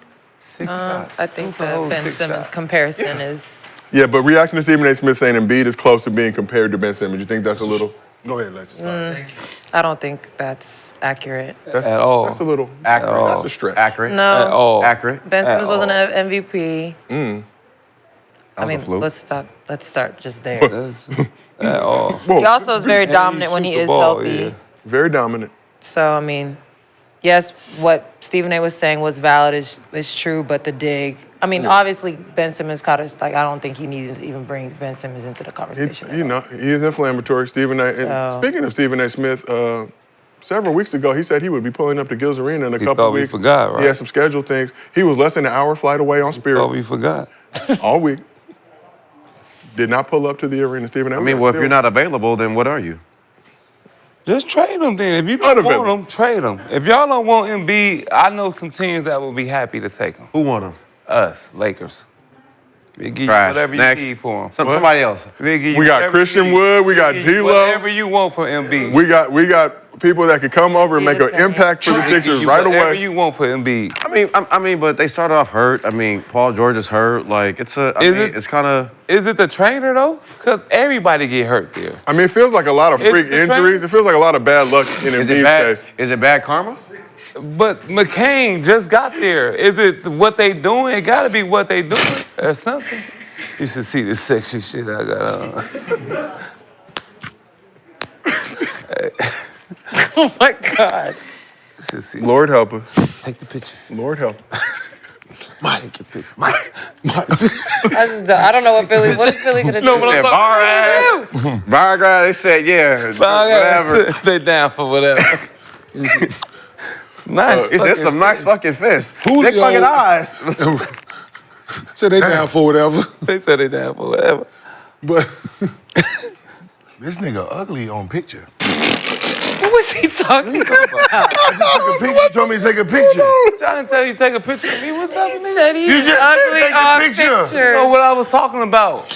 I think the Ben Simmons comparison is. Yeah, but reaction to Stephen A. Smith saying Embiid is close to being compared to Ben Simmons. You think that's a little? Go ahead, Lexie. I don't think that's accurate. At all. That's a little Accurate. That's a stretch. Accurate. No. At all. Accurate. Ben Simmons wasn't an MVP. That was a fluke. Let's start just there. At all. He also is very dominant when he is healthy. Yeah. Very dominant. So I mean, yes, what Stephen A. was saying was valid is true, but the dig. I mean, obviously Ben Simmons caught us. Like I don't think he needs to even bring Ben Simmons into the conversation. He is inflammatory. Stephen A. So- And speaking of Stephen A. Smith, several weeks ago he said he would be pulling up to Gil's Arena in a couple thought we weeks. forgot, right? He had some scheduled things. He was less than an hour flight away on Spirit Oh, we forgot. all week. Did not pull up to the arena. Stephen A. I mean, well, if you're not available, then what are you? Just trade them then. If you don't want them, trade them. If y'all don't want Embiid, I know some teams that will be happy to take him. Who want him? Us, Lakers. They give you Trash. whatever Next. you need for him. Somebody else. They give you We got whatever Christian you need. Wood, we got They give you D'Lo. Whatever you want for Embiid. We got people that could come over and make an impact for the They give Sixers you right whatever away. you want for Embiid. I mean, but they started off hurt. I mean, Paul George is hurt. Like, it's it's kind of. Is it the trainer though? Because everybody get hurt there. I mean, it feels like a lot of It's freak the injuries. It feels like a lot of bad luck in Is it Embiid's bad? case. Is it bad karma? But McCain just got there. Is it what they doing? It gotta be what they doing or something. You should see this sexy shit I got on. Oh my God. You should see. Lord help us. Take the picture. Lord help us. Mike, take the picture. Mike. I don't know what is Philly gonna do? They said bar ass. Bar guy, they said, yeah, whatever. They down for whatever. Nice. It's some nice fucking fish. Julio- Big fucking eyes. Said they down for whatever. They said they down for whatever. But This nigga ugly on picture. What was he talking about? I just took a picture. You told me to take a picture. I didn't tell you to take a picture of me. What's up, He nigga? said he's You just said ugly take the on picture. pictures. You know what I was talking about.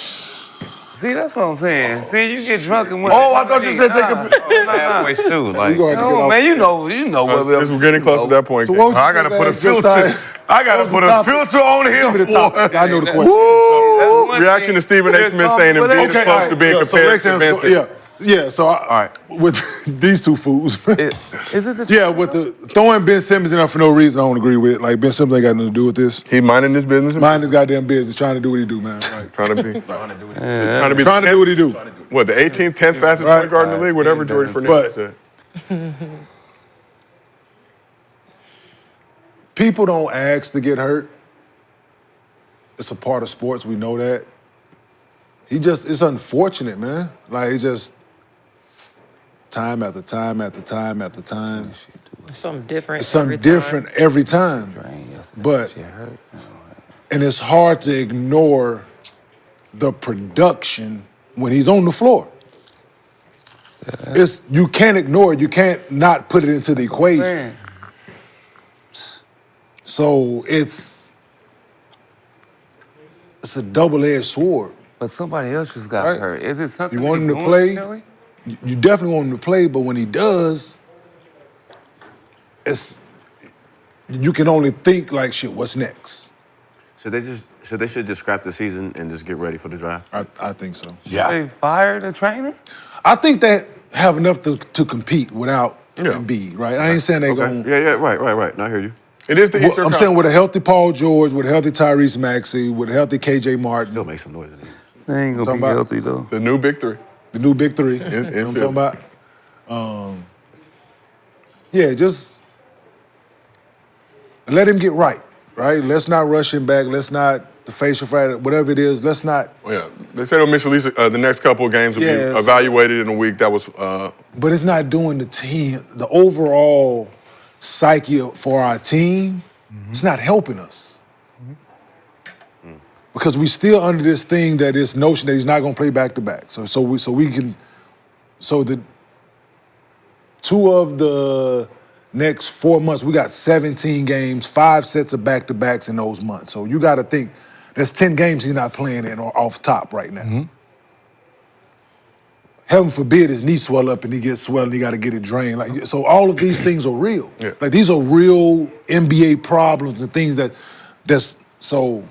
See, that's what I'm saying. See, you get drunk and Oh, I thought you said take a picture. Halfway too. we Like, gonna have to get No, off. man, you know what We're getting close to that point. So what was I gotta your put a ask, filter. Josiah? I gotta What was put the a topic? filter on Give him. me the topic. I know the question. That's one Reaction to thing. Stephen A. Smith saying Embiid is close to being so compared Lexie to Ben has- Simmons. yeah. So with these two fools, Is it the yeah, with the throwing Ben Simmons in there for no reason, I don't agree with. Like Ben Simmons ain't got nothing to do with this. He minding his business. Mind his goddamn business, trying to do what he do, man. Like, Trying to be trying to do what he do. What, the 18th, 10th fastest Right. point guard in the league? Whatever Jordan But- Fernandez said. People don't ask to get hurt. It's a part of sports. We know that. It's unfortunate, man. Like, it's just time after time after time after time. Something different. It's something every time. different every time. But, and it's hard to ignore the production when he's on the floor. You can't ignore it. You can't not put it into the equation. Man. So it's a double-edged sword. But somebody else just got Right. hurt. Is it something You want he him to doing, play? Kelly? You definitely want him to play, but when he does, you can only think like, shit, what's next? should they just scrap the season and just get ready for the draft? I think so. Yeah. They fired the trainer? I think they have enough to compete without Embiid, right? I ain't saying they're going to. Yeah, right. Now I hear you. It is the Eastern I'm saying with a healthy Paul George, with a healthy Tyrese Maxey, with a healthy KJ Martin. Still make some noise in these. They ain't gonna Talking be about- healthy though. The new big three. The new big three. You know what I'm talking about? Yeah, just let him get right. Let's not rush him back. Let's not, the facial fracture, whatever it is, let's not. Yeah, they said he'll miss at least the next couple of games will Yeah, be so- evaluated in a week. That was But it's not doing the team, the overall psyche for our team, it's not helping us. Because we still under this thing that this notion that he's not going to play back-to-back. So the 2 of the next 4 months, we got 17 games, 5 sets of back-to-backs in those months. So you got to think there's 10 games he's not playing in off top right now. Heaven forbid his knee swell up and he gets swelled and he got to get it drained. Like, so all of these things are real. Yeah. Like these are real NBA problems and things so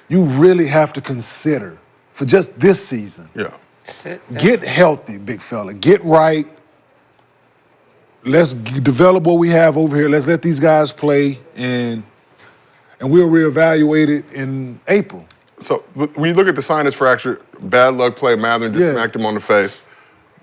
you really have to consider for just this season. Yeah. Get healthy, big fella. Get right. Let's develop what we have over here. Let's let these guys play and we'll reevaluate it in April. So when you look at the sinus fracture, bad luck play, Matherin just smacked him on the face.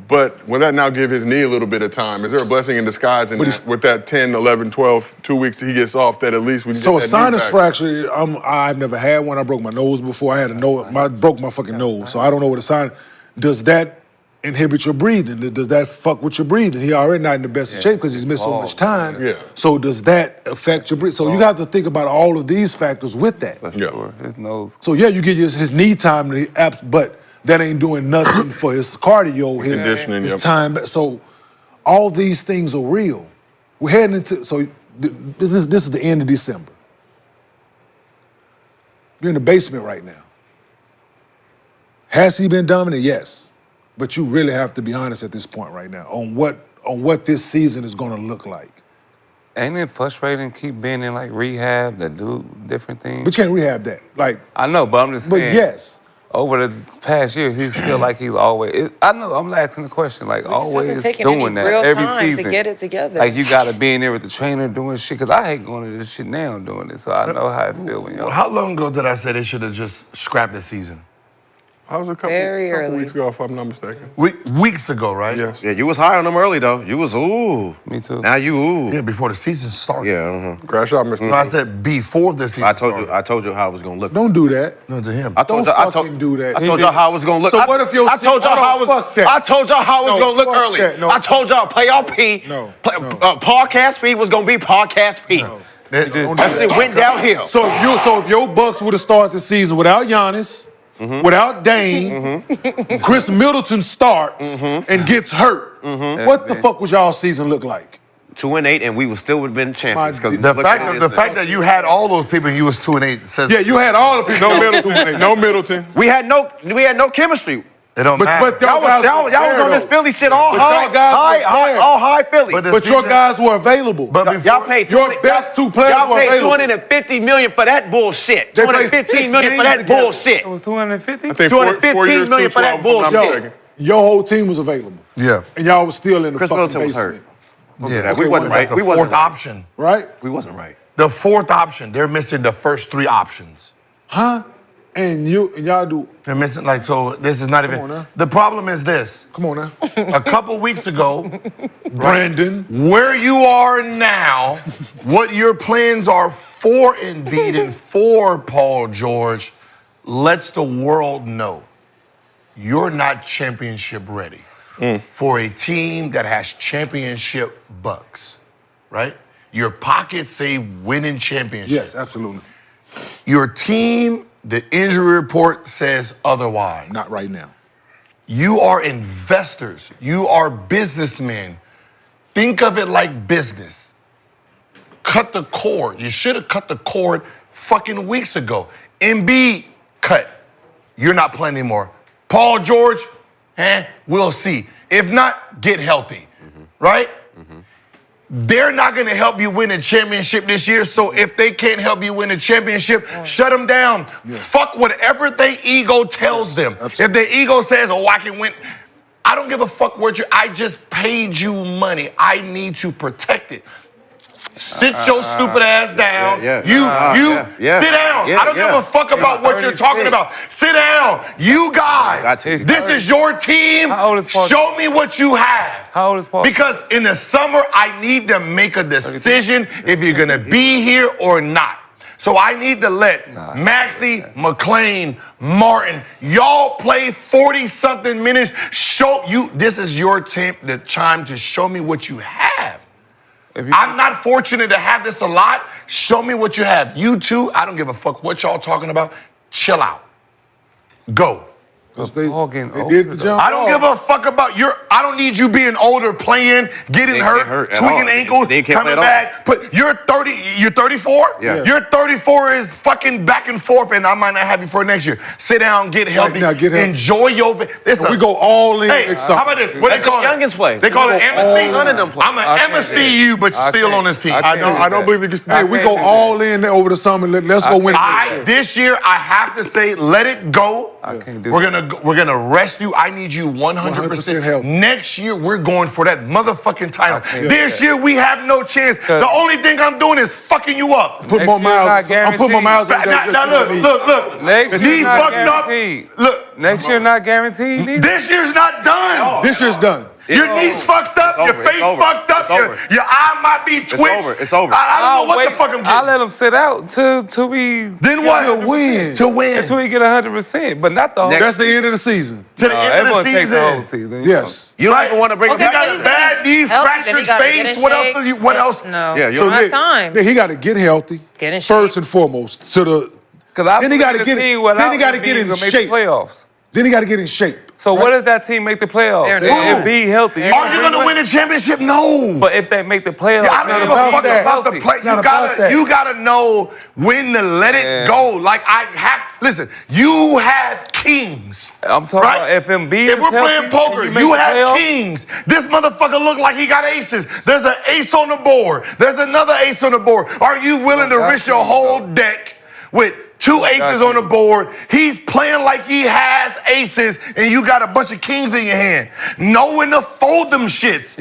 But will that now give his knee a little bit of time? Is there a blessing in disguise in that, with that 10, 11, 12, 2 weeks he gets off, that at least we can So get a that knee sinus back? fracture, I've never had one. I broke my nose before. I broke my fucking nose. So I don't know what a sinus. Does that inhibit your breathing? Does that fuck with your breathing? He already not in the best of shape because he's missed so much time. Yeah. So does that affect your breathing? So you have to think about all of these factors with that. His nose. So yeah, you get his knee time, but that ain't doing nothing for his cardio, his Conditioning, his time. So all these things are real. We're heading into this is the end of December. You're in the basement right now. Has he been dominant? Yes. But you really have to be honest at this point right now on what this season is gonna look like. Ain't it frustrating keep being in like rehab that do different things? But you can't rehab that. Like I know, but I'm just but saying. yes. Over the past years, he's feel like he's always. I know. I'm asking the question, like always hasn't taken any doing that real every time season. to get it together. Like you got to be in there with the trainer doing shit. Cause I hate going to this shit now doing it, so I know how it feel when y'all. How long ago did I say they should have just scrapped the season? I was a couple Very early. weeks ago, if I'm not mistaken. Weeks ago, right? Yes. Yeah, you was high on them early though. You was ooh. Me too. Now you ooh. Yeah, before the season started. Yeah. Crash out, Mr. No, I said before the season started. I told you how it was gonna look. Don't do that. No, to him. I told Don't you. fucking do that. I told y'all how it was gonna look. So what if your I told y'all how it was. fuck that. I told y'all how it was No, gonna look fuck early. that. No, I told y'all playoff P. No, Podcast P was gonna be podcast P. Don't do That shit went downhill. So if your Bucks would have started the season without Giannis, without Dame, Chris Middleton starts and gets hurt, what the fuck would y'all season look like? 2-8, and we would still would have been champions. My- 'cause The look at this fact thing. that you had all those people and you was 2-8 says Yeah, you had all the people. No Middleton. No Middleton. We had no chemistry. it don't But matter. y'all guys Y'all were was there, on this though. Philly shit all But high, y'all guys were there. all high Philly. But the But your season- guys were available. But before, Y'all paid Your 20 best two players Y'all were paid available. $250 million for that bullshit. They played 215 6 million for games that together. bullshit. It was 250. I think 215 million for that 212, if I'm not bullshit. mistaken. Your whole team was available. yeah, And y'all was still in the Chris fucking Middleton was basement. hurt. yeah, we wasn't that's right. the We wasn't fourth right. option. Right? We wasn't right. The fourth option. They're missing the first 3 options. Huh? And y'all do. They're missing so. This is not even. on now. The problem is this. Come on now. A couple weeks ago, Brandon. where you are now, what your plans are for Embiid and for Paul George, lets the world know you're not championship ready for a team that has championship bucks, right? Your pockets say winning championships. Yes, absolutely. Your team, the injury report says otherwise. Not right now. You are investors. You are businessmen. Think of it like business. Cut the cord. You should have cut the cord fucking weeks ago. Embiid, cut. You're not playing anymore. Paul George, we'll see. If not, get healthy, right? They're not going to help you win a championship this year, so if they can't help you win a championship, shut them down. Fuck whatever their ego tells them. If their ego says, oh, I can win, I don't give a fuck what I just paid you money. I need to protect it. Sit your stupid ass down. Sit down. I don't give a fuck about what you're talking about. Sit down. You guys, this is your team. How old is Paul? Show me what you have. How old is Paul? Because in the summer, I need to make a decision if you're going to be here or not. So I need to let Maxey, McLean, Martin, y'all play 40-something minutes. Show you, this is your team, the time to show me what you have. I'm not fortunate to have this a lot. Show me what you have. You two, I don't give a fuck what y'all talking about. Chill out. Go. Because they Getting did the jump. I don't give a fuck about I don't need you being older, playing, getting hurt, at all. tweaking ankles, They can't play coming at all. back. But you're 30, you're 34? Yeah. You're 34 is fucking back and forth, and I might not have you for next year. Sit down, get healthy, now, get healthy. enjoy your. We go all in Hey, next how summer. about this? What they call it? youngins play. They call it amnesty. None of them play. I'm an amnesty you, but you're still on this team. I don't believe you can. Hey, we go all in over the summer. Let's go win it next year. This year, I have to say, let it go. I can't do We're gonna rest you. I need you 100% healthy. Next year, we're going for that motherfucking title. can't This year, we have no chance. The only thing I'm doing is fucking you up. Put more miles. I'm putting more miles on that. Now look. Next year He's not fucked up. guaranteed. Look, Next year not guaranteed. either. this year's not done. This year's done. Your knees fucked up. It's Your over. face It's over. fucked up. It's over. Your eye might be twitched. It's over. I don't know what the fuck I'm getting. I'll let him sit out till we Then what? To win. To win. until he get 100%, but not the whole. That's the end of the season. To the end of the everyone takes the whole season. season. Yes. You don't even want to bring Okay, him you back. got a bad knee, Healthy, then fractured he gotta get face. in What shape. else? What else? No. Yeah, you don't have Nick, time. Nick, he got to get healthy. Get in first shape. and foremost. Because I Then he gotta get it- then he gotta get in shape. playoffs. Then he got to get in shape. So what if that team make the playoffs? They're And not. be healthy. Are you gonna win a championship? No. But if they make the playoffs, I don't give a about fuck that. about the play. It's not about that. You gotta know when to let it go. Like listen, you have kings. I'm talking Right? about if Embiid If is we're healthy playing poker, and make you the have playoffs, kings. This motherfucker look like he got aces. There's an ace on the board. There's another ace on the board. Are you willing to risk your whole deck with two aces on the board? He's playing like he has aces, and you got a bunch of kings in your hand. Know when to fold them shits.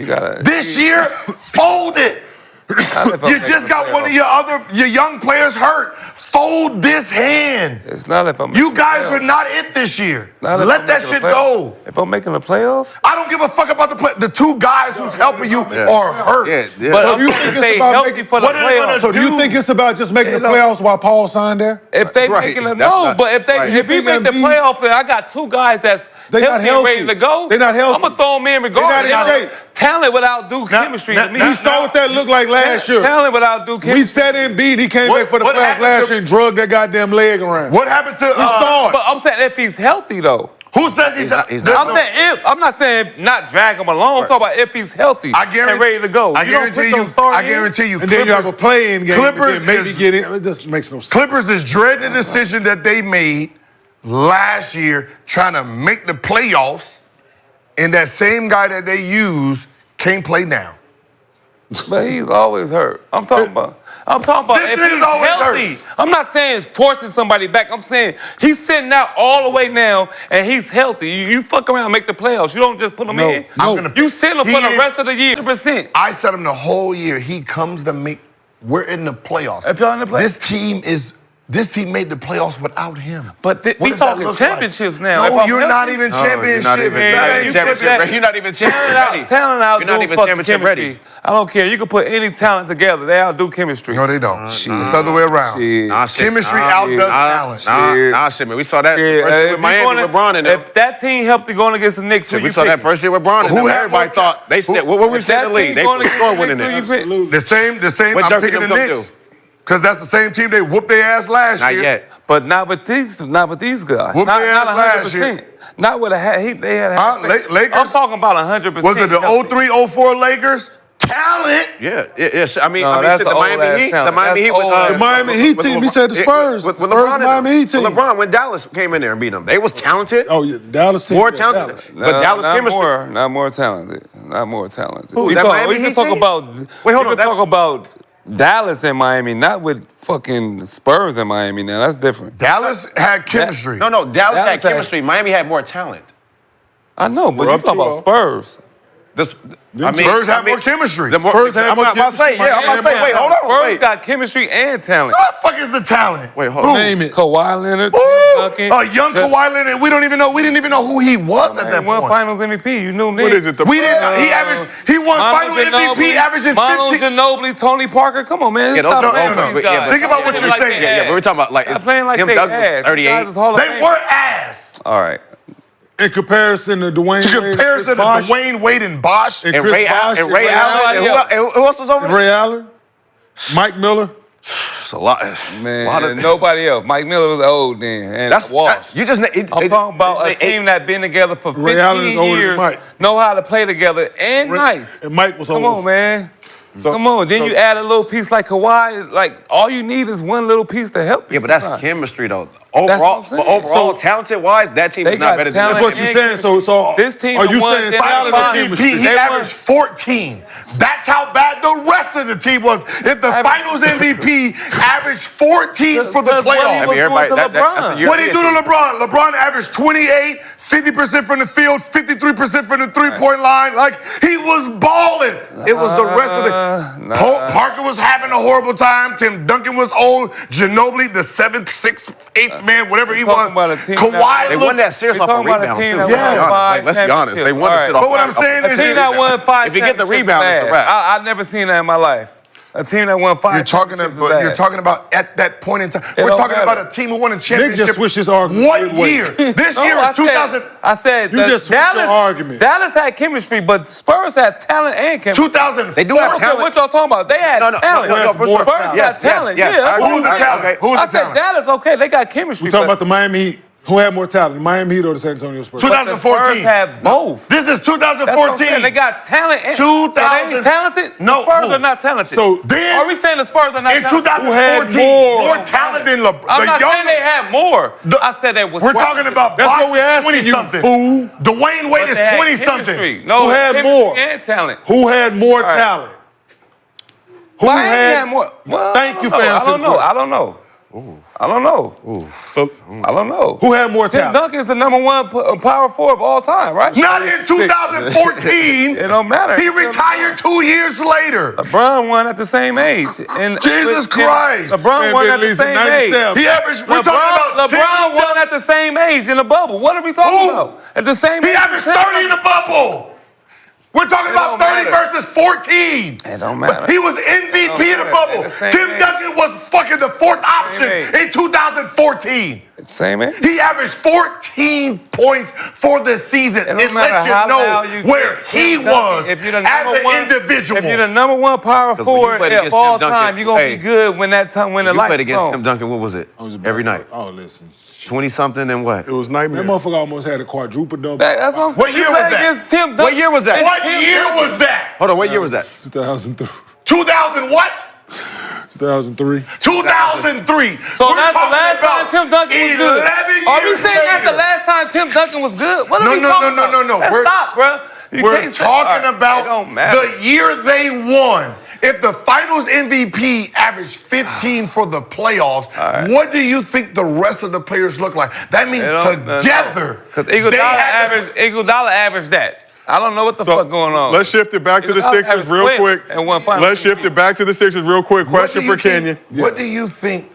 This year, fold it. You just got one of your young players hurt. Fold this hand. It's not if I'm. You guys are not it this year. Let that shit go. If I'm making a playoff, I don't give a fuck about the two guys who's helping you are hurt. but I'm saying if they healthy for the what are they gonna playoffs. So do you think it's about just making the playoffs while Paul signed there? If they Right. making a That's no, not- but if right. if he You make the think playoff, and I got two guys that's They not healthy and ready healthy. to go. They not healthy. I'm gonna throw them in regardless. They not in shape. Talent without due chemistry to me. We saw what that looked like last year. Talent without due chemistry. We said Embiid, he came back for the what playoffs happened last to- year and drug that goddamn leg around. What happened to? We saw it. But I'm saying if he's healthy though. Who says he's not? I'm saying if. I'm not saying not drag him along. I'm talking about if he's healthy and ready to go. I You don't put guarantee those stars in. you. And then you have a play-in game, Clippers and then maybe is- get in. It just makes no sense. Clippers is dreading the decision that they made last year, trying to make the playoffs, and that same guy that they used can't play now. But he's always hurt. I'm talking about This if nigga's he's always healthy. hurt. I'm not saying forcing somebody back. I'm saying he's sitting out all the way now and he's healthy. You fuck around and make the playoffs. You don't just put him in. You sit him for the rest of the year. 100%. I said him the whole year. He comes to make. We're in the playoffs. If y'all in the playoffs. This team made the playoffs without him. But What we does that talking look championships like? now. If No, I'm you're not healthy- even No, you're championship. not even- man. you're not even You put championship that- ready. You're not even championship ready. Talent outdo You're not even fucking championship chemistry. ready. I don't care. You can put any talent together. They outdo chemistry. No, they don't. It's the other way around. Nah, shit. Chemistry Nah, outdoes talent. Nah, shit, man. We saw that Yeah, first year if with Miami you with Bron in them. if that team healthy going against the Knicks, who We you saw that picking? first year with Bron in Who them. had Everybody more thought they said what we If said in that the league. team They going were against scoring the winning Knicks, it. who you pick? The same. What I'm Dirk picking the and them come Knicks because that's the same team they whooped their ass last Not year. yet. But not with these guys. Whoop Not their ass last 100%. Not with a they had a Huh? Lakers? I'm talking about 100%. Was it the 03-04 Lakers? Talent. Yeah. I mean, No, shit, that's the the Miami old-ass Heat. The talent. Miami That's Heat was old-ass The Miami Heat team, he said the Spurs. With Spurs LeBron in Miami them. Heat team. With LeBron, when Dallas came in there and beat them, they was talented. Oh, yeah, Dallas team. More yeah, talented. Dallas. But Dallas chemistry. not more talented. Not more talented. Who, We that talk, Miami we can Heat talk team? about. Wait, hold we on, can talk about Dallas and Miami, not with fucking Spurs and Miami. Now that's different. Dallas had chemistry. No, Dallas Dallas had had- chemistry. Miami had more talent. I know, but you talk about Spurs. Spurs have more chemistry. Spurs had I'm more about to say, chemistry. I'm about to say, wait, hold on. Spurs Wait. got chemistry and talent. What the fuck is the talent? Wait, hold on. Name it. Kawhi Leonard, Ooh, Duncan. a young Kawhi Leonard. We didn't even know who he was at He that won point. Finals MVP. You knew What is it? We didn't. He won Final MVP, averaging Manu 15. Ginobili, Tony Parker. Come on, man. Yeah, those Stop are playing old- these yeah, guys. Think about what you're Like saying. they Yeah, but we're talking about like Stop playing like Tim they Douglas, ass. These 38. guys is Hall of They Fame. were ass. All right. In comparison to Dwayne Wade, Comparison to Bosh, Dwayne Wade and Bosh. and And Chris Ray Bosh, Allen. And Ray Allen. And who else was over and there? Ray Allen, Mike Miller. It's a lot. Man, nobody else. Mike Miller was old then, and That's Walsh. you just. I'm talking about a team that been together for Ray Allen is 15 older than years, Mike. know how to play together, and nice. And Mike was Come over. on, man. Come on. Then you add a little piece like Kawhi. Like, all you need is one little piece to help you. Yeah, but that's sometimes. chemistry though. That's what Overall, I'm saying. but overall, So- talented-wise, that team They is not got better than talent. That's what you're saying. So This team are you won saying them talent five or He chemistry? They averaged 14. That's how bad the rest of the team was. If the Finals MVP averaged 14 for the That's what he playoffs. was doing to that's LeBron. a year- What did he do to LeBron? LeBron averaged 28, 50% from the field, 53% from the three-point line. Like, he was balling. It was the rest of the... Parker was having a horrible time. Tim Duncan was old. Ginobili, the 7th, 6th, 8th man, whatever he was. talking about a team Kawhi They looked... won that series We're off of talking about a rebounds, team too. that Yeah. won 5 Let's be honest. They won the shit But what I'm saying A is... team that won 5 If you get the championships rebound, is it's a bad. wrap. I've never seen that in my life. A team that won 5 You're talking championships about. is bad. You're talking about at that point in time. It We're don't talking matter. about a team who won a Nick championship. just switched his argument. What midway. year? This year I was 2000. said You that just switched your Dallas, argument. Dallas had chemistry, but Spurs had talent and chemistry. 2000. They do have I don't care talent. what y'all talking about. They had No, talent. for sure. Spurs got Yes, talent. yes, Yeah, that's yes. what Who's the I'm talent? saying. Who's I the said talent? Dallas, okay, they got chemistry. We talking but about the Miami Heat. Who had more talent, the Miami Heat or the San Antonio Spurs? the Spurs 2014. had both. This is That's what I'm 2014. saying. They got talent. And, 2000 so they ain't talented? No, The Spurs who? are not talented. So then Are we saying the Spurs are not in talented? 2014, more? more talent than LeBron. I'm not saying they had more. I said they was We're talking about That's Bosh what we're asking you, 20-something. fool. Dwayne Wade is 20-something. chemistry. No, Who had chemistry more? and talent. Who had more right. talent? Who Miami had more. Well, Thank you for I answering don't the know. question. I don't know. I don't know. So, I don't know. Who had more Tim talent? Duncan's the #1 power forward of all time, right? Not in 2014. It don't matter. He retired 2 years later. LeBron won at the same age. And Jesus Christ. LeBron Man, won been at the at least same age. 97. He averaged. We're talking about LeBron won at the same age in the bubble. What are we talking Who? about? At the same He age. averaged 30 in the bubble. We're talking It about don't 30 matter. versus 14. It don't matter. He was MVP in the matter. bubble. They're the same Tim age. Duncan was fucking the fourth option age. in 2014. Same age. He averaged 14 points for the season. It don't It matter lets how you know loud you where get. he Tim was Duncan, if you're the as number an one- individual. If you're the #1 power when you forward played of against all Tim Duncan, time, you're gonna hey, be good when the You lights played against on. Tim Duncan. What was it? Every night. Oh, listen. 20-something and what? it was That nightmare. motherfucker almost had a quadruple double. That's what I'm saying. What year You was played that? against Tim Duncan. What year was that? What year was that? Hold on, what year was that? 2003. 2000 what? 2003. 2003. So We're that's the talking last time about Tim Duncan was 11 good. Are you years saying that's the later. last time Tim Duncan was good? What are No, we no, talking no, about? no, no, no. Let's We're- stop, bro. You We're can't say- talking all right, it about don't matter. the year they won. If the Finals MVP averaged 15 for the playoffs, what do you think the rest of the players look like? That means together, Because they had to- Iguodala averaged that. I don't know what the fuck going on. Let's shift it back to the Iguodala Sixers averaged real 20 quick. and won finals. Let's shift it back to the Sixers real quick. What Question do you for Kenyon. think- What do you think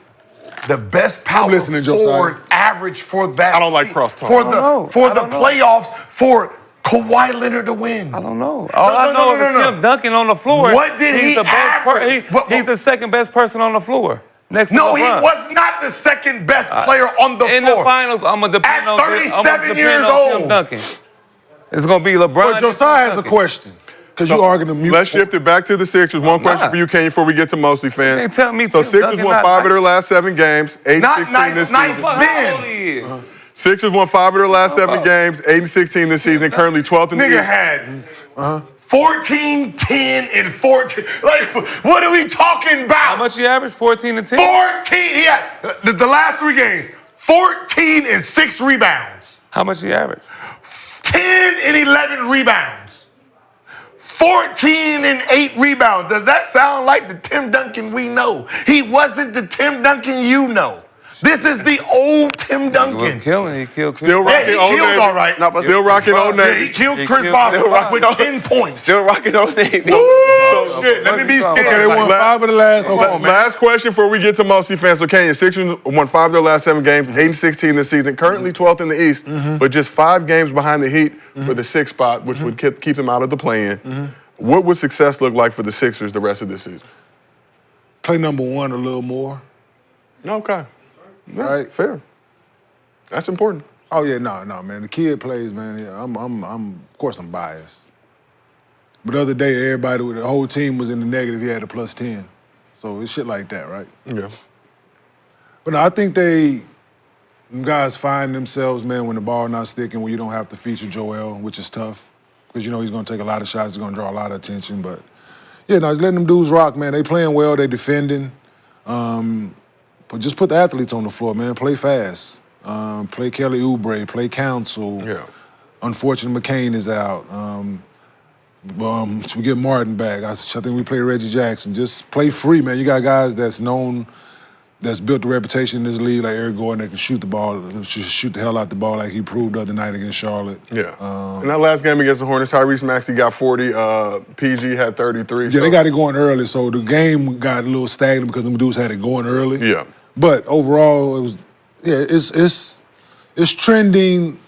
the best power listening, Josiah. forward average for that? I don't like crosstalk. For I don't the know. for I the don't know. playoffs for Kawhi Leonard to win. I don't know. All I know is Tim Duncan on the floor. What did he's he the best average? He's the second best person on the floor. Next to No, he LeBron. was not the second best player on the In floor. the finals, I'm gonna depend At on 37 years Tim old. Duncan. It's gonna be LeBron. But and Josiah Tim has a Duncan. question. Because you arguing the mute. Let's shift it back to the Sixers. One question not. for you, Kenyon, before we get to Mostly You Fans. ain't telling me So Tim Sixers Duncan won not 5 of their last 7 games, 8-16 Not nice, this nice. season. Fuck, how old he is? Sixers won 5 of their last 7 games, 8-16 this season, currently 12th in the Nigga East. had 14, 10, and 14. Like, what are we talking about? How much he averaged? 14 and 10? 14. He had the last 3 games, 14 and 6 rebounds. How much he averaged? 10 and 11 rebounds. 14 and 8 rebounds. Does that sound like the Tim Duncan we know? He wasn't the Tim Duncan you know. This is the old Tim He was Duncan. killing. He killed. Still Yeah, rocking he Old killed Navy. all right. Still rocking Old Yeah, Navy. he killed He Chris killed- Boston still with 10 points. Still rocking on Navy. Oh, shit. Let me be scared. Okay, they won Like, 5 of the last. Okay. Last question before we get to Mostly Fans. So, Kenyon, Sixers won 5 of their last 7 games, 8-16 this season, currently 12th in the East, but just 5 games behind the Heat for the 6th spot, which would keep them out of the play-in. What would success look like for the Sixers the rest of this season? Play number 1 a little more. Okay. Right. Fair. That's important. Oh yeah, no, man. The kid plays, man. Yeah, of course I'm biased. But the other day, the whole team was in the negative. He had a +10. So it's shit like that, right? Yeah. But no, I think them guys find themselves, man, when the ball not sticking, when you don't have to feature Joel, which is tough. Because you know he's gonna take a lot of shots, he's gonna draw a lot of attention. But yeah, no, just letting them dudes rock, man. They playing well, they defending. But just put the athletes on the floor, man. Play fast. Play Kelly Oubre, play Council. Yeah. Unfortunately, McCain is out. So we get Martin back. I think we play Reggie Jackson. Just play free, man. You got guys that's built a reputation in this league, like Eric Gordon, that can shoot the ball, shoot the hell out the ball like he proved the other night against Charlotte. Yeah. In that last game against the Hornets, Tyrese Maxey got 40. PG had 33. Yeah, they got it going early, so the game got a little stagnant because them dudes had it going early. Yeah. But overall, it's trending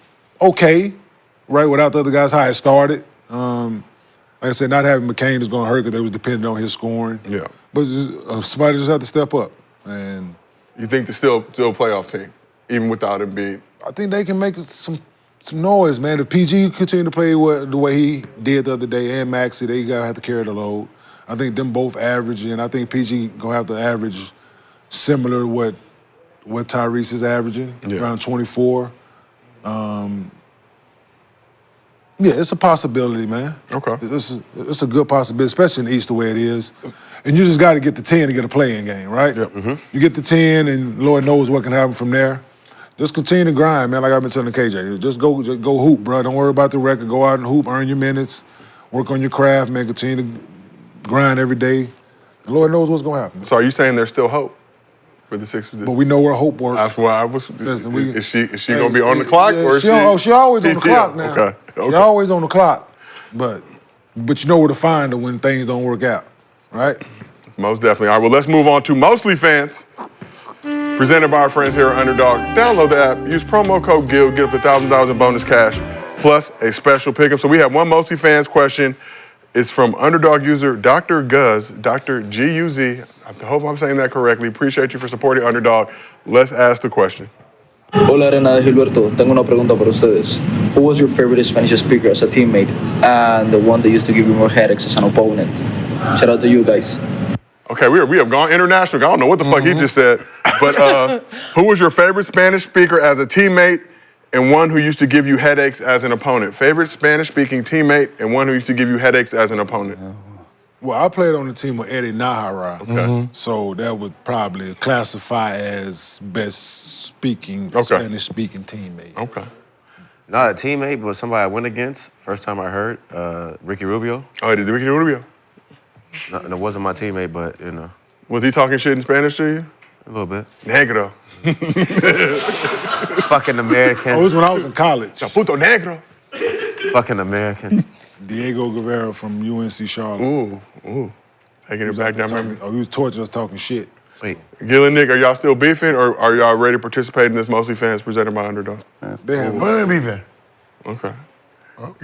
okay, right? Without the other guys, how it started. Like I said, not having McCain is going to hurt because they was dependent on his scoring. Yeah. But somebody just have to step up. And you think they're still a playoff team, even without Embiid? I think they can make some noise, man. If PG continue to play the way he did the other day, and Maxey, they gotta have to carry the load. I think them both averaging. I think PG gonna have to average similar to what Tyrese is averaging, around 24. Yeah, it's a possibility, man. Okay. It's a good possibility, especially in the East the way it is. And you just got to get the 10 to get a play-in game, right? Yeah. Mm-hmm. You get the 10, and Lord knows what can happen from there. Just continue to grind, man, like I've been telling KJ. Just go hoop, bro. Don't worry about the record. Go out and hoop, earn your minutes, work on your craft, man. Continue to grind every day. The Lord knows what's going to happen. So are you saying there's still hope for the Sixers? But we know where hope works. That's why I was. Listen, is she going to be on the clock? Yeah, or is she always on the clock now. Okay. She always on the clock. But you know where to find her when things don't work out, right? Most definitely. All right, well, let's move on to MostlyFans, presented by our friends here at Underdog. Download the app, use promo code GIL, get up to $1,000 in bonus cash, plus a special pick'em. So we have one MostlyFans question. It's from Underdog user Dr. Guz, Dr. G-U-Z. I hope I'm saying that correctly. Appreciate you for supporting Underdog. Let's ask the question. Hola, Renata Gilberto. Tengo una pregunta para ustedes. Who was your favorite Spanish speaker as a teammate and the one that used to give you more headaches as an opponent? Shout out to you guys. Okay, we have gone international. I don't know what the fuck he just said. But who was your favorite Spanish speaker as a teammate and one who used to give you headaches as an opponent? Favorite Spanish-speaking teammate and one who used to give you headaches as an opponent? Well, I played on the team with Eddie Nahara. Okay. So that would probably classify as best speaking, Spanish-speaking teammate. Okay. Not a teammate, but somebody I went against. First time I heard, Ricky Rubio. Oh, did Ricky Rubio? No, it wasn't my teammate, but, you know. Was he talking shit in Spanish to you? A little bit. Negro. Fucking American. Oh, it was when I was in college. Puto negro. Fucking American. Diego Guevara from UNC Charlotte. Ooh. Taking it back down. He was torturing us talking shit. Wait. Gil and Nick, are y'all still beefing or are y'all ready to participate in this MostlyFans presented by Underdog? They have We're beefing. Okay.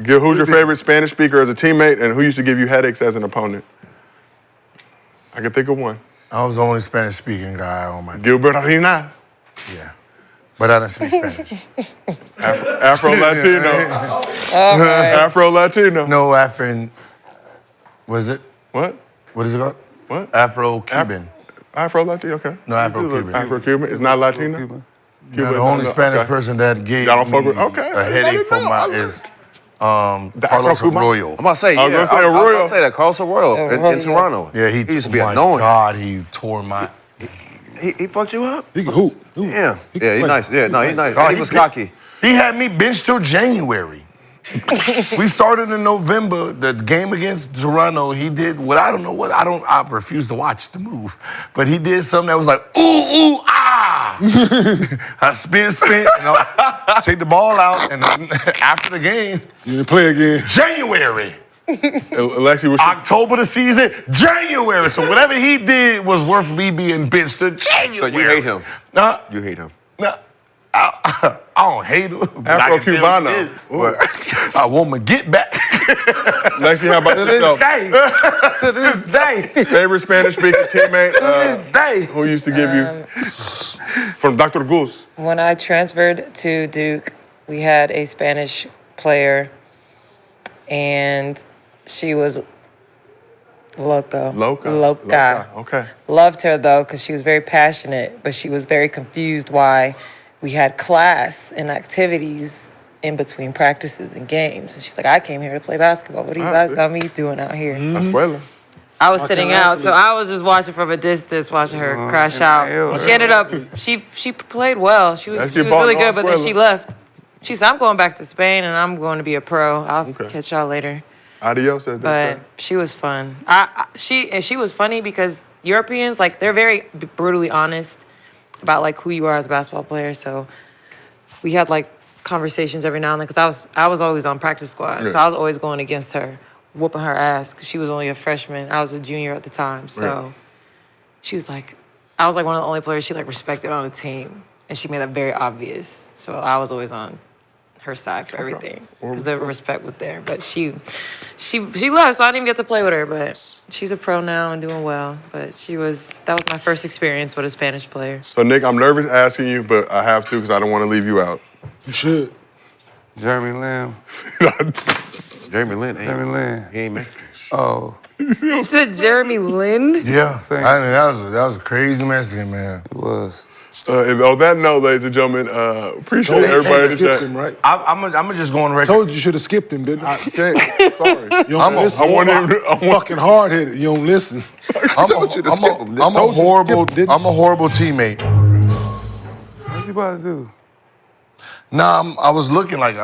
Gil, who's your favorite Spanish speaker as a teammate and who used to give you headaches as an opponent? I can think of one. I was the only Spanish-speaking guy on my Gilbert Arenas. Yeah. But I don't speak Spanish. Afro-Latino. Afro-Latino. No, Afro. What is it? What? What is it called? What? Afro-Cuban. Afro-Latino, okay. No, Afro-Cuban. Afro-Cuban. It's not Latino? You're the only Spanish person that gave me a headache from is Carlos Arroyo. I'm about to say, I was gonna say Arroyo. I was about to say that, Carlos Arroyo in Toronto. Yeah, he used to be my annoying. God, he tore my. He fucked you up? He can hoop. Yeah, he's nice. Yeah, no, he's nice. Oh, he was cocky. He had me benched till January. We started in November. The game against Toronto, he did what I don't know what I refuse to watch the move, but he did something that was like ooh ah. I spin, and I'll take the ball out, and after the game, you didn't play again. January. Lexie was October the season, January. So whatever he did was worth me being benched to January. So you hate him? Nah. You hate him? Nah. I don't hate him. Afro-Cubano. I want my get back. Lexie, how about yourself? To this day. Favorite Spanish-speaking teammate? To this day. Who used to give you? From Dr. Goose. When I transferred to Duke, we had a Spanish player, and she was loca. Loca. Okay. Loved her though, because she was very passionate, but she was very confused why we had class and activities in between practices and games. And she's like, I came here to play basketball. What do you guys got me doing out here? Escuela. I was sitting out, so I was just watching from a distance, watching her crash out. She ended up, she played well. She was really good, but then she left. She said, I'm going back to Spain and I'm going to be a pro. I'll catch y'all later. Adios, as they But say. she was fun. She was funny because Europeans, like, they're very brutally honest about, like, who you are as a basketball player. So we had, like, conversations every now and then because I was always on practice squad. Yeah. So I was always going against her, whooping her ass because she was only a freshman. I was a junior at the time. So she was like, I was, like, one of the only players she, like, respected on the team. And she made that very obvious. So I was always on her side for everything because the respect was there. But she left, so I didn't get to play with her. But she's a pro now and doing well. But that was my first experience with a Spanish player. So, Nick, I'm nervous asking you, but I have to because I don't want to leave you out. You should. Jeremy Lin. Jeremy Lin. Jeremy Lin. He ain't Mexican. Oh. You said Jeremy Lin? Yeah, I mean, that was a crazy Mexican, man. It was. And on that note, ladies and gentlemen, appreciate everybody in the Skipped chat. him, right? I'm gonna just go on record. Told you should have skipped him, didn't I? Sorry. You don't listen. I'm Fucking hard-headed. You don't listen. I'm a horrible teammate. What you about to do? Nah, I was looking like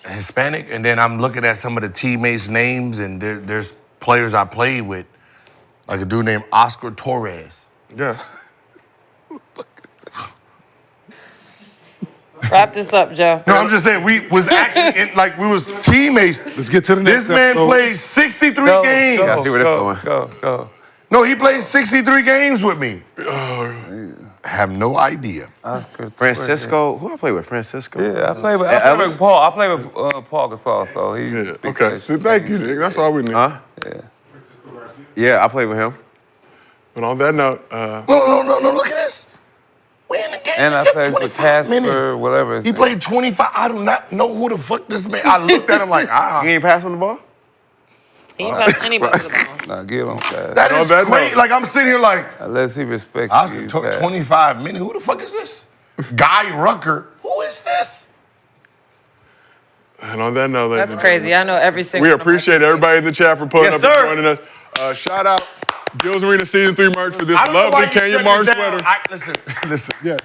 Hispanic, and then I'm looking at some of the teammates' names, and there's players I played with, like a dude named Oscar Torres. Yeah. Wrap this up, Joe. No, I'm just saying we was actually we was teammates. Let's get to the next This man episode. played 63 games. I see where this going. Go. No, he played 63 games with me. I have no idea. Francisco. Who I play with? Francisco. Yeah, I play with Paul. I play with Paul Gasol, so he speaks Okay, so thank you, Nick. That's all we need. Huh? Yeah, I played with him. But on that note, No, look at this. We in the game. And I played with 25 Casper, minutes. whatever. He played 25. I do not know who the fuck this man. I looked at him like, You ain't pass on the ball? He ain't pass anybody the ball. Nah, give him pass. That is great. Like, I'm sitting here like, Unless he respects Oscar you. took pass. 25 minutes. Who the fuck is this? Guy Rucker. Who is this? and on that note, ladies That's and crazy. I know every single we one of my appreciate everybody in the chat for pulling Yes, up sir. and joining us. Shout out Gills Arena Season 3 merch for this I don't know why lovely you Kenyon shut Mars this down. sweater. Listen. Yes.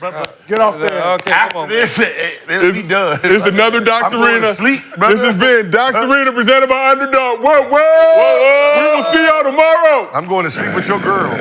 Get off there. Okay, come After on. this, he done. It's another Doc's I'm going Arena. to sleep, This brother. has been Doc's Arena presented by Underdog. Whoa. We will see y'all tomorrow. I'm going to sleep with your girl.